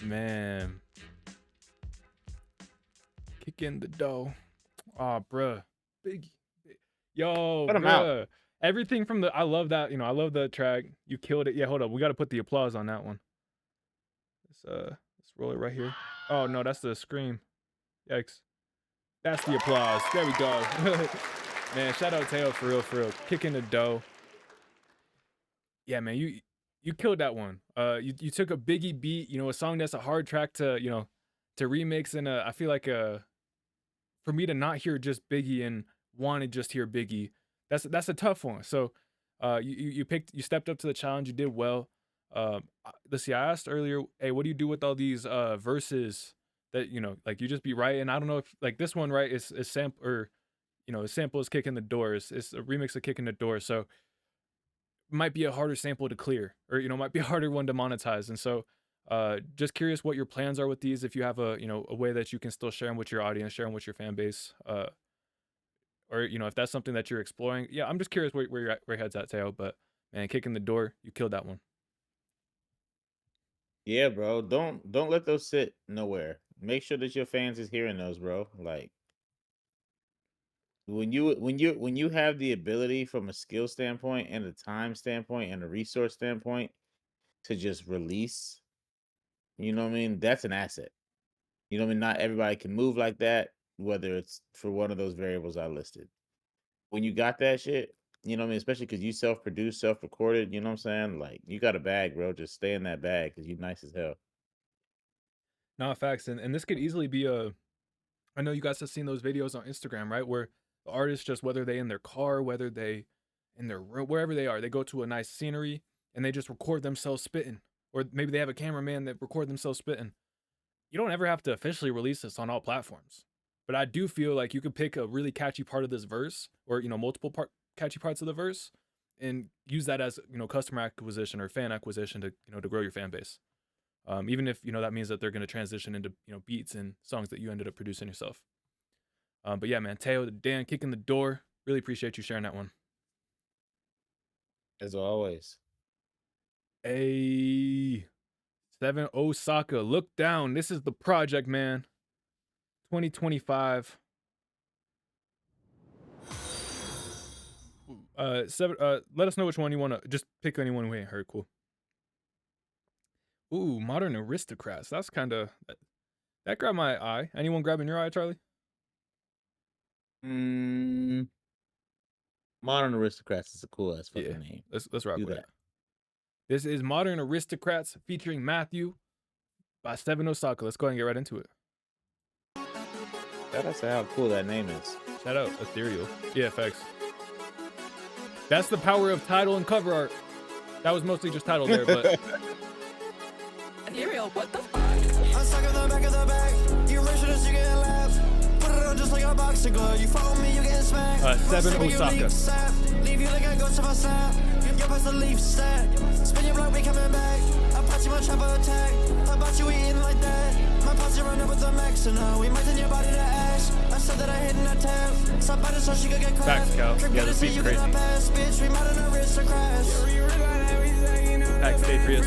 Man. Kick in the dough. Oh, bruh. Biggie. Yo, Put 'em bruh. Everything from the, I love that. You know, I love the track. You killed it. Yeah, hold up. We got to put the applause on that one. Let's roll it right here. Oh, no, that's the scream. Yikes. That's the applause. There we go. Man, shout out Teo for real. Kicking the dough. Yeah, man, you killed that one. You took a Biggie beat, you know, a song that's a hard track to, you know, to remix, and I feel like for me to not hear just Biggie and want to just hear Biggie, that's a tough one. So you stepped up to the challenge, you did well. Let's see, I asked earlier, hey, what do you do with all these verses that, you know, like you just be writing? I don't know if like this one, right, is sample, or you know, a sample is Kicking the Door. It's a remix of Kicking the Door, so it might be a harder sample to clear, or you know, might be a harder one to monetize. And so just curious what your plans are with these, if you have a, you know, a way that you can still share them with your audience, share them with your fan base, or you know, if that's something that you're exploring. Yeah, I'm just curious where your head's at, Teo. But man, Kicking the Door, you killed that one. Yeah, bro. Don't let those sit nowhere. Make sure that your fans is hearing those, bro. Like when you have the ability from a skill standpoint and a time standpoint and a resource standpoint to just release, you know what I mean? That's an asset. You know what I mean? Not everybody can move like that, whether it's for one of those variables I listed. When you got that shit, you know what I mean? Especially because you self-produced, self-recorded, you know what I'm saying? Like, you got a bag, bro. Just stay in that bag because you nice as hell. No, facts. And this could easily be I know you guys have seen those videos on Instagram, right? Where the artists, just whether they in their car, whether they in their room, wherever they are, they go to a nice scenery and they just record themselves spitting. Or maybe they have a cameraman that record themselves spitting. You don't ever have to officially release this on all platforms. But I do feel like you could pick a really catchy part of this verse, or, you know, multiple catchy parts of the verse, and use that as, you know, customer acquisition or fan acquisition to, you know, to grow your fan base. Even if, you know, that means that they're going to transition into, you know, beats and songs that you ended up producing yourself. But yeah, man, Teo, Dan, Kicking the Door. Really appreciate you sharing that one. As always. Hey, 7 Osaka, look down. This is the project, man. 2025. Let us know which one you want to, just pick anyone we ain't heard. Cool. Ooh, Modern Aristocrats. That's kind of, that grabbed my eye. Anyone grabbing your eye, Charlie? Modern Aristocrats is a cool ass fucking name. Let's rock with that. This is Modern Aristocrats featuring Matthew by 7 Osaka. Let's go ahead and get right into it. Shout out to how cool that name is. Shout out Ethereal. Yeah, facts. That's the power of title and cover art. That was mostly just title there, but Ethereal, what the fuck? I'm stuck in the back of the bag. You rich this, you get laughed. Put it on just like a boxing glove. You follow me, you getting smacked. 7 Osaka. Leave you like a ghost of a snap. Your best to leave set. Spin your block, we coming back. I bought you a chopper attack. I bought you eating like that. My posse run up with the max, so now we melting your body to ash. I said that I hit in a tab. Somebody so she could get caught. Facts, Cal. Yeah, this beat's crazy. Bitch, we modern aristocrats. Facts, stay Prius.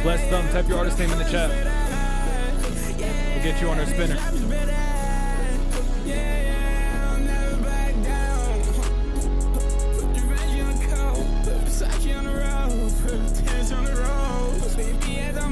Bless them. Type your artist name in the chat. We'll get you on our spinner.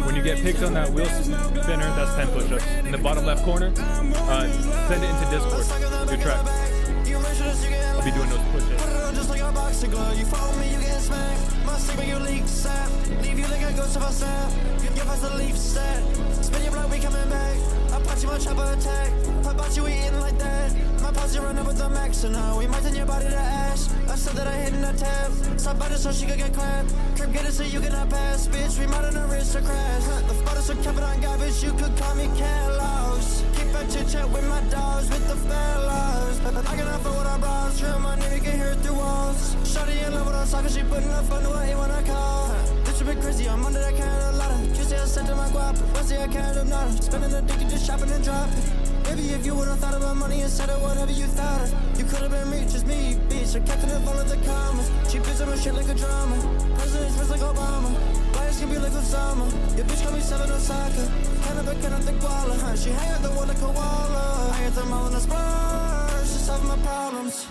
When you get picked on that wheel spinner, that's 10 push-ups. In the bottom left corner, send it into Discord. Good track. I'll be doing those push-ups. Just like a boxing glove, you follow me, you get smacked. My signal, you leak sap. Leave you like a ghost of a sap. Your pass the leaf set. Spin your block, we coming back. I punch you, my chopper attack. I bought you eating like that. My posse run up with the max, so now we might turn your body to ash. I said that I hit in a tab. Somebody so she could get clapped. Crib get it so you cannot pass. Bitch, we modern aristocrats. The photos are kept on garbage, you could call me Carlos. Keep a chit chat with my dogs, with the fellas. I can offer what I brought. Sure, my nigga can hear it through walls. Shawty in love with us, cause she putting up fun to what he wanna call. Bitch, a bit crazy, I'm under that kind of ladder. Juicy, I sent to my guap. Rusty, I can't of nada. Spending the dick, just shopping and dropping. Maybe if you would've thought about money instead of whatever you thought of, you could've been me, just me, bitch. I kept it up all of the commas. She bitch on my shit like a drama. President's rich like Obama. Bias can be like Osama. Your bitch call me 7 Osaka. Can't think koala. She hang out the wall like koala. I hit them all in the splash. Just solving my problems.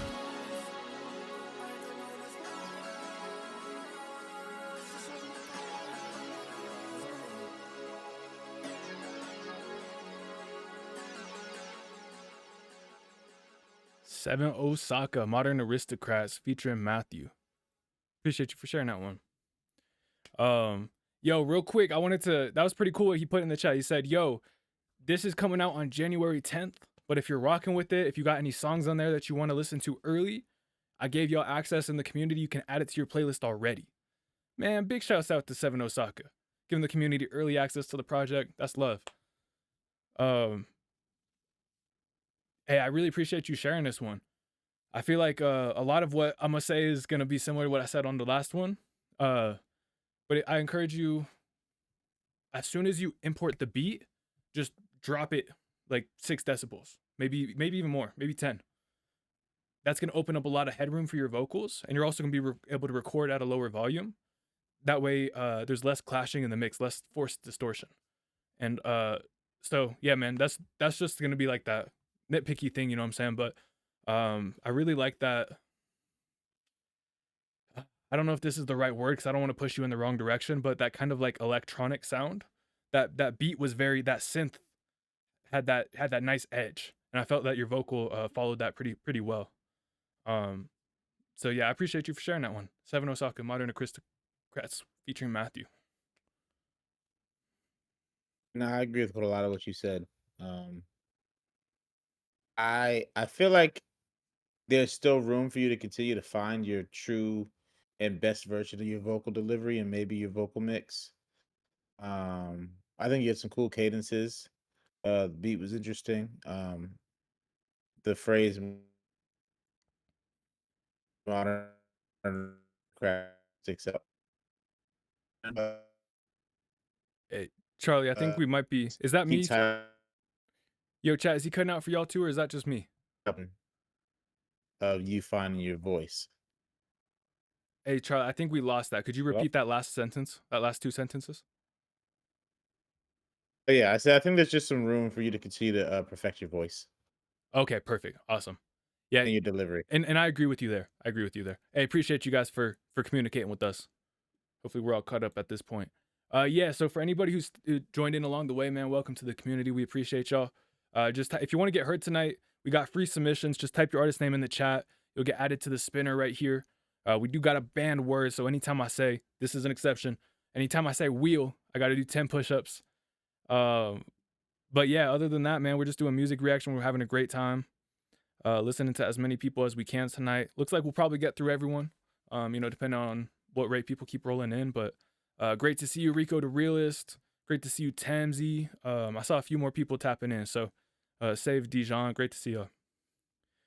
Seven Osaka, Modern Aristocrats, featuring Matthew. Appreciate you for sharing that one. Yo, real quick, that was pretty cool what he put in the chat. He said, yo, this is coming out on January 10th, but if you're rocking with it, if you got any songs on there that you want to listen to early, I gave y'all access in the community. You can add it to your playlist already. Man, big shouts out to Seven Osaka. Giving the community early access to the project. That's love. Hey, I really appreciate you sharing this one. I feel like a lot of what I'm going to say is going to be similar to what I said on the last one. But I encourage you, as soon as you import the beat, just drop it like 6 decibels. Maybe even more, maybe 10. That's going to open up a lot of headroom for your vocals. And you're also going to be able to record at a lower volume. That way, there's less clashing in the mix, less forced distortion. And so, yeah, man, that's just going to be like that nitpicky thing, you know what I'm saying? But I really like that. I don't know if this is the right word because I don't want to push you in the wrong direction, but that kind of like electronic sound, that beat was that synth had that nice edge, and I felt that your vocal followed that pretty well. So yeah, I appreciate you for sharing that one. Seven Osaka, Modern Aristocrats, featuring Matthew. No, I agree with a lot of what you said. I feel like there's still room for you to continue to find your true and best version of your vocal delivery and maybe your vocal mix. I think you had some cool cadences. The beat was interesting. The phrase modern craft sticks out. Hey, Charlie, I think we might be. Is that me? Yo, chat, is he cutting out for y'all too, or is that just me? Of you finding your voice. Hey, Charlie, I think we lost that. Could you repeat that last sentence? That last 2 sentences? But yeah, I said I think there's just some room for you to continue to perfect your voice. Okay, perfect, awesome. Yeah, and your delivery. And I agree with you there. Hey, appreciate you guys for communicating with us. Hopefully, we're all caught up at this point. Yeah. So for anybody who's joined in along the way, man, welcome to the community. We appreciate y'all. Just if you want to get heard tonight, we got free submissions. Just type your artist name in the chat. You'll get added to the spinner right here. We do got a banned word, so anytime I say, this is an exception, anytime I say wheel, I got to do 10 push-ups. But yeah, other than that, man, we're just doing music reaction. We're having a great time, listening to as many people as we can tonight. Looks like we'll probably get through everyone, depending on what rate people keep rolling in. But great to see you, Rico the Realist. Great to see you, Tamzy. I saw a few more people tapping in, so save Dijon. Great to see you.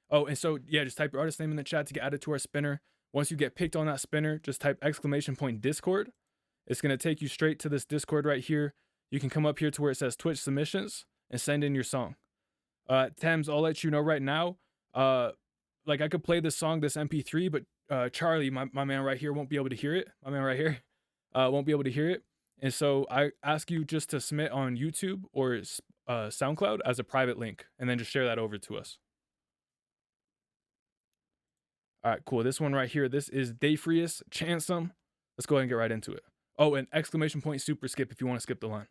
Oh, and so yeah, just type your artist name in the chat to get added to our spinner. Once you get picked on that spinner, just type !Discord. It's gonna take you straight to this Discord right here. You can come up here to where it says Twitch submissions and send in your song. Thames, I'll let you know right now. Like I could play this song, this MP3, but Charlie, my man right here, won't be able to hear it. My man right here won't be able to hear it. And so I ask you just to submit on YouTube or SoundCloud as a private link, and then just share that over to us. All right, cool. This one right here, this is Dayfrius Chansome. Let's go ahead and get right into it. Oh, and ! Super skip if you want to skip the line.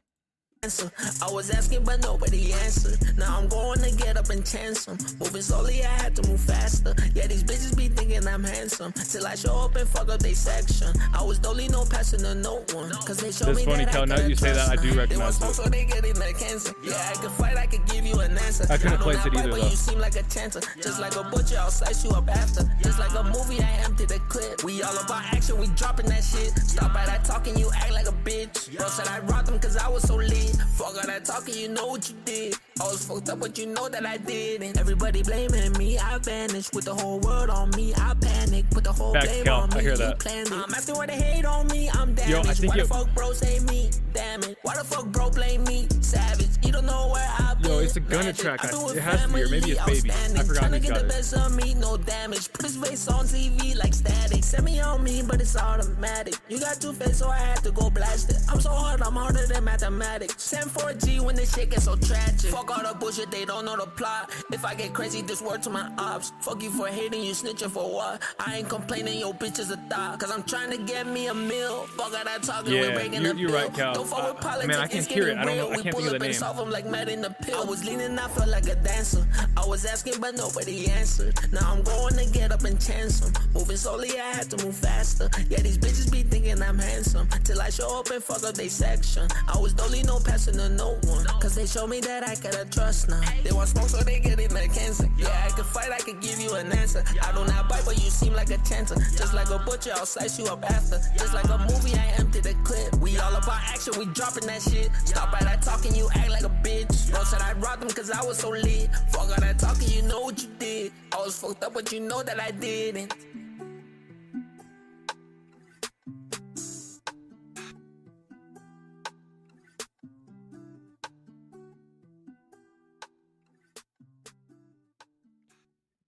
I was asking, but nobody answered. Now I'm going to get up and chance them. Moving slowly, I had to move faster. Yeah, these bitches be thinking I'm handsome. Till I show up and fuck up they section. I was dolly, no passing to no one. Cause they show me funny, that Cal. Now you say that, I do recognize it. So they get in the cancer. Yeah, I could fight, I could give you an answer. I couldn't place it either, but though. You seem like a chancer. Just like a butcher, I'll slice you up after. Just like a movie, I empty the clip. We all about action, we dropping that shit. Stop by that talking, you act like a bitch. Bro said I robbed them cause I was so lit. Fuck all that talking, you know what you did. I was fucked up, but you know that I didn't. Everybody blaming me, I vanished. With the whole world on me, I panic. Put the whole blame on me, you planned it. I'm asking why they hate on me, I'm damaged. Why the fuck bro say me? Damn it. Why the fuck bro blame me? Savage, you don't know where I've been. Yo, it's a Gunna track. It has to be, or maybe it's Baby. I forgot who's got it. Best of me, no damage. Put his face on TV like static. Send me on me, but it's automatic. You got two face, so I had to go blast it. I'm so hard, I'm harder than mathematics. Send for a G when this shit gets so tragic. Fuck all the bullshit, they don't know the plot. If I get crazy, just word to my ops. Fuck you for hating, you snitching for what? I ain't complaining, your bitch is a thought. Cause I'm trying to get me a meal. Fuck all that talking, we're breaking the you're right, Cal. Don't fuck with politics, man, I can't hear it. I don't know. I can't think of the name. Solve them like mad in the pill. I was leaning, I felt like a dancer. I was asking, but nobody answered. Now I'm going to get up and chance them. Moving slowly, I had to move faster. Yeah, these bitches be thinking I'm handsome. Till I show up and fuck up they section. I was dolly, no passing to no one. Cause they show me that I could trust now. They want smoke, so they get in the cancer. Yeah, I could fight, I could give you an answer. I do not bite, but you seem like a chancer. Just like a butcher, I'll slice you up after. Just like a movie, I empty the clip. We all about action, we dropping that shit. Stop by that talking, you act like a bitch. Bro said I robbed them cause I was so lit. Fuck all that talking, you know what you did. I was fucked up, but you know that I didn't.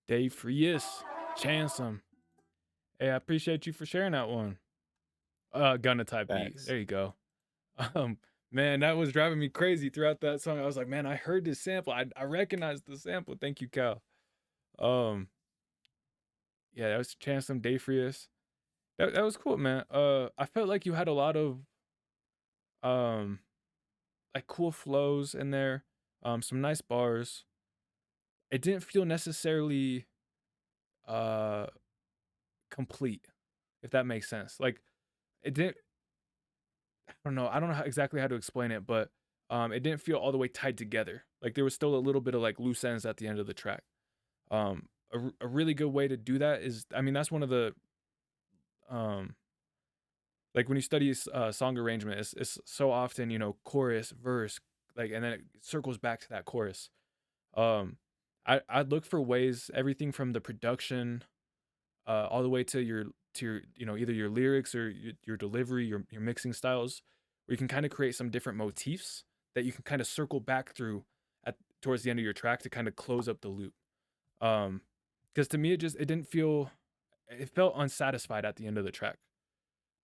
Dayfrius Chansome. Hey, I appreciate you for sharing that one. Gunna type beat. There you go. Man, that was driving me crazy throughout that song. I was like, man, I heard this sample. I recognized the sample. Thank you, Cal. Yeah, that was Chansome, Dayfrius. That was cool, man. I felt like you had a lot of like cool flows in there. Some nice bars. It didn't feel necessarily complete, if that makes sense. Like it didn't, I don't know exactly how to explain it, but it didn't feel all the way tied together. Like there was still a little bit of like loose ends at the end of the track. A really good way to do that is, I mean, that's one of the like when you study song arrangement, it's so often, you know, chorus, verse, like, and then it circles back to that chorus. I'd look for ways, everything from the production all the way to your you know, either your lyrics or your delivery, your mixing styles, where you can kind of create some different motifs that you can kind of circle back through towards the end of your track to kind of close up the loop. Because to me, it felt unsatisfied at the end of the track.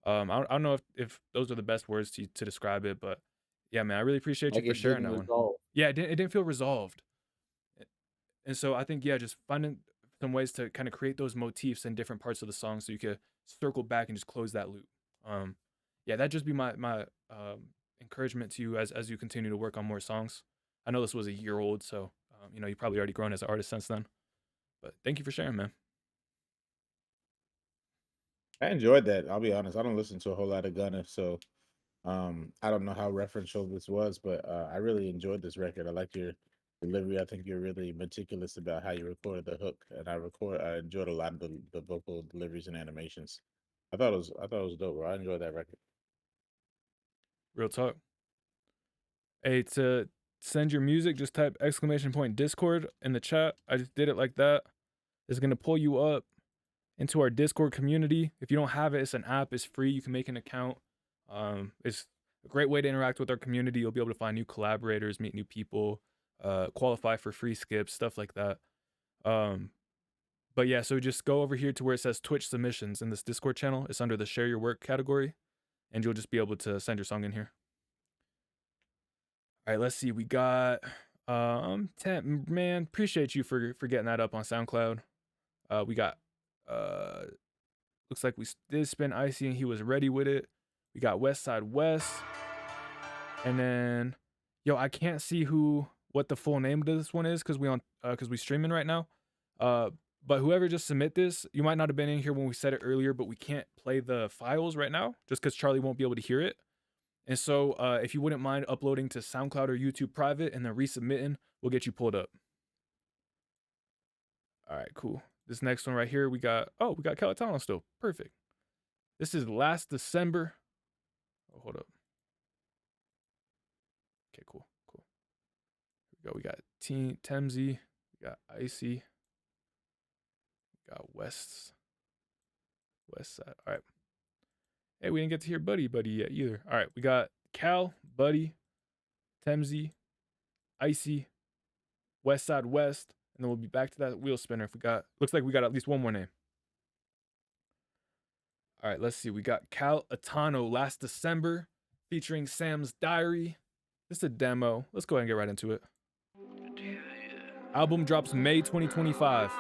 I don't know if those are the best words to describe it, but yeah, man, I really appreciate you for sharing that one. Yeah, it didn't feel resolved. And so I think, yeah, just finding some ways to kind of create those motifs in different parts of the song so you could circle back and just close that loop. Yeah, that'd just be my encouragement to you as you continue to work on more songs. I know this was a year old, so you know, you've probably already grown as an artist since then. But thank you for sharing, man. I enjoyed that. I'll be honest. I don't listen to a whole lot of Gunna, so I don't know how referential this was, but I really enjoyed this record. I like your delivery. I think you're really meticulous about how you recorded the hook, and I enjoyed a lot of the vocal deliveries and animations. I thought it was dope, bro. I enjoyed that record. Real talk. Hey, to send your music, just type !Discord in the chat. I just did it like that. It's going to pull you up into our Discord community. If you don't have it, it's an app. It's free. You can make an account. It's a great way to interact with our community. You'll be able to find new collaborators, meet new people, qualify for free skips, stuff like that. But yeah, so just go over here to where it says Twitch submissions in this Discord channel. It's under the share your work category, and you'll just be able to send your song in here. All right, let's see. We got 10, man, appreciate you for getting that up on SoundCloud. We got looks like we did spin Icy and he was ready with it. We got West Side West. And then I can't see what the full name of this one is because we streaming right now. But whoever just submit this, you might not have been in here when we said it earlier, but we can't play the files right now just because Charlie won't be able to hear it. And so if you wouldn't mind uploading to SoundCloud or YouTube private and then resubmitting, we'll get you pulled up. All right, cool. This next one right here, we got Calatano still. Perfect. This is Last December. Oh, hold up. Okay, cool. Here we go. We got Temsy. We got Icy. We got West Side. All right. Hey, we didn't get to hear Buddy yet either. All right, we got Cal, Buddy, Temsy, Icy, West Side West, and then we'll be back to that wheel spinner. Looks like we got at least one more name. All right, let's see. We got Cal Atano, Last December, featuring Sam's Diary. This is a demo. Let's go ahead and get right into it. Album drops May 2025.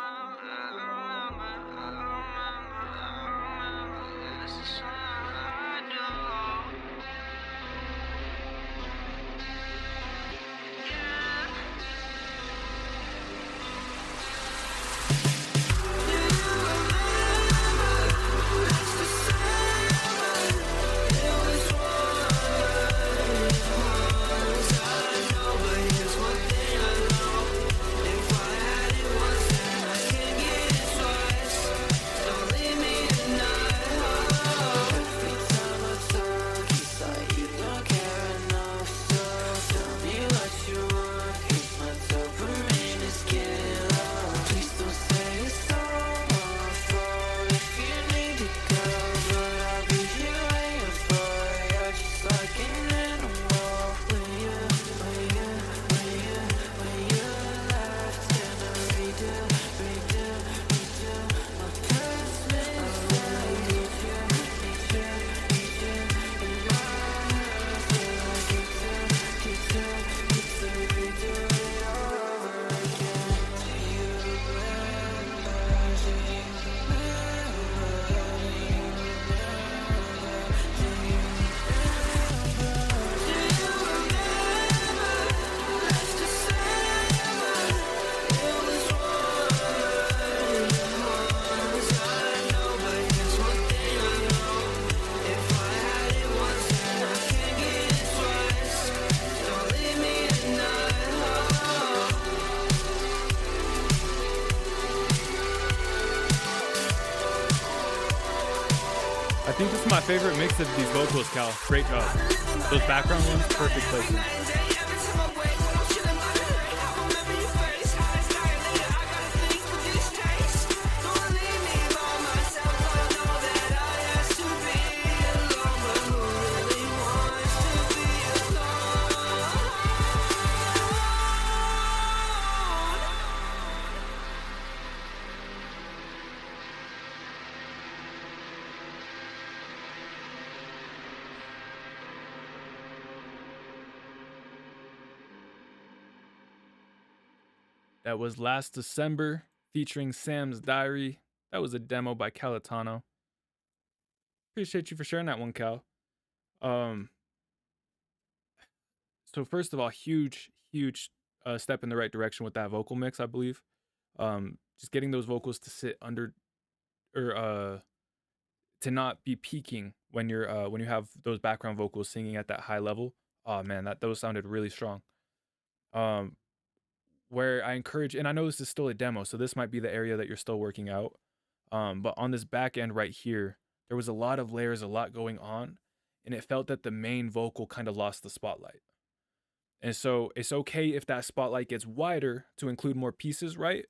I think this is my favorite mix of these vocals, Cal. Great job. Those background ones, perfect placement. That was Last December featuring Sam's Diary. That was a demo by Calatano. Appreciate you for sharing that one, Cal. So first of all, huge step in the right direction with that vocal mix, I believe. Just getting those vocals to sit under, or to not be peaking when you have those background vocals singing at that high level. Oh man, those sounded really strong. Where I encourage, and I know this is still a demo, so this might be the area that you're still working out. But on this back end right here, there was a lot of layers, a lot going on, and it felt that the main vocal kind of lost the spotlight. And so it's okay if that spotlight gets wider to include more pieces, right?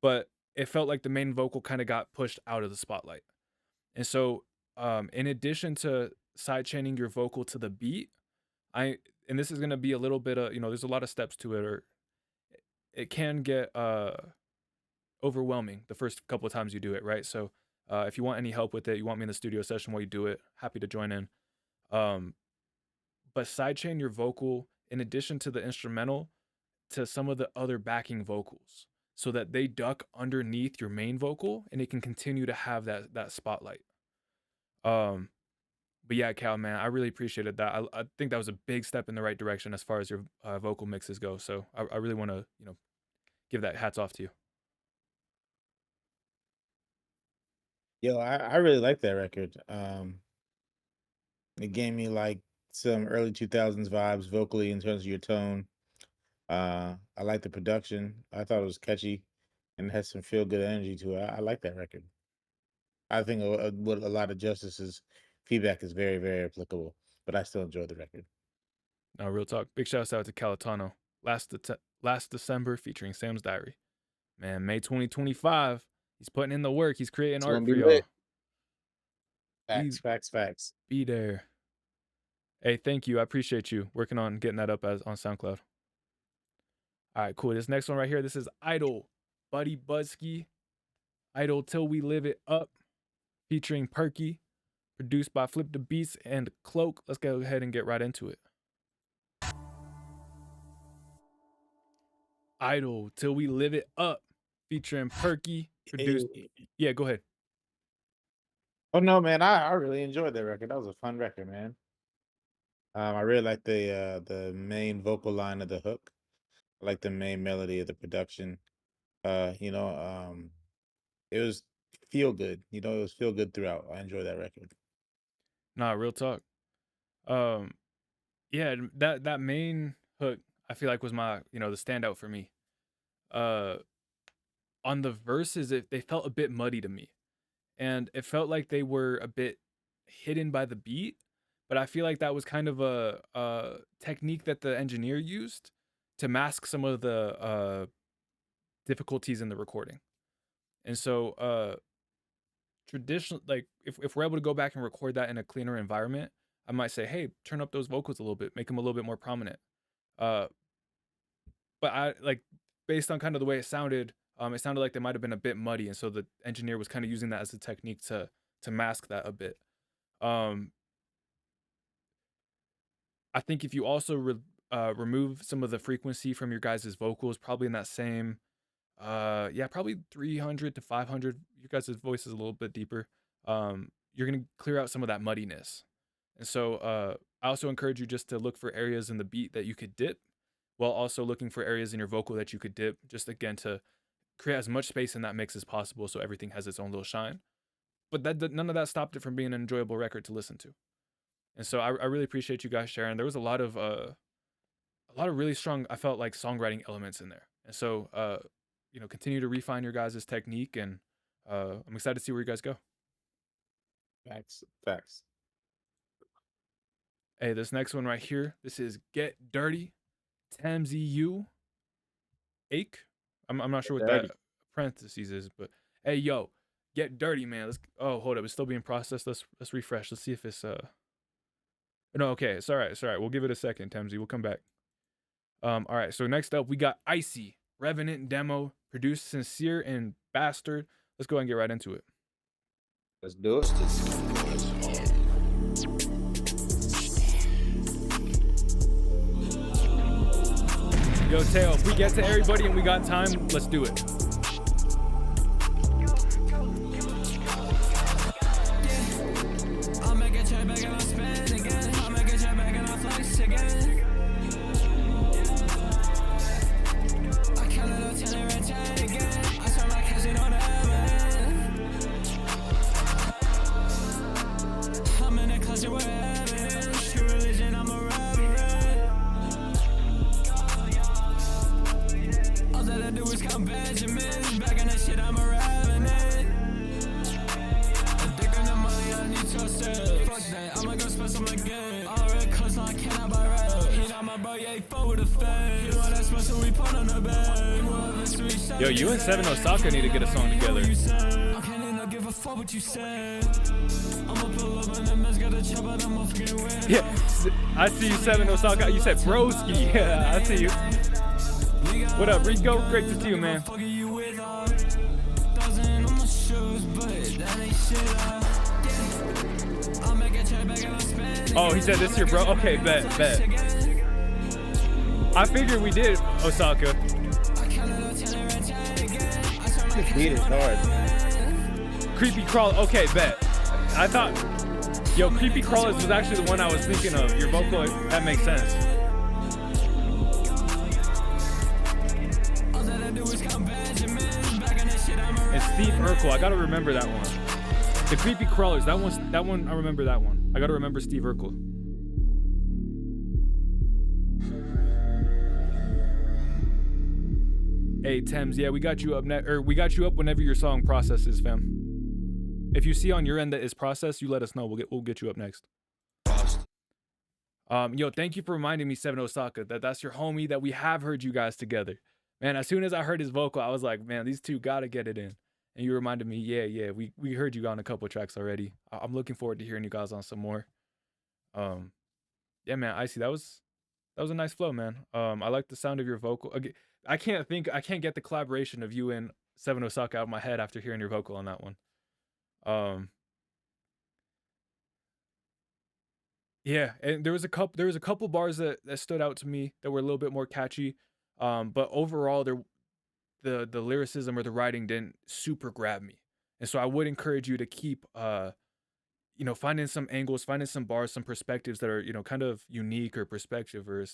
But it felt like the main vocal kind of got pushed out of the spotlight. And so in addition to sidechaining your vocal to the beat, and this is going to be a little bit of, there's a lot of steps to it, or it can get overwhelming the first couple of times you do it, right? So if you want any help with it, you want me in the studio session while you do it, happy to join in. But sidechain your vocal in addition to the instrumental to some of the other backing vocals so that they duck underneath your main vocal and it can continue to have that spotlight. But yeah, Cal, man, I really appreciated that. I think that was a big step in the right direction as far as your vocal mixes go. So I really want to, give that hats off to you. Yo, I really like that record. It gave me like some early 2000s vibes vocally in terms of your tone. I like the production. I thought it was catchy and had some feel good energy to it. I like that record. I think what a lot of Justus's feedback is very, very applicable, but I still enjoy the record. No, real talk. Big shouts out to Calatano. Last December featuring Sam's Diary. Man, May 2025. He's putting in the work. He's creating It's art gonna for be y'all. lit. Facts. Be there. Hey, thank you. I appreciate you working on getting that up on SoundCloud. All right, cool. This next one right here, this is Idol, Buddy Buzzkey. Idol Till We Live It Up, featuring Perky, produced by Flip the Beats and Cloak. Let's go ahead and get right into it. Idol Till We Live It Up, featuring Perky, produced. Yeah, go ahead. Oh no, man, I really enjoyed that record. That was a fun record, man. I really like the main vocal line of the hook. I like the main melody of the production. It was feel good. It was feel good throughout. I enjoyed that record. Nah, real talk. Yeah, that main hook I feel like was my, the standout for me. On the verses, they felt a bit muddy to me. And it felt like they were a bit hidden by the beat, but I feel like that was kind of a technique that the engineer used to mask some of the difficulties in the recording. And so traditional, like if we're able to go back and record that in a cleaner environment, I might say, hey, turn up those vocals a little bit, make them a little bit more prominent. But I like, based on kind of the way it sounded like they might have been a bit muddy, and so the engineer was kind of using that as a technique to mask that a bit. I think if you also remove some of the frequency from your guys' vocals, probably in that same, probably 300 to 500, your guys' voice is a little bit deeper. You're gonna clear out some of that muddiness. And so I also encourage you just to look for areas in the beat that you could dip, while also looking for areas in your vocal that you could dip, just again to create as much space in that mix as possible so everything has its own little shine. But none of that stopped it from being an enjoyable record to listen to. And so I really appreciate you guys sharing. There was a lot of really strong, I felt like, songwriting elements in there. And so continue to refine your guys' technique, and I'm excited to see where you guys go. Facts. Hey, this next one right here, this is Get Dirty, Tamzy U, Ake. I'm not sure what that parentheses is, but hey, yo, Get Dirty, man. Hold up, it's still being processed. Let's refresh. Let's see if it's no, okay, it's all right. We'll give it a second, Tamzy. We'll come back. All right, so next up we got Icy, Revenant demo, produced Sincere and Bastard. Let's go ahead and get right into it. Let's do it. Yo, Teo, if we get to everybody and we got time, let's do it. I'll make a check back and I'll spend again. I'll make a check back and I'll flex again. I count it up till it return again. I start like catching on the heaven. I'm in a culture where heaven is. True religion, I'm a reverend. All that I do is count Benjamins. Back in that shit, I'm a revenant. Addicted to money, I need trust. Fuck that, I'ma go spend some again. All red coastline, cannot buy red. He not my bro, yeah, he forward the fence. You wanna Yo, you and Seven Osaka need to get a song together. Yeah, I see you, Seven Osaka. You said broski. Yeah, I see you. What up, Rico? Great to see you, man. Oh, he said this here, bro. Okay, bet. I figured we did, Osaka. This beat is hard. Creepy Crawler. Okay, bet. I thought, yo, Creepy Crawlers was actually the one I was thinking of. Your vocal, that makes sense. And Steve Urkel, I gotta remember that one. The Creepy Crawlers, that one, I remember that one. I gotta remember Steve Urkel. Hey Thames, yeah, we got you up we got you up whenever your song processes, fam. If you see on your end that it's processed, you let us know. We'll get you up next. Yo, thank you for reminding me, Seven Osaka, that's your homie, that we have heard you guys together. Man, as soon as I heard his vocal, I was like, man, these two gotta get it in. And you reminded me, yeah, we heard you on a couple tracks already. I'm looking forward to hearing you guys on some more. Yeah, man, Icy, that was a nice flow, man. I like the sound of your vocal. I can't get the collaboration of you and Seven Osaka out of my head after hearing your vocal on that one. Yeah, and there was a couple bars that stood out to me that were a little bit more catchy. But overall, the lyricism or the writing didn't super grab me. And so I would encourage you to keep finding some angles, finding some bars, some perspectives that are, kind of unique or perspective, or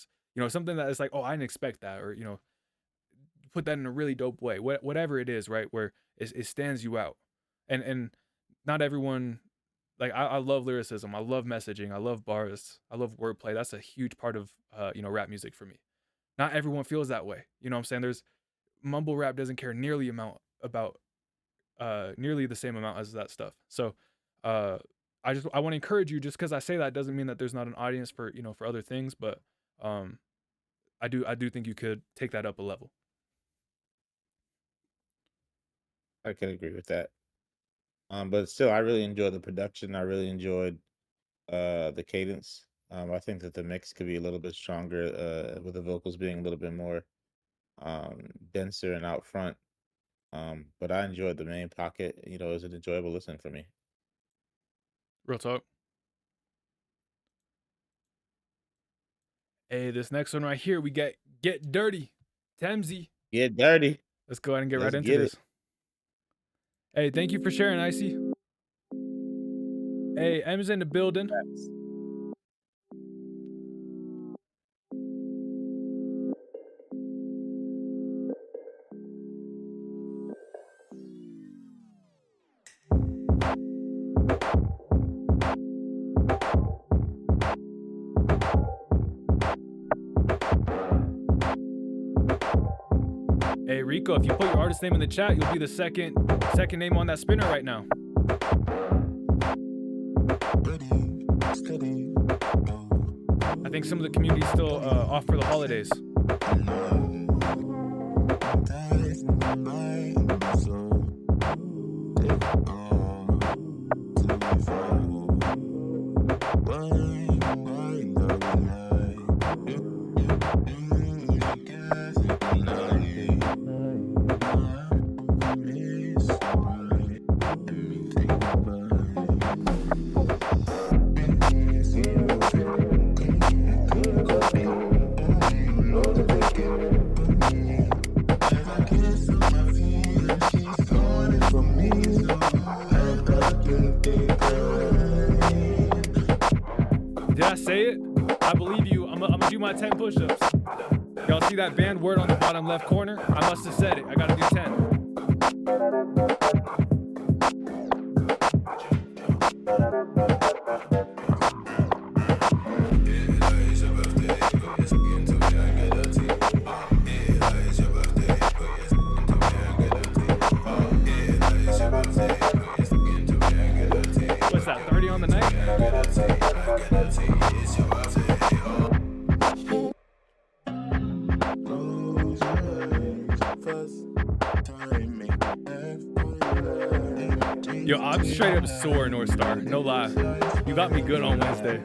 something that is like, oh, I didn't expect that, or put that in a really dope way, whatever it is, right, where it stands you out. And not everyone, like, I love lyricism, I love messaging, I love bars, I love wordplay. That's a huge part of rap music for me. Not everyone feels that way. You know what I'm saying? There's mumble rap doesn't care nearly the same amount as that stuff. So I want to encourage you, just because I say that doesn't mean that there's not an audience for for other things, but I do think you could take that up a level. I can agree with that. But still, I really enjoyed the production. I really enjoyed the cadence. I think that the mix could be a little bit stronger, with the vocals being a little bit more denser and out front. But I enjoyed the main pocket. It was an enjoyable listen for me. Real talk. Hey, this next one right here, we get Dirty. Temsy. Get dirty. Let's go ahead and get Let's right into get this. it. Hey, thank you for sharing, Icy. Hey, M's in the building. Hey Rico, if you put your artist name in the chat, you'll be the second name on that spinner right now. I think some of the community's still off for the holidays. Did I say it? I believe you. I'm gonna do my 10 push-ups. Y'all see that banned word on the bottom left corner? I must have said it. I gotta do 10. What's that, 30 on the night? straight up sore, North Star. No lie. You got me good on Wednesday.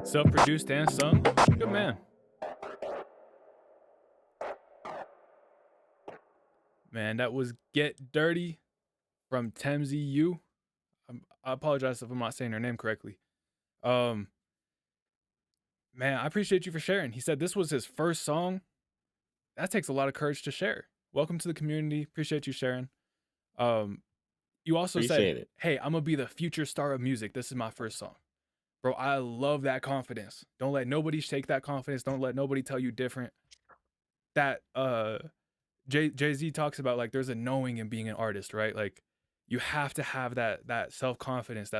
Self-produced and sung. Good man. Man, that was Get Dirty from Temzy U. I apologize if I'm not saying her name correctly. Man, I appreciate you for sharing. He said this was his first song. That takes a lot of courage to share. Welcome to the community. Appreciate you sharing. You also said, hey, I'm gonna be the future star of music. This is my first song. Bro, I love that confidence. Don't let nobody shake that confidence. Don't let nobody tell you different. That Jay-Z talks about, like, there's a knowing in being an artist, right? Like, you have to have that self-confidence,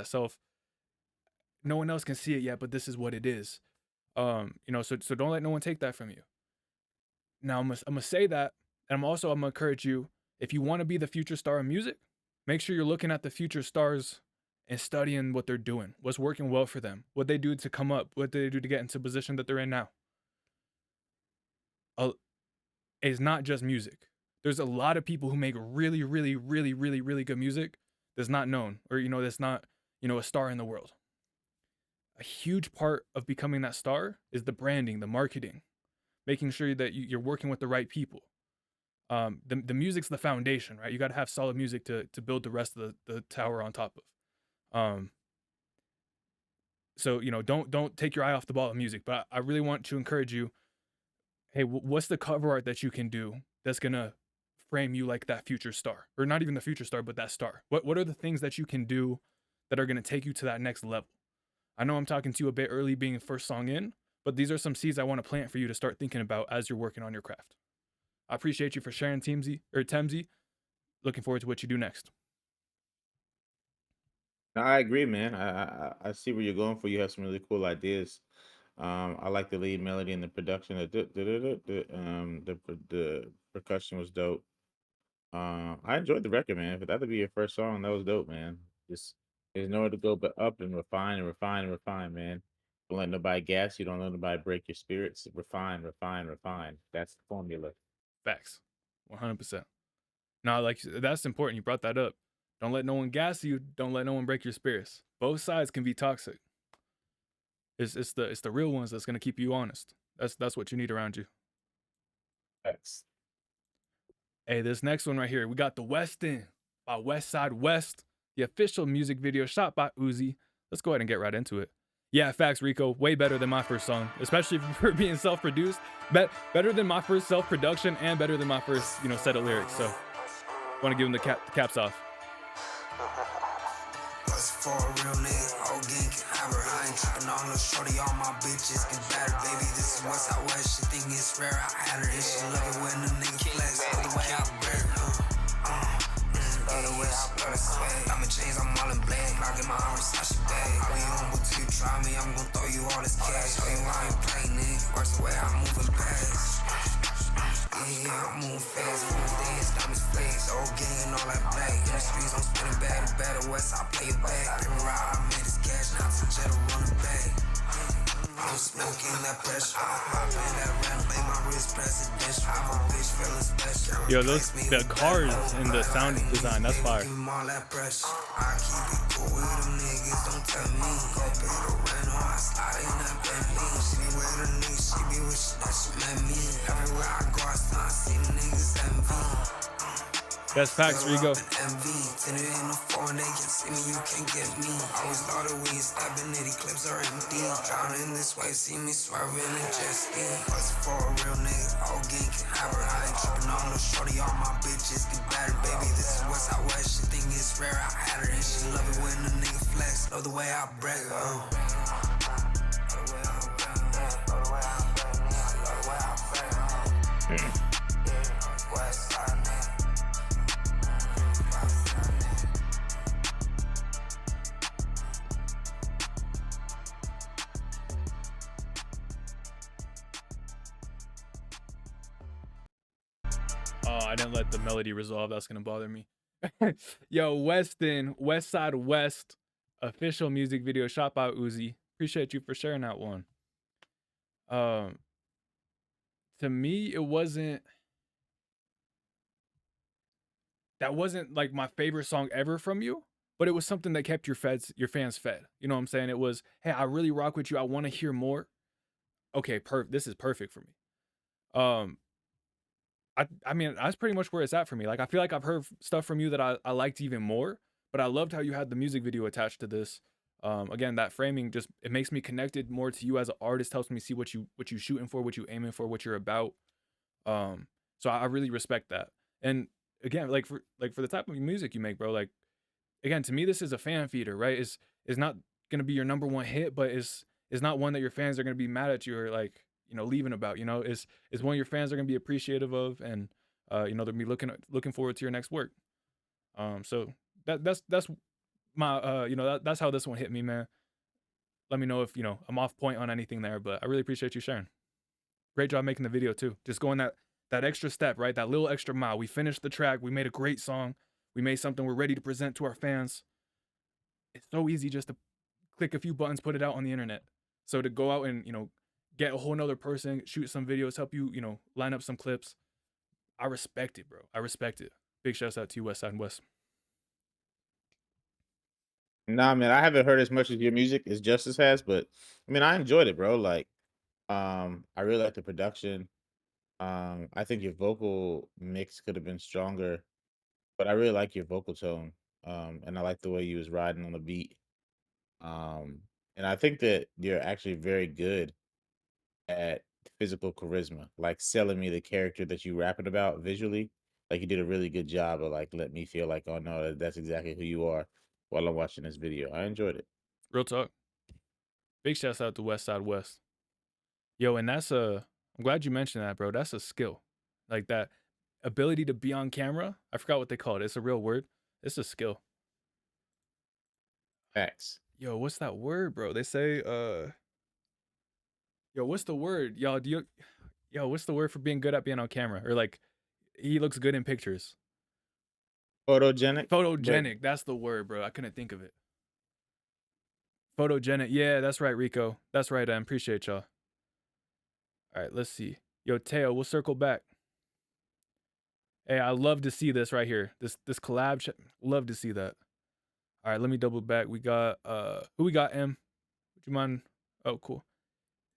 no one else can see it yet, but this is what it is. So don't let no one take that from you. Now I'm gonna say that, and I'm gonna encourage you, if you want to be the future star of music, make sure you're looking at the future stars and studying what they're doing, what's working well for them, what they do to come up, what they do to get into the position that they're in now. It's not just music. There's a lot of people who make really, really, really, really, really good music that's not known, or, that's not, a star in the world. A huge part of becoming that star is the branding, the marketing, making sure that you're working with the right people. The music's the foundation, right? You got to have solid music to build the rest of the tower on top of. So don't take your eye off the ball of music, but I really want to encourage you. Hey, what's the cover art that you can do that's gonna frame you like that future star, or not even the future star, but that star? What are the things that you can do that are gonna take you to that next level? I know I'm talking to you a bit early, being the first song in, but these are some seeds I want to plant for you to start thinking about as you're working on your craft. I appreciate you for sharing, Temzy. Looking forward to what you do next. No, I agree, man. I see where you're going for. You have some really cool ideas. I like the lead melody and the production. The percussion was dope. I enjoyed the record, man. For that to be your first song, that was dope, man. Just there's nowhere to go but up and refine and refine and refine, man. Don't let nobody gas you. Don't let nobody break your spirits. Refine, refine, refine. That's the formula. Facts, 100%. No, like, that's important. You brought that up. Don't let no one gas you. Don't let no one break your spirits. Both sides can be toxic. It's the real ones that's gonna keep you honest. That's what you need around you. Facts. Hey, this next one right here, we got The West End by West Side West, the official music video shot by Uzi. Let's go ahead and get right into it. Yeah, facts, Rico. Way better than my first song, especially for being self-produced. Better than my first self-production, and better than my first, set of lyrics. So, want to give him the caps off. What's for a real nigga? Old gang can have her. I ain't tripping on no shorty. All my bitches get better, baby. This is West Side West. She think it's rare. I had her, and she love it when the nigga flex. The way I bear I'm in chains, I'm all in black. I get my own Versace bag. I be humble till you try me. I'm gon' throw you all this cash. Show you I ain't playing, nigga. Works the way I'm moving past. Yeah, I'm moving fast, on the dance, diamonds flags, old gang and all that black. In the streets, I'm spinning back to better west, I play it back. Every ride I made is cash, now to jet or run it back. I'm smoking that pressure, I'm popping that random, make my wrist presidential. I'm a bitch feeling special. Yo, the cars and the sound design, that's fire. Give 'em all that pressure. I keep it cool with them niggas, don't tell me. Go pay the rent or I slide in that Bentley. She be with her niggas, she be wishing that she met me. Everywhere I go, I see the niggas envy. That's facts, Rigo. Envy, tinted in the phone, they can see me, you can't get me. Always thought of weed, stabbing nitty clips are empty. Drowning this way, see me swerving and jet ski. What's for a real nigga, all gang can have her. I ain't tripping on no shorty, all my bitches get better, baby. This is what's I was, she think it's rare, I had her. And she love it when a nigga flex, love the way I brag, Oh, I didn't let the melody resolve. That's gonna bother me. Yo, Weston, West Side West, official music video shot by Uzi. Appreciate you for sharing that one. To me, that wasn't like my favorite song ever from you, but it was something that kept your fans fed. You know what I'm saying? It was, hey, I really rock with you. I want to hear more. Okay, this is perfect for me. I mean, that's pretty much where it's at for me. Like, I feel like I've heard stuff from you that I liked even more, but I loved how you had the music video attached to this. Again, that framing just, it makes me connected more to you as an artist, helps me see what you shooting for, what you aiming for, what you're about. So I really respect that. And again, like for the type of music you make, bro, like, again, to me, this is a fan feeder, right? It's not gonna be your number one hit, but it's not one that your fans are gonna be mad at you or like, you know, leaving about. You know, it's one your fans are gonna be appreciative of, and you know, they'll be looking forward to your next work. So that's my you know, that's how this one hit me, man. Let me know if, you know, I'm off point on anything there, but I really appreciate you sharing. Great job making the video too. Just going that extra step, right? That little extra mile. We finished the track. We made a great song. We made something we're ready to present to our fans. It's so easy just to click a few buttons, put it out on the internet. So to go out and, you know, get a whole nother person, shoot some videos, help you, you know, line up some clips. I respect it, bro. I respect it. Big shouts out to you, West Side West. Nah, man, I haven't heard as much of your music as Justus has, but I mean, I enjoyed it, bro. Like, I really like the production. I think your vocal mix could have been stronger, but I really like your vocal tone. And I like the way you was riding on the beat. And I think that you're actually very good at physical charisma, like selling me the character that you rapping about visually. Like, you did a really good job of like let me feel like, oh no, that's exactly who you are while I'm watching this video. I enjoyed it. Real talk. Big shouts out to West Side West. Yo, and that's I'm glad you mentioned that, bro. That's a skill. Like, that ability to be on camera. I forgot what they call it. It's a real word. It's a skill. Facts. Yo, what's that word, bro? They say, yo, what's the word? Y'all, what's the word for being good at being on camera? Or like, he looks good in pictures. Photogenic? Photogenic. That's the word, bro. I couldn't think of it. Photogenic. Yeah, that's right, Rico. That's right, I appreciate y'all. All right, let's see. Yo, Teo, we'll circle back. Hey, I love to see this right here. This collab, love to see that. All right, let me double back. We got, who we got, M? Would you mind? Oh, cool.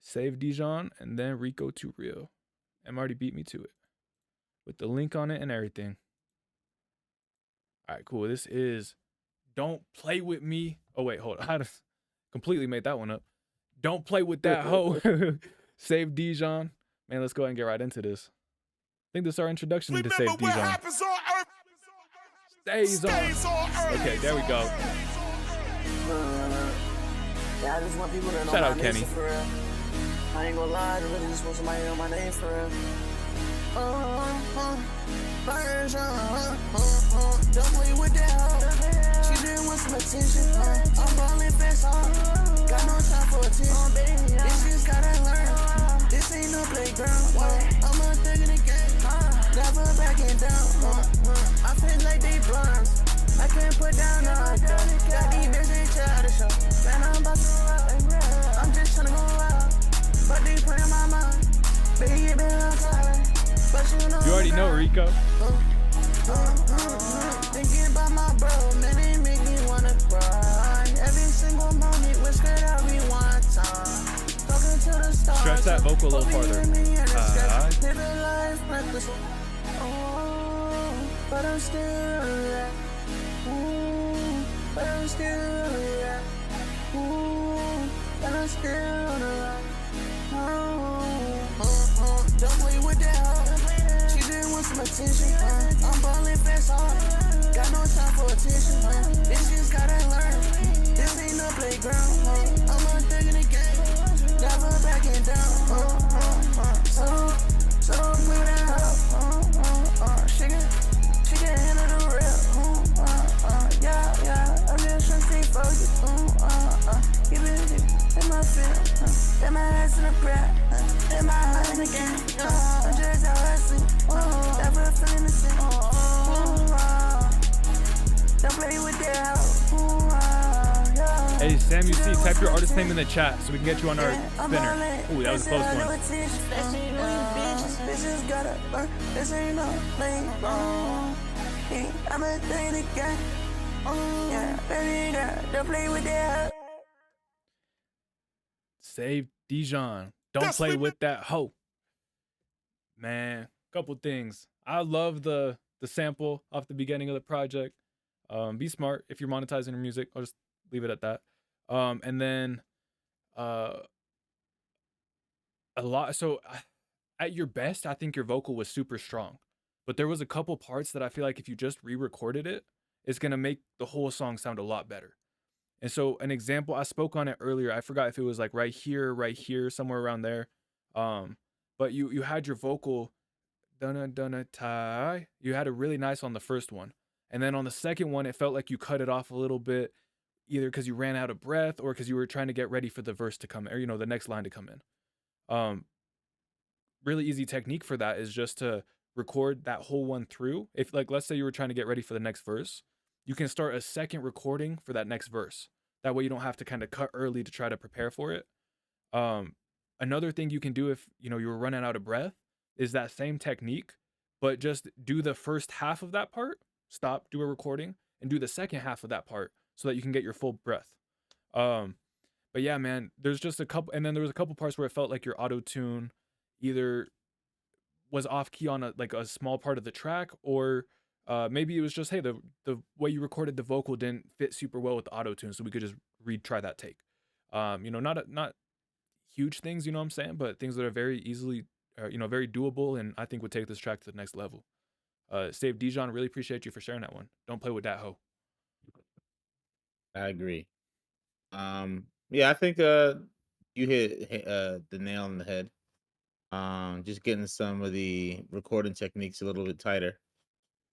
Save Dijon, and then Rico to Real. M already beat me to it with the link on it and everything. All right, cool. This is Don't Play With Me. Oh, wait, hold on. I just completely made that one up. Don't Play With That Hoe. Save Dijon. Man, let's go ahead and get right into this. I think this is our introduction to Save Dijon. Stays on. Okay, there we go. Yeah, I just want people to know Shout my out, Kenny. for real. I ain't gonna lie, I really just want somebody to know my name for real. Don't play with that hoe. She didn't want some attention. I'm ballin' fast, got no time for attention. This shit's gotta learn. This ain't no playground. I'm a thug in the game. backing down. I feel like they blinds. I can't put down all that. Got these bitches childish. Man, I'm about to rock. I'm just tryna go out. But they put in my mind. Baby, been outside. But you know. You already know, Rico. Thinking about my bro, man, they make me wanna cry. Every single moment, wish that I rewind time. Talking to the stars. Stretch that vocal a little farther. Living life reckless. But I'm still alive. But I'm still alive. But I'm still alive. Don't play with that. She just wants some attention. I'm ballin' fast hard. Got no time for attention. Bitches gotta learn. This ain't no playground. I'm undigging the game. Never backing down. So don't play with that. She can handle the real. Yeah. I'm just trying to stay focused. Keep it in my feel. In my ass in the prayer. In my heart in the game. I'm just out hustling. Never feeling the same. Don't play with that. Hey, Sam, you see, type your artist name in the chat so we can get you on our spinner. Ooh, that was a close one. Bitches gotta learn. This ain't no playground. I'm a thing again. Yeah, baby girl, don't play with that. Save Dijon. Don't play with that hoe. Man, couple things. I love the sample off the beginning of the project. Be smart if you're monetizing your music. I'll just leave it at that. And then a lot. So at your best, I think your vocal was super strong. But there was a couple parts that I feel like if you just re-recorded it, it's going to make the whole song sound a lot better. And so an example, I spoke on it earlier. I forgot if it was like right here, somewhere around there. But you had your vocal, dunna tie. You had it really nice on the first one. And then on the second one, it felt like you cut it off a little bit, either because you ran out of breath or because you were trying to get ready for the verse to come in, or, the next line to come in. Really easy technique for that is just to record that whole one through. If, like, let's say you were trying to get ready for the next verse, you can start a second recording for that next verse. That way you don't have to kind of cut early to try to prepare for it. Another thing you can do if, you were running out of breath is that same technique, but just do the first half of that part, stop, do a recording, and do the second half of that part so that you can get your full breath. But yeah, man, there's just a couple, and then there was a couple parts where it felt like your auto-tune either was off key on a small part of the track, or maybe it was just, hey, the way you recorded the vocal didn't fit super well with the auto-tune, so we could just retry that take. Not huge things, you know what I'm saying, but things that are very easily, very doable, and I think would take this track to the next level. Save Dijon, really appreciate you for sharing that one. Don't play with that hoe. I agree. Yeah, I think you hit the nail on the head. Just getting some of the recording techniques a little bit tighter.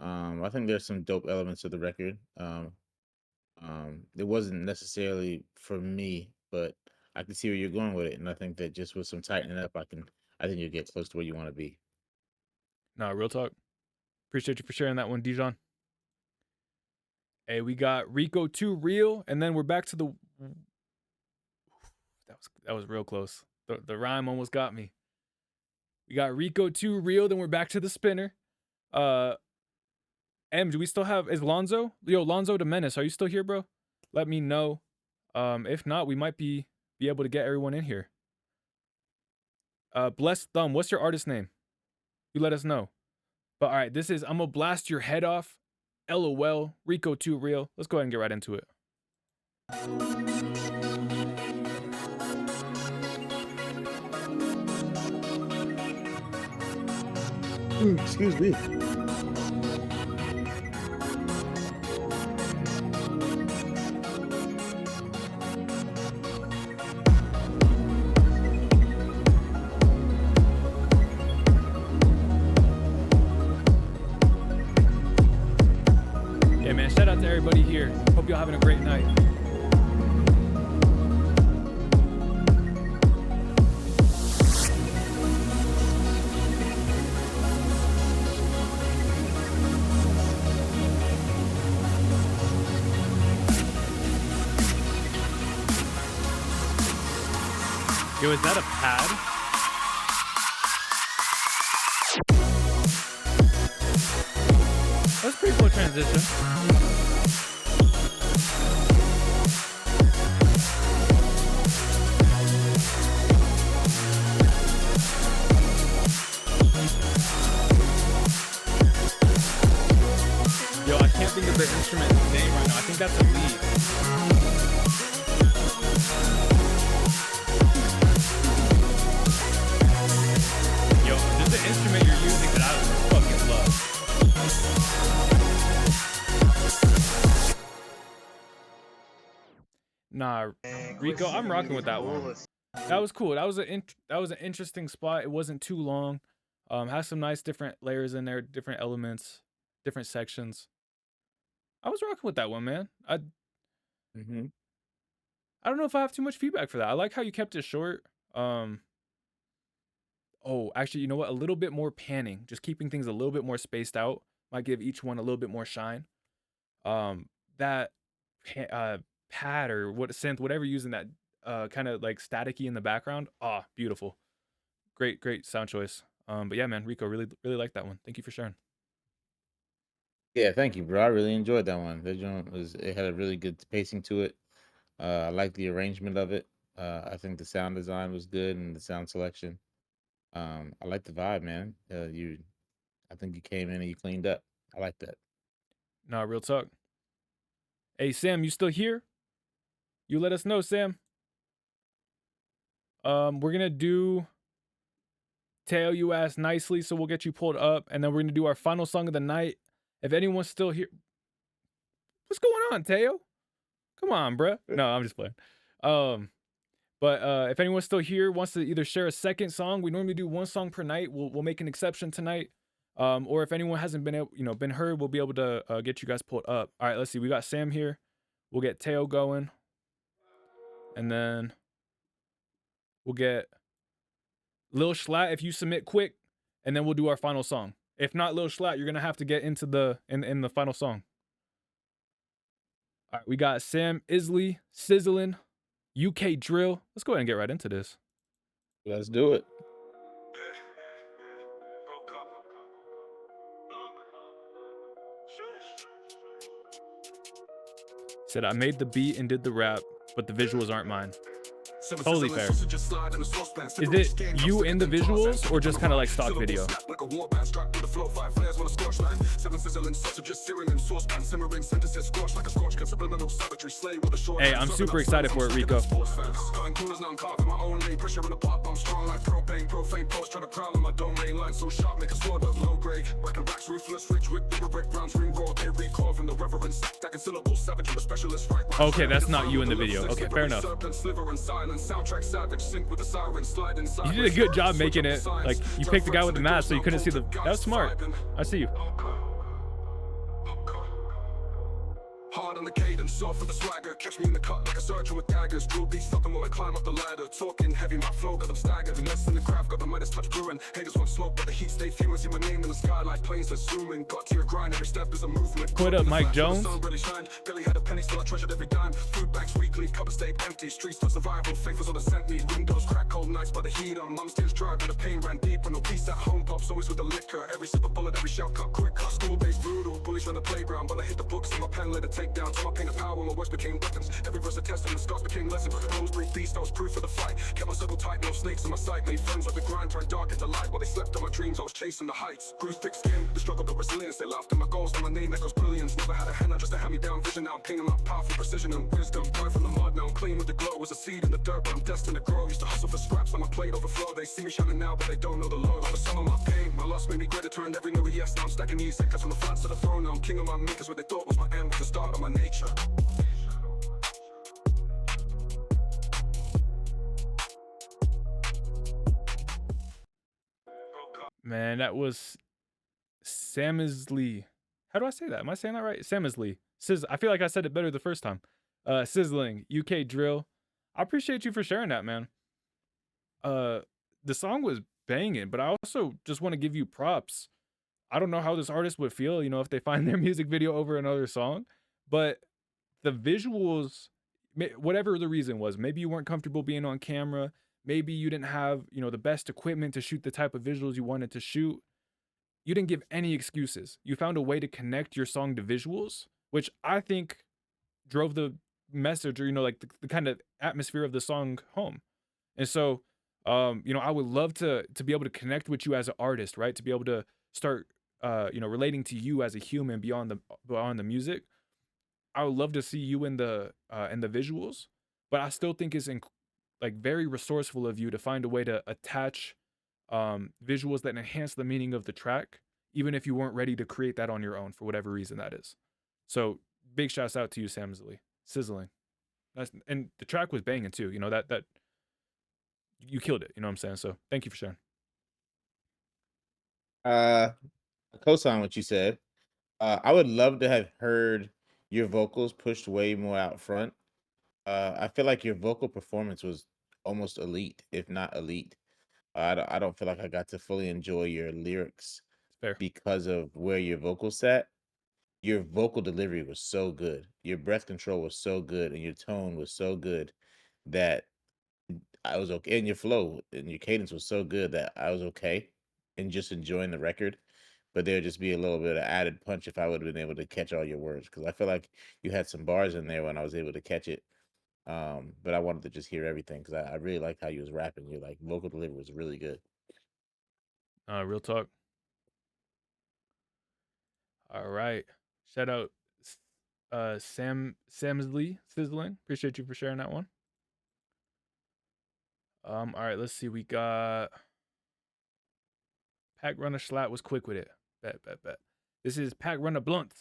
I think there's some dope elements of the record. It wasn't necessarily for me, but I can see where you're going with it, and I think that just with some tightening up, I think you'll get close to where you want to be. Nah, real talk. Appreciate you for sharing that one, Dijon. Hey, we got Rico 2 Real, and then we're back to the. That was real close. The rhyme almost got me. We got Rico 2 Real, then we're back to the spinner. Do we still have, is Lonzo? Lonzo the Menace, are you still here, bro? Let me know. If not, we might be able to get everyone in here. Blessed Thumb, what's your artist name? You let us know. But all right, this is I'm gonna blast your head off. LOL, Rico 2 Real. Let's go ahead and get right into it. Excuse me. Yeah, man, shout out to everybody here. Hope y'all having a great night. Yo, is that a pad? That's a pretty cool transition. Yo, I can't think of the instrument name right now. I think that's a lead. Yo, just the instrument you're using that I fucking love. Nah, Rico, I'm rocking with that one. That was cool. That was an interesting spot. It wasn't too long. Has some nice different layers in there, different elements, different sections. I was rocking with that one, man. I don't know if I have too much feedback for that. I like how you kept it short. Oh, actually, you know what? A little bit more panning, just keeping things a little bit more spaced out might give each one a little bit more shine. That pad or what synth, whatever, using that kind of like staticky in the background. Ah, beautiful. Great sound choice. But yeah, man, Rico, really like that one. Thank you for sharing. Yeah, thank you, bro. I really enjoyed that one. It had a really good pacing to it. I like the arrangement of it. I think the sound design was good and the sound selection. I like the vibe, man. I think you came in and you cleaned up. I like that. Nah, real talk. Hey, Sam, you still here? You let us know, Sam. We're gonna do Teo You Asked Nicely, so we'll get you pulled up, and then we're gonna do our final song of the night. If anyone's still here, what's going on, Teo? Come on, bruh. No, I'm just playing. But if anyone's still here, wants to either share a second song, we normally do one song per night. We'll make an exception tonight. Or if anyone hasn't been heard, we'll be able to get you guys pulled up. All right, let's see. We got Sam here. We'll get Teo going, and then we'll get Lil Schlatt if you submit quick, and then we'll do our final song. If not Lil Schlatt, you're gonna have to get into the final song. All right, we got Sam Isley, Sizzling, UK Drill. Let's go ahead and get right into this. Let's do it. Said I made the beat and did the rap, but the visuals aren't mine. Totally fair. Is it you in the visuals or just kind of like stock video? Hey, I'm super excited for it, Rico. Okay, that's not you in the video. Okay, fair enough. You did a good job making it. Like, you picked the guy with the mask so you couldn't see the... That was smart. I see you. Hard on the cadence, soft for the swagger. Catch me in the cut like a surgeon with daggers. Drill beats something while I climb up the ladder. Talking heavy, my flow got them staggered. Less in the craft, got the Midas touch brewing. Haters want smoke, but the heat stay fuming. See my name in the sky like planes that's zooming. Got to your grind, every step is a movement. Put up Mike Jones. Really shined. Barely had a penny, still I treasured every dime. Food banks weekly, cupboard stayed empty. Streets for survival, faith was all that sent me. Windows crack, cold nights by the heat on. Mum's tears dry, but the pain ran deep. When no peace at home, pops always with the liquor. Every sip of bullet, every shout cut quick. School-based brutal, bullies on the playground. But I hit the books and my pen let it take down. So I paint a power, my words became weapons. Every verse a test and the scars became lessons. Those breathe beast, I was proof for the fight. Kept my circle tight, no snakes in my sight. Made friends with the grind, turned dark into light. While they slept on my dreams, I was chasing the heights. Grew thick skin, the struggle, the resilience. They laughed at my goals, and my name echoes billions. Never had a hand out just to hand me down vision. Now I'm pinging up powerful precision and wisdom. Born from the mud, now I'm clean with the glow. Was a seed in the dirt, but I'm destined to grow. Used to hustle for scraps on my plate overflow. They see me shining now, but they don't know the low. For some of my pain, my loss made me greater. Turned every new yes. Now I'm stacking these acres from the flats to the throne. Now I'm king of my makers. What they thought was my end was the start of my nature. Man, that was Sam Isley. How do I say that? Am I saying that right? Sam Isley. I feel like I said it better the first time. Sizzling, UK Drill. I appreciate you for sharing that, man. The song was banging, but I also just want to give you props. I don't know how this artist would feel, if they find their music video over another song, but the visuals, whatever the reason was, maybe you weren't comfortable being on camera, maybe you didn't have, the best equipment to shoot the type of visuals you wanted to shoot. You didn't give any excuses. You found a way to connect your song to visuals, which I think drove the message, or like the kind of atmosphere of the song home. And so, I would love to be able to connect with you as an artist, right? To be able to start, relating to you as a human beyond the music. I would love to see you in the visuals, but I still think it's like very resourceful of you to find a way to attach visuals that enhance the meaning of the track, even if you weren't ready to create that on your own for whatever reason that is. So big shouts out to you, Samsley. Sizzling. And the track was banging too. That you killed it. You know what I'm saying? So thank you for sharing. I co-sign what you said. I would love to have heard your vocals pushed way more out front. I feel like your vocal performance was almost elite, if not elite. I don't feel like I got to fully enjoy your lyrics because of where your vocals sat. Your vocal delivery was so good. Your breath control was so good, and your tone was so good that I was okay. And your flow and your cadence was so good that I was okay and just enjoying the record. But there'd just be a little bit of added punch if I would have been able to catch all your words, because I feel like you had some bars in there when I was able to catch it. But I wanted to just hear everything because I really liked how you was rapping. Your like vocal delivery was really good. Real talk. All right. Shout out Samsley Sizzling. Appreciate you for sharing that one. All right, let's see. We got Pack Runner Slat was quick with it. Bet. This is Pack Runner Blunt,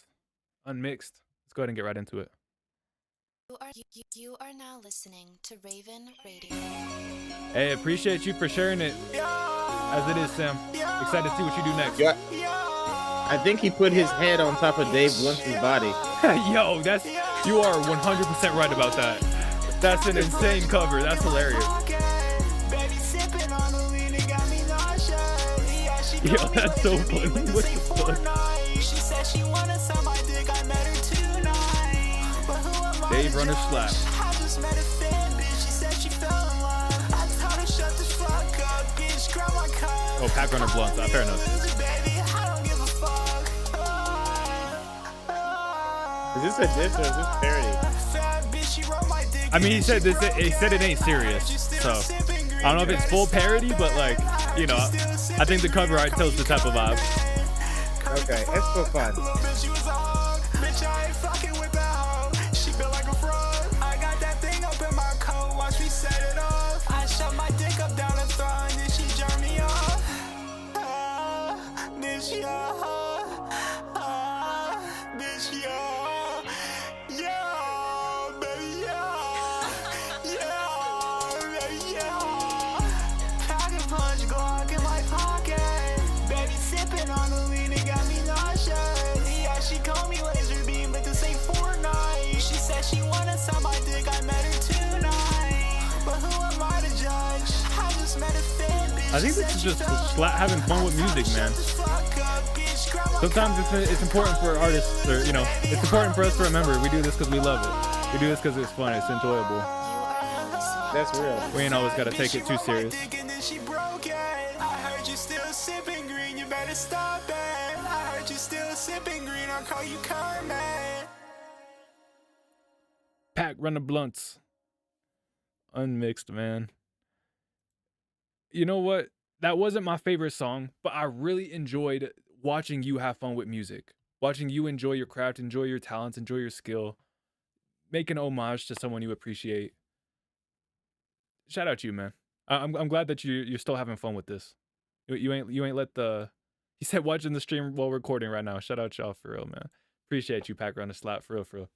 unmixed. Let's go ahead and get right into it. You are now listening to Raven Radio. Hey, appreciate you for sharing it. As it is, Sam. Excited to see what you do next. Yeah. I think he put his head on top of Dave Blunt's body. Yo, you are 100% right about that. That's an insane cover. That's hilarious. Yo, that's so funny. What the fuck? Dave Runner Slap. Oh, Pack Runner Blunt. Fair enough. Is this a diss or is this parody? I mean, he said this. He said it ain't serious, so I don't know if it's full parody, but like, I think the cover art tells the type of vibe. Okay, it's for fun. I think this is just having fun with music, man. Sometimes it's important for artists, or it's important for us to remember we do this because we love it. We do this because it's fun, it's enjoyable. That's real. We ain't always gotta take it too serious. Pack Runner Blunts. Unmixed, man. You know what? That wasn't my favorite song, but I really enjoyed watching you have fun with music. Watching you enjoy your craft, enjoy your talents, enjoy your skill. Make an homage to someone you appreciate. Shout out to you, man. I'm glad that you're still having fun with this. You ain't let the... He said watching the stream while recording right now. Shout out y'all for real, man. Appreciate you, Pack Runner Slap, for real.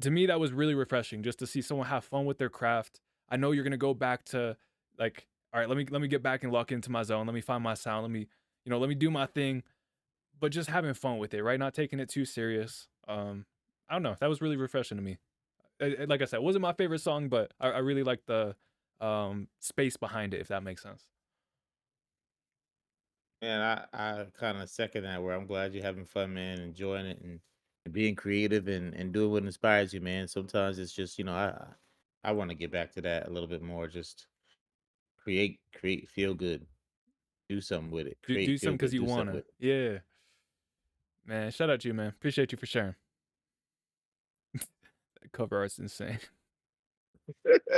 To me, that was really refreshing just to see someone have fun with their craft. I know you're gonna go back to like, all right, let me get back and lock into my zone. Let me find my sound. Let me do my thing, but just having fun with it, right? Not taking it too serious. I don't know. That was really refreshing to me. Like I said, it wasn't my favorite song, but I really like the space behind it, if that makes sense. Man, I kind of second that, where I'm glad you're having fun, man, enjoying it and being creative and doing what inspires you, man. Sometimes it's just, I I want to get back to that a little bit more. Just create, feel good, do something with it. Do Create, feel something because good, you do something wanna. with Yeah, man. Shout out to you, man. Appreciate you for sharing. That cover art's insane. it.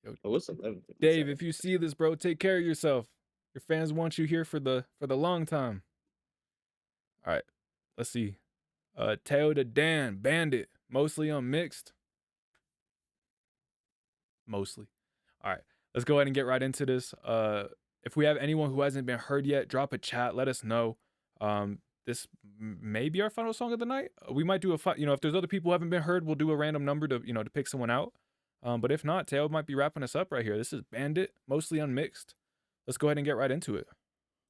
Yo, Oh, it's 11:57. Dave, if you see this, bro, take care of yourself. Your fans want you here for the long time. All right, let's see. Teo the Dan, Bandit, mostly unmixed. Mostly. All right, let's go ahead and get right into this. If we have anyone who hasn't been heard yet, drop a chat. Let us know. This may be our final song of the night. We might do if there's other people who haven't been heard, we'll do a random number to to pick someone out. But if not, Teo might be wrapping us up right here. This is Bandit, mostly unmixed. Let's go ahead and get right into it.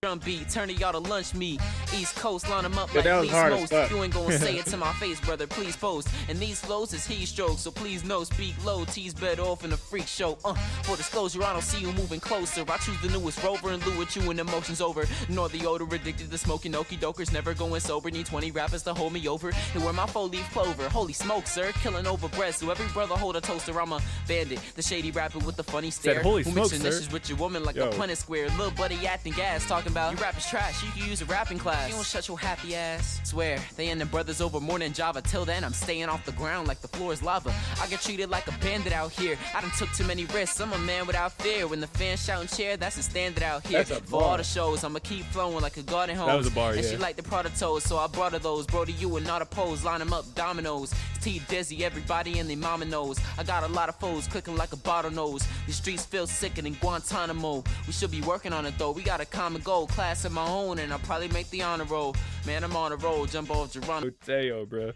Drum beat, turning y'all to lunch meat. East Coast, line them up Yeah, like that was least hard as most. fuck. You ain't gonna say it to my face, brother, please post. And these flows is he strokes, so please no, speak low. Tease bed off in a freak show. For disclosure, I don't see you moving closer. I choose the newest rover and lure you when emotions over. Nor the odor, addicted to smoking okie dokers, never going sober. Need 20 rappers to hold me over. And wear my 4-leaf clover. Holy smoke, sir, killing over bread. So every brother hold a toaster. I'm a bandit, the shady rapper with the funny stare. Holy who smoke, mixing sir. dishes with your woman like Yo. a Punnett square. Little buddy acting gas, talking about you rap is trash. You can use a rapping class. You don't shut your happy ass. Swear, they and the brothers over more than Java. Till then, I'm staying off the ground like the floor is lava. I get treated like a bandit out here. I done took too many risks. I'm a man without fear. When the fans shout and cheer, that's a standard out here. That's a For all bar. the shows, I'ma keep flowing like a garden hose. That was a bar, And yeah. she like the Prada toes, so I brought her those. Bro to you and not opposed. Line them up, dominoes. T Dizzy, everybody and their mama knows. I got a lot of foes clicking like a bottle nose. The streets feel sicker than Guantanamo. We should be working on it though. We got a common goal, class of my own, and I'll probably make the honor roll. Man, I'm on a roll, jump off Geronimo. Teo, bro,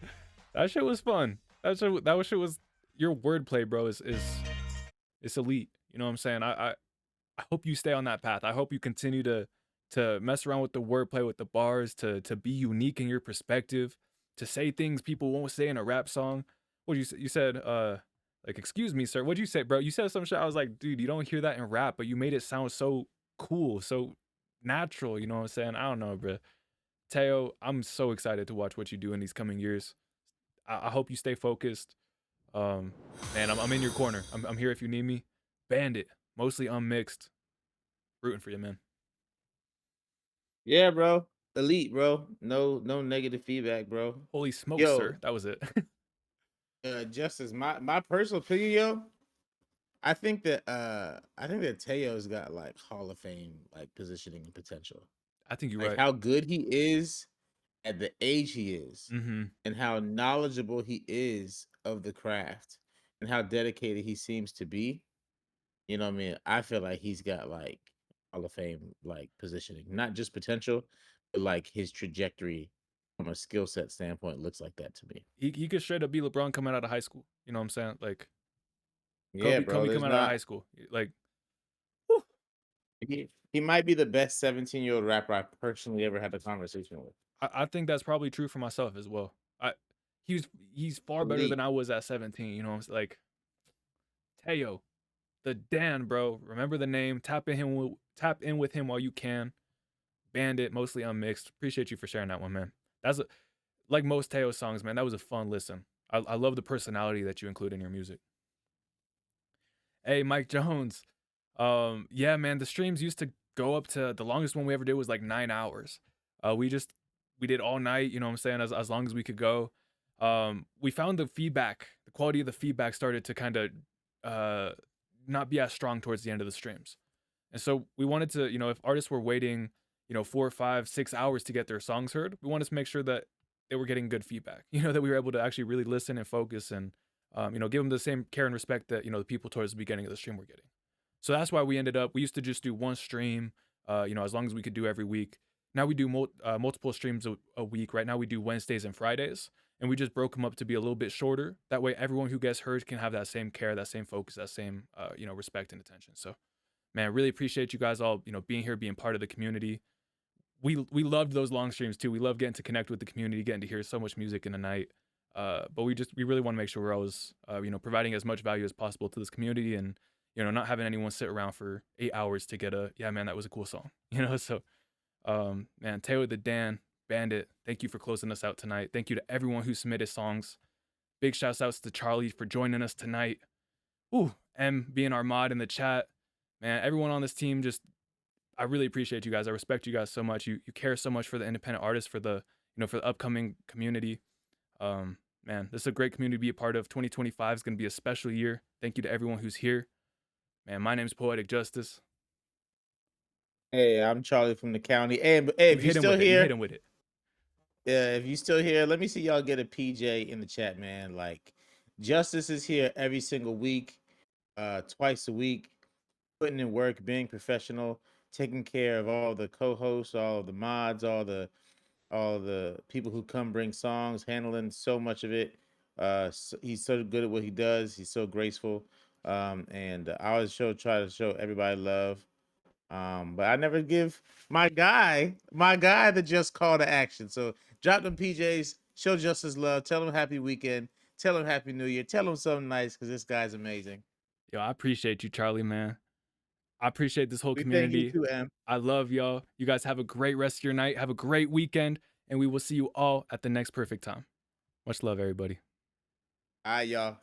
that shit was fun. That shit was your wordplay, bro. Is it's elite. You know what I'm saying? I hope you stay on that path. I hope you continue to mess around with the wordplay, with the bars, to be unique in your perspective, to say things people won't say in a rap song. What you said? Like, excuse me, sir. What'd you say, bro? You said some shit. I was like, dude, you don't hear that in rap, but you made it sound so cool, so natural. You know what I'm saying? I don't know, bro. Teo, I'm so excited to watch what you do in these coming years. I hope you stay focused. Man, I'm in your corner. I'm here if you need me. Bandit, mostly unmixed. Rooting for you, man. Yeah, bro. Elite, bro. No negative feedback, bro. Holy smoke, Yo. sir. That was it. Justus, my personal opinion, yo. I think that Teo's got like Hall of Fame like positioning and potential. I think you're Like right. how good he is at the age he is, Mm-hmm. and how knowledgeable he is of the craft, and how dedicated he seems to be. You know what I mean? I feel like he's got like Hall of Fame like positioning, not just potential, but like his trajectory from a skill set standpoint looks like that to me. He could straight up be LeBron coming out of high school. You know what I'm saying? Like, Yeah, Kobe, bro. Kobe there's coming out of not- high school. Like, He might be the best 17-year-old rapper I personally ever had a conversation with. I think that's probably true for myself as well. He's far better Elite. than I was at 17. You know, it's like Teo, the Dan, bro. Remember the name. Tap in with him while you can. Bandit, mostly unmixed. Appreciate you for sharing that one, man. Like most Teo songs, man. That was a fun listen. I love the personality that you include in your music. Hey, Mike Jones. Yeah, man. The streams used to go up to, the longest one we ever did was like 9 hours. We did all night. You know what I'm saying? As long as we could go. We found the quality of the feedback started to kind of not be as strong towards the end of the streams. And so we wanted to, if artists were waiting, 4, 5, 6 hours to get their songs heard, we wanted to make sure that they were getting good feedback, that we were able to actually really listen and focus and, give them the same care and respect that, the people towards the beginning of the stream were getting. So that's why we used to just do one stream, as long as we could do every week. Now we do multiple streams a week. Right now we do Wednesdays and Fridays, and we just broke them up to be a little bit shorter. That way everyone who gets heard can have that same care, that same focus, that same, respect and attention. So, man, really appreciate you guys all, being here, being part of the community. We loved those long streams too. We love getting to connect with the community, getting to hear so much music in a night. But we really want to make sure we're always, providing as much value as possible to this community, and, not having anyone sit around for 8 hours to get yeah, man, that was a cool song, So, man, Teo the Dan, Bandit, thank you for closing us out tonight. Thank you to everyone who submitted songs. Big shouts outs to Charlie for joining us tonight. Ooh, M being our mod in the chat. Man, everyone on this team, just I really appreciate you guys. I respect you guys so much. You care so much for the independent artists, for the for the upcoming community. Man, this is a great community to be a part of. 2025 is gonna be a special year. Thank you to everyone who's here. Man, my name's Poetic Justus. Hey, I'm Charlie from the Couny. Hey, if you're still here, hit him with it. Yeah, if you still here, let me see y'all get a PJ in the chat, man. Like, Justice is here every single week, twice a week, putting in work, being professional, taking care of all the co-hosts, all of the mods, all the people who come bring songs, handling so much of it. He's so good at what he does. He's so graceful, and I always try to show everybody love. But I never give my guy the just call to action. So drop them PJs, show Justice love, tell him happy weekend, tell him happy new year, tell him something nice because this guy's amazing. Yo, I appreciate you, Charlie, man. I appreciate this whole We community. thank you too, Em. I love y'all. You guys have a great rest of your night. Have a great weekend, and we will see you all at the next perfect time. Much love, everybody. All right, y'all.